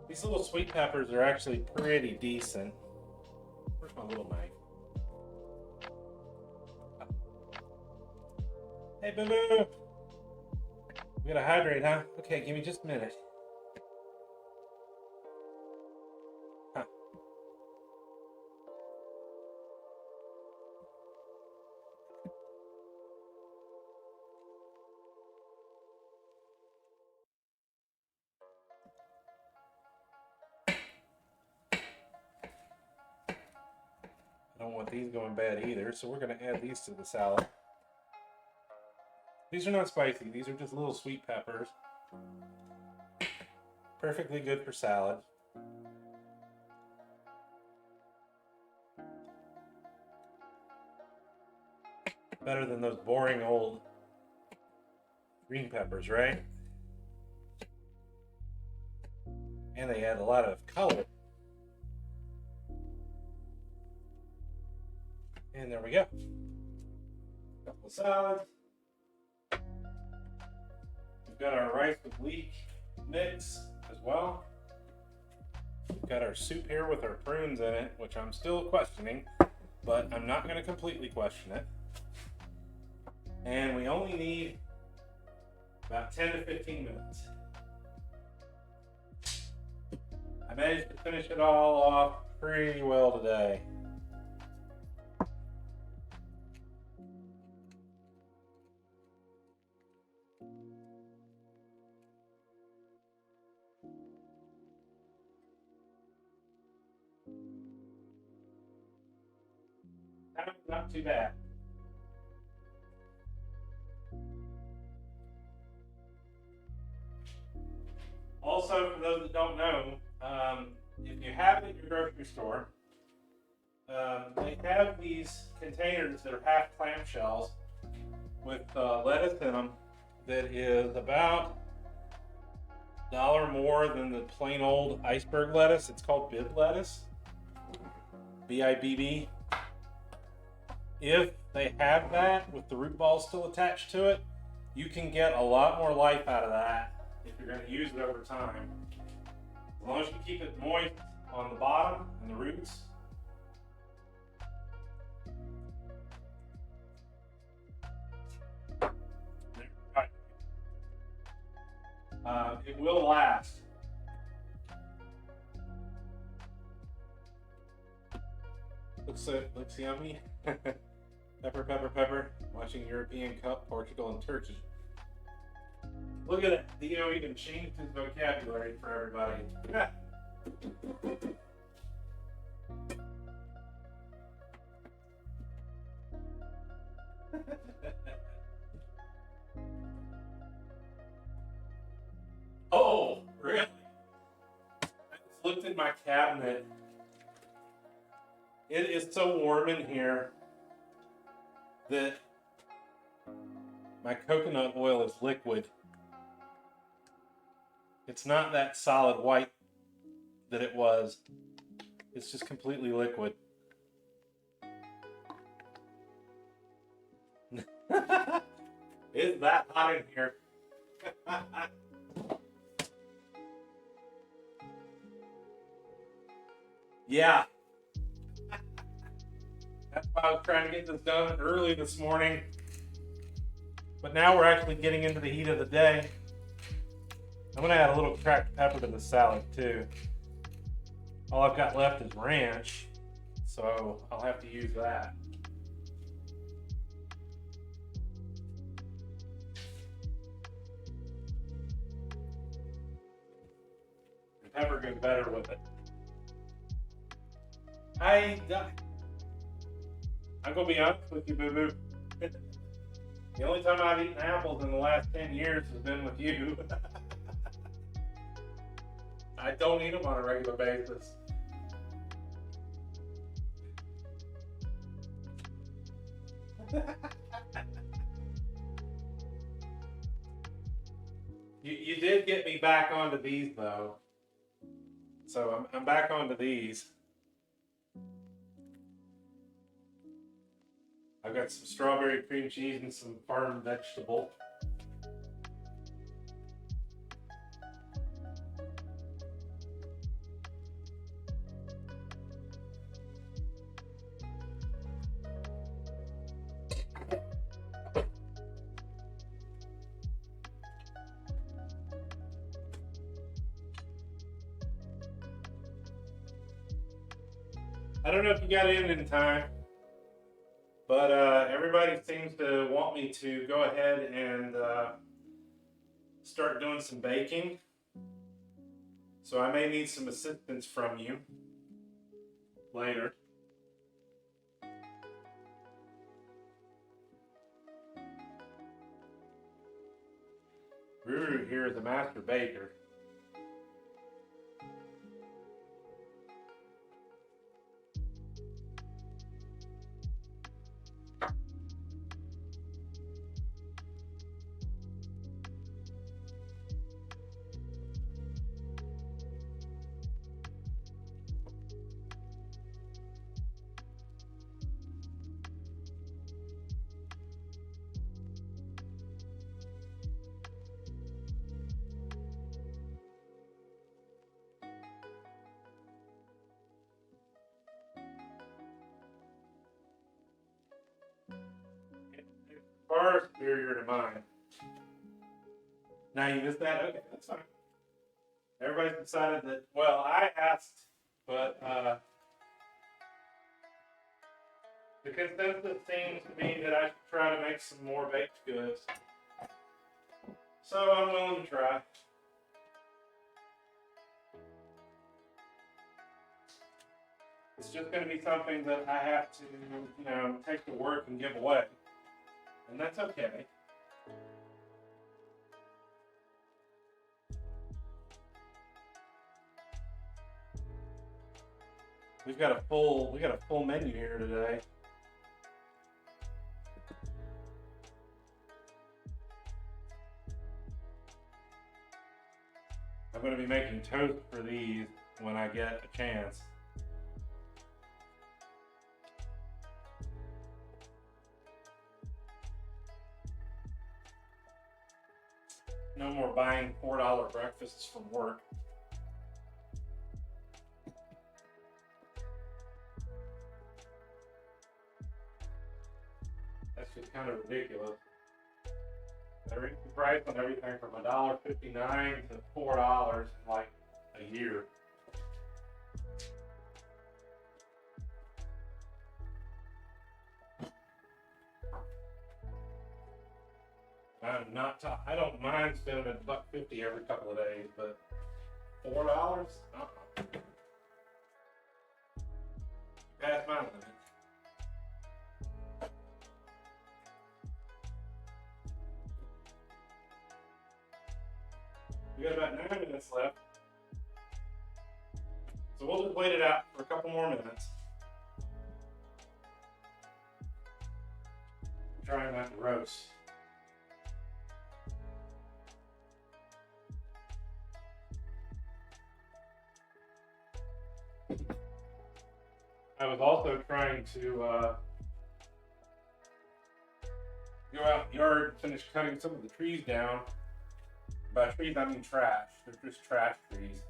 Speaker 5: These little sweet peppers are actually pretty decent. Where's my little knife? Hey, Boo Boo! We gotta hydrate, huh? Okay, give me just a minute. Huh. I don't want these going bad either, so we're gonna add these to the salad. These are not spicy, these are just little sweet peppers. Perfectly good for salad. Better than those boring old green peppers, right? And they add a lot of color. And there we go. Couple of salads. We've got our rice with leek mix as well. We've got our soup here with our prunes in it, which I'm still questioning, but I'm not going to completely question it. And we only need about 10 to 15 minutes. I managed to finish it all off pretty well today. Not too bad. Also, for those that don't know, if you have it at your grocery store, they have these containers that are half clamshells with lettuce in them that is about $1 more than the plain old iceberg lettuce. It's called Bibb lettuce. B-I-B-B. If they have that with the root balls still attached to it, you can get a lot more life out of that if you're going to use it over time. As long as you keep it moist on the bottom and the roots. It will last. Looks yummy. Pepper, pepper, pepper. Watching European Cup, Portugal, and Turkey. Look at it. Theo even changed his vocabulary for everybody. Oh, really? I just looked at my cabinet. It is so warm in here that my coconut oil is liquid. It's not that solid white that it was. It's just completely liquid. It's that hot in here. Yeah. That's why I was trying to get this done early this morning. But now we're actually getting into the heat of the day. I'm going to add a little cracked pepper to the salad too. All I've got left is ranch, so I'll have to use that. The pepper goes better with it. I'm gonna be honest with you, Boo Boo. The only time I've eaten apples in the last 10 years has been with you. I don't eat them on a regular basis. You did get me back onto these though. So I'm back onto these. I've got some strawberry cream cheese and some farm vegetable. I don't know if you got in time, but everybody seems to want me to go ahead and start doing some baking. So I may need some assistance from you later. Ruru here is a master baker. Far superior to mine. Now you missed that? Okay, that's fine. Everybody's decided that, well, I asked, but the consensus seems to be that I should try to make some more baked goods. So I'm willing to try. It's just going to be something that I have to, take to work and give away. And that's okay. We got a full menu here today. I'm going to be making toast for these when I get a chance. No more buying $4 breakfasts from work. That's just kind of ridiculous. They raised the price on everything from $1.59 to $4 in like a year. I don't mind spending $1.50 every couple of days, but $4? Past my limit. We got about 9 minutes left, so we'll just wait it out for a couple more minutes. I'm trying not to roast. I was also trying to go out in the yard and finish cutting some of the trees down. By trees, I mean trash. They're just trash trees.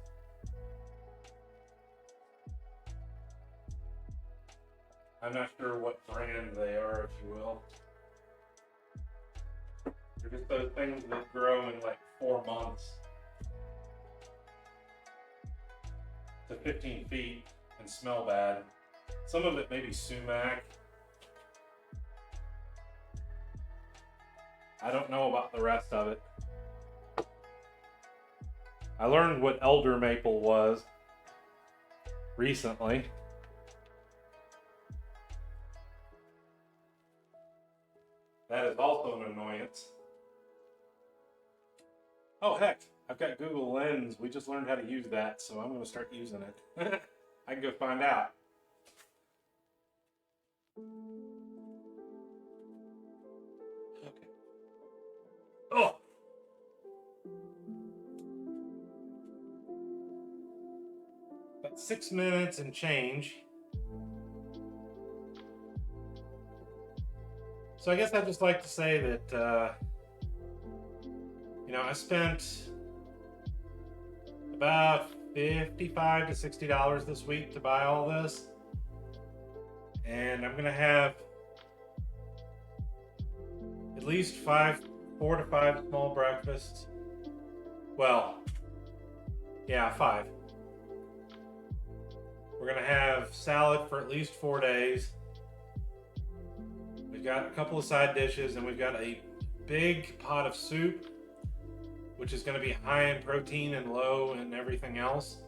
Speaker 5: I'm not sure what brand they are, if you will. They're just those things that grow in like 4 months to 15 feet and smell bad. Some of it may be sumac. I don't know about the rest of it. I learned what elder maple was recently. That is also an annoyance. Oh heck, I've got Google Lens. We just learned how to use that, so I'm going to start using it. I can go find out. Okay. Oh! About 6 minutes and change. So I guess I'd just like to say that, I spent about $55 to $60 this week to buy all this. And I'm going to have at least 4 to 5 small breakfasts. Well, yeah, 5. We're gonna have salad for at least 4 days. We've got a couple of side dishes, and we've got a big pot of soup, which is gonna be high in protein and low in everything else.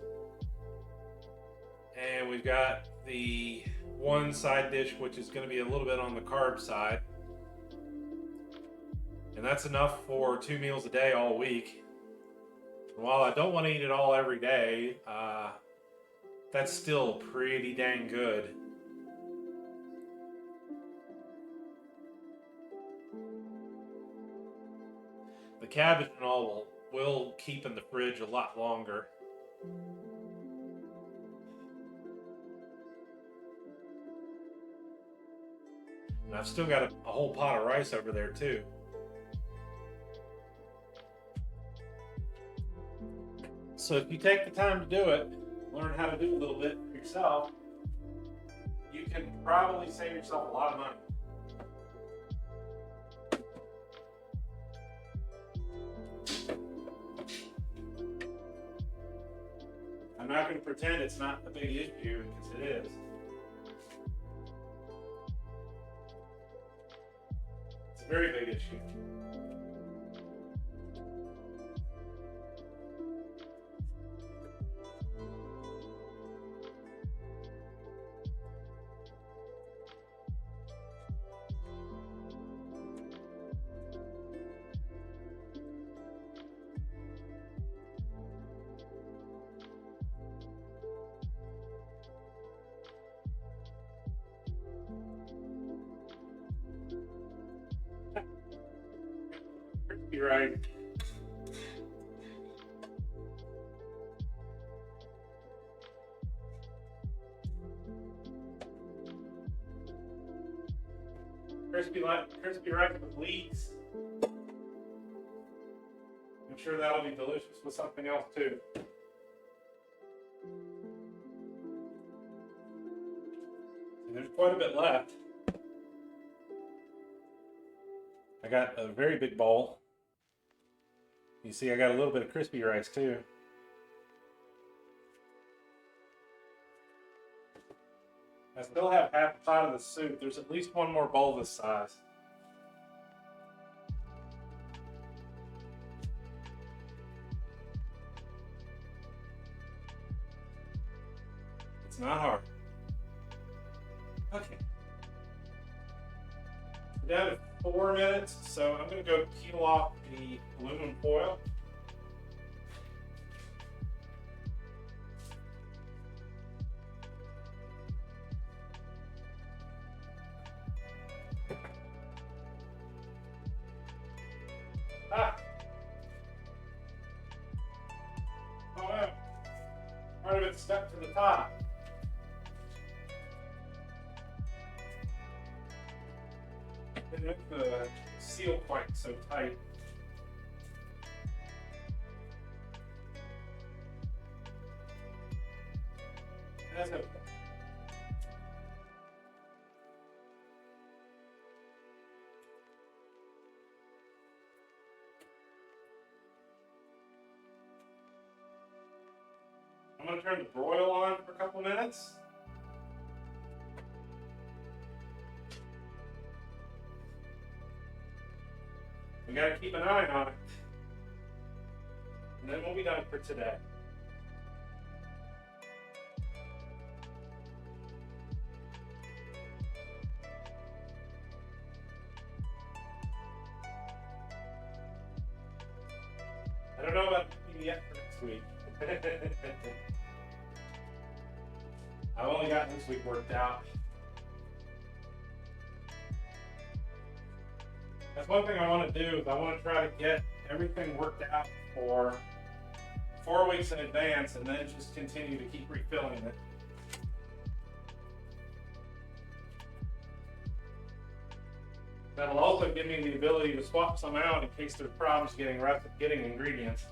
Speaker 5: And we've got the one side dish, which is gonna be a little bit on the carb side. And that's enough for 2 meals a day all week. And while I don't want to eat it all every day, that's still pretty dang good. The cabbage and all will keep in the fridge a lot longer. And I've still got a whole pot of rice over there too. So if you take the time to do it, learn how to do a little bit for yourself, you can probably save yourself a lot of money. I'm not going to pretend it's not a big issue, because it is. It's a very big issue. You're right. Crispy rice with leeks. I'm sure that'll be delicious with something else too. And there's quite a bit left. I got a very big bowl. You see, I got a little bit of crispy rice too. I still have half a pot of the soup. There's at least one more bowl this size. It's not hard. Okay. We're down to 4 minutes, so I'm going to go peel off the aluminum foil. Ah! Oh no! Part of it stuck to the top. Didn't make the seal quite so tight. That's okay. I'm going to turn the broil on for a couple minutes. We got to keep an eye on it. And then we'll be done for today. I don't know about the yet for next week. I've only got this week worked out. That's one thing I want to do is I want to try to get everything worked out for 4 weeks in advance and then just continue to keep refilling it. That'll also give me the ability to swap some out in case there's problems getting ingredients.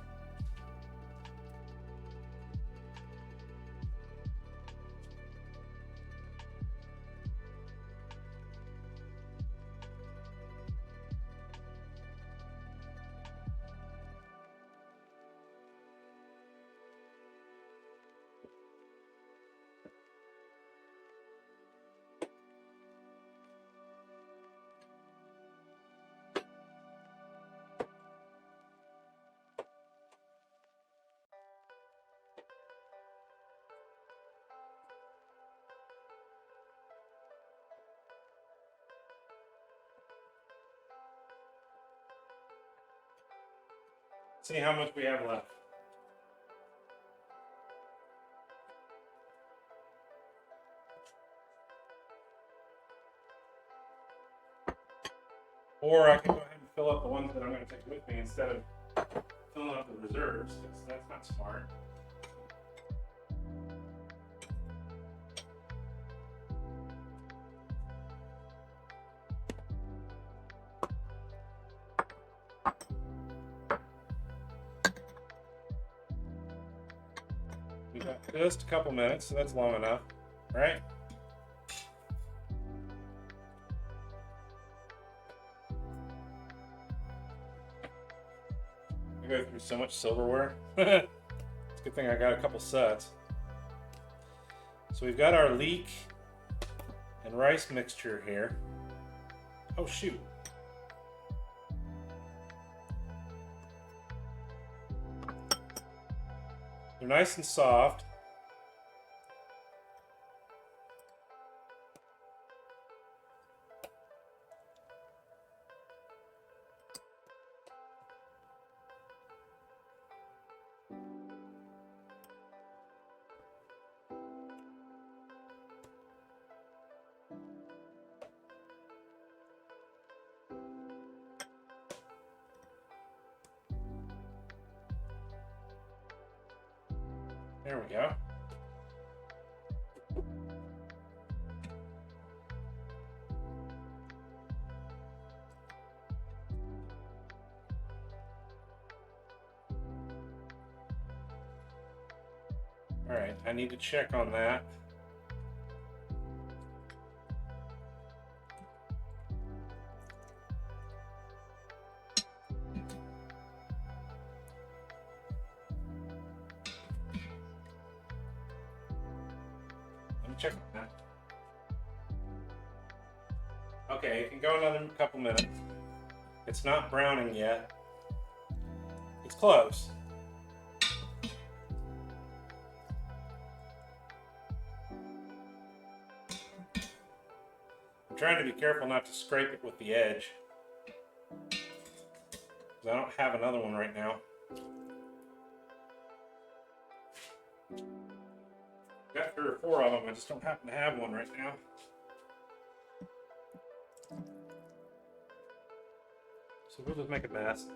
Speaker 5: See how much we have left. Or I can go ahead and fill up the ones that I'm going to take with me instead of filling up the reserves, because that's not smart. We got just a couple minutes, so that's long enough, right? I go through so much silverware. It's a good thing I got a couple sets. So we've got our leek and rice mixture here. Oh shoot. They're nice and soft. There we go. All right, I need to check on that. Check on that. Okay, it can go another couple minutes. It's not browning yet. It's close. I'm trying to be careful not to scrape it with the edge, because I don't have another one right now. Got 3 or 4 of them, I just don't happen to have one right now. So we'll just make a mess.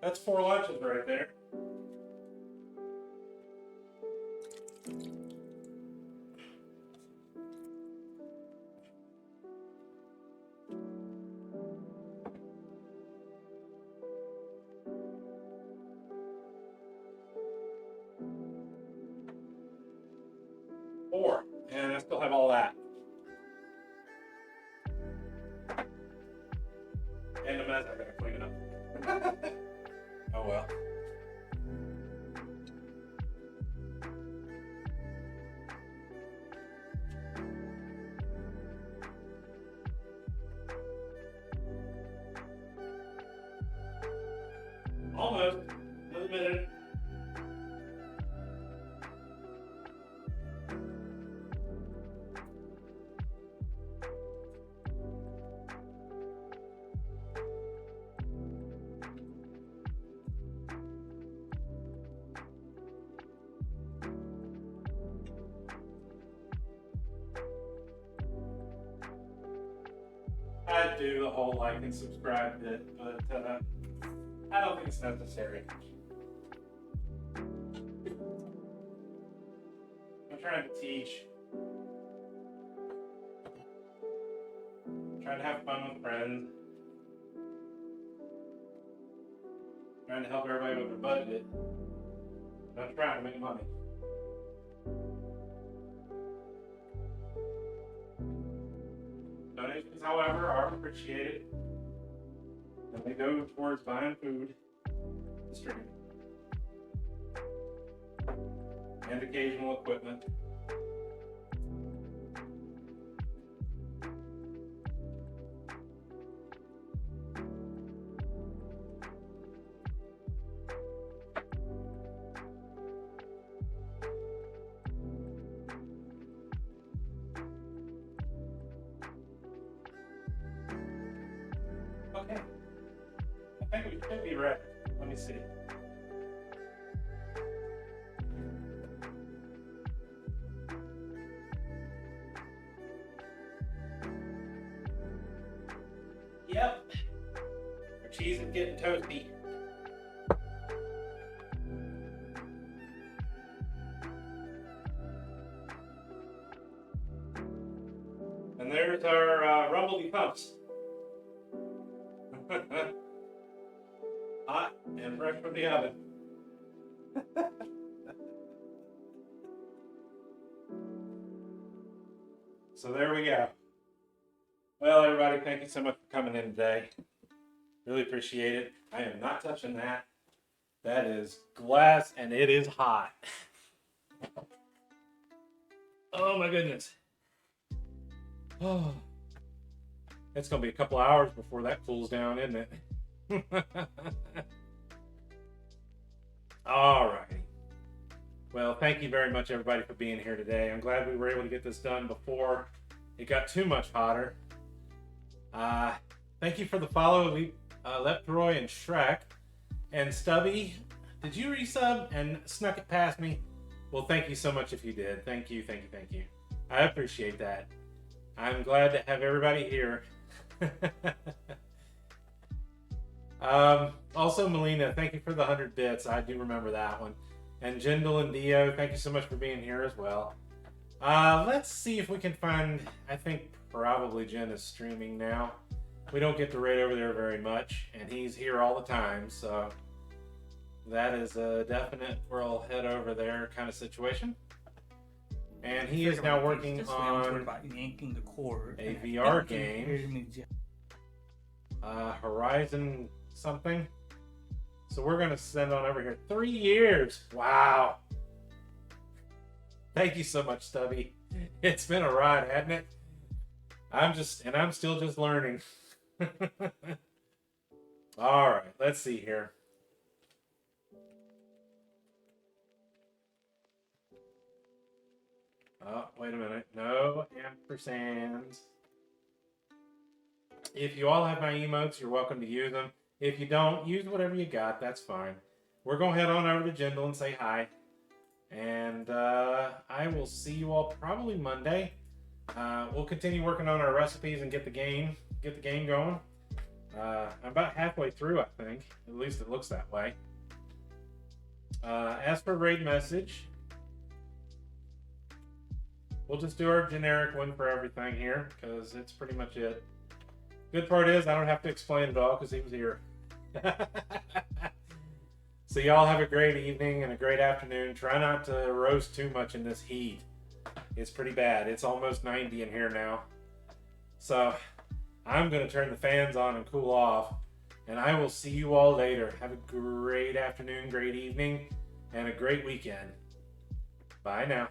Speaker 5: That's 4 lunches right there. And I still have all that. And a mess, I gotta clean it up. Oh well. Almost. Another minute. I'd do the whole like and subscribe bit, but I don't think it's necessary. I'm trying to teach. I'm trying to have fun with friends. Trying to help everybody with their budget. I'm trying to make money. Donations, however, are appreciated, and they go towards buying food, distributing, and occasional equipment. Okay. I think we should be ready. Let me see. Yep. Our cheese is getting toasty. And there's our Rumblebee pumps. Hot and fresh from the oven. So there we go. Well, everybody, thank you so much for coming in today. Really appreciate it. I am not touching that. That is glass and it is hot. Oh my goodness. Oh. It's going to be a couple hours before that cools down, isn't it? All righty. Well, thank you very much, everybody, for being here today. I'm glad we were able to get this done before it got too much hotter. Thank you for the follow, Leptroy and Shrek. And Stubby, did you resub and snuck it past me? Well, thank you so much if you did. Thank you, thank you, thank you. I appreciate that. I'm glad to have everybody here. Also, Melina, thank you for the 100 bits. I do remember that one. And Jindal and Dio, thank you so much for being here as well. Let's see if we can find, I think probably Jen is streaming now. We don't get to raid over there very much, and he's here all the time, so that is a definite we'll head over there kind of situation. And he is now working on
Speaker 6: yanking the cord.
Speaker 5: a VR game, Horizon something. So we're going to send on over here. 3 years. Wow. Thank you so much, Stubby. It's been a ride, hasn't it? I'm still just learning. All right, let's see here. Oh, wait a minute. No ampersands. If you all have my emotes, you're welcome to use them. If you don't, use whatever you got. That's fine. We're going to head on over to Jindal and say hi. And I will see you all probably Monday. We'll continue working on our recipes and get the game going. I'm about halfway through, I think. At least it looks that way. As for raid message, we'll just do our generic one for everything here, because it's pretty much it. Good part is I don't have to explain it all because he was here. So y'all have a great evening and a great afternoon. Try not to roast too much in this heat. It's pretty bad. It's almost 90 in here now. So I'm going to turn the fans on and cool off. And I will see you all later. Have a great afternoon, great evening, and a great weekend. Bye now.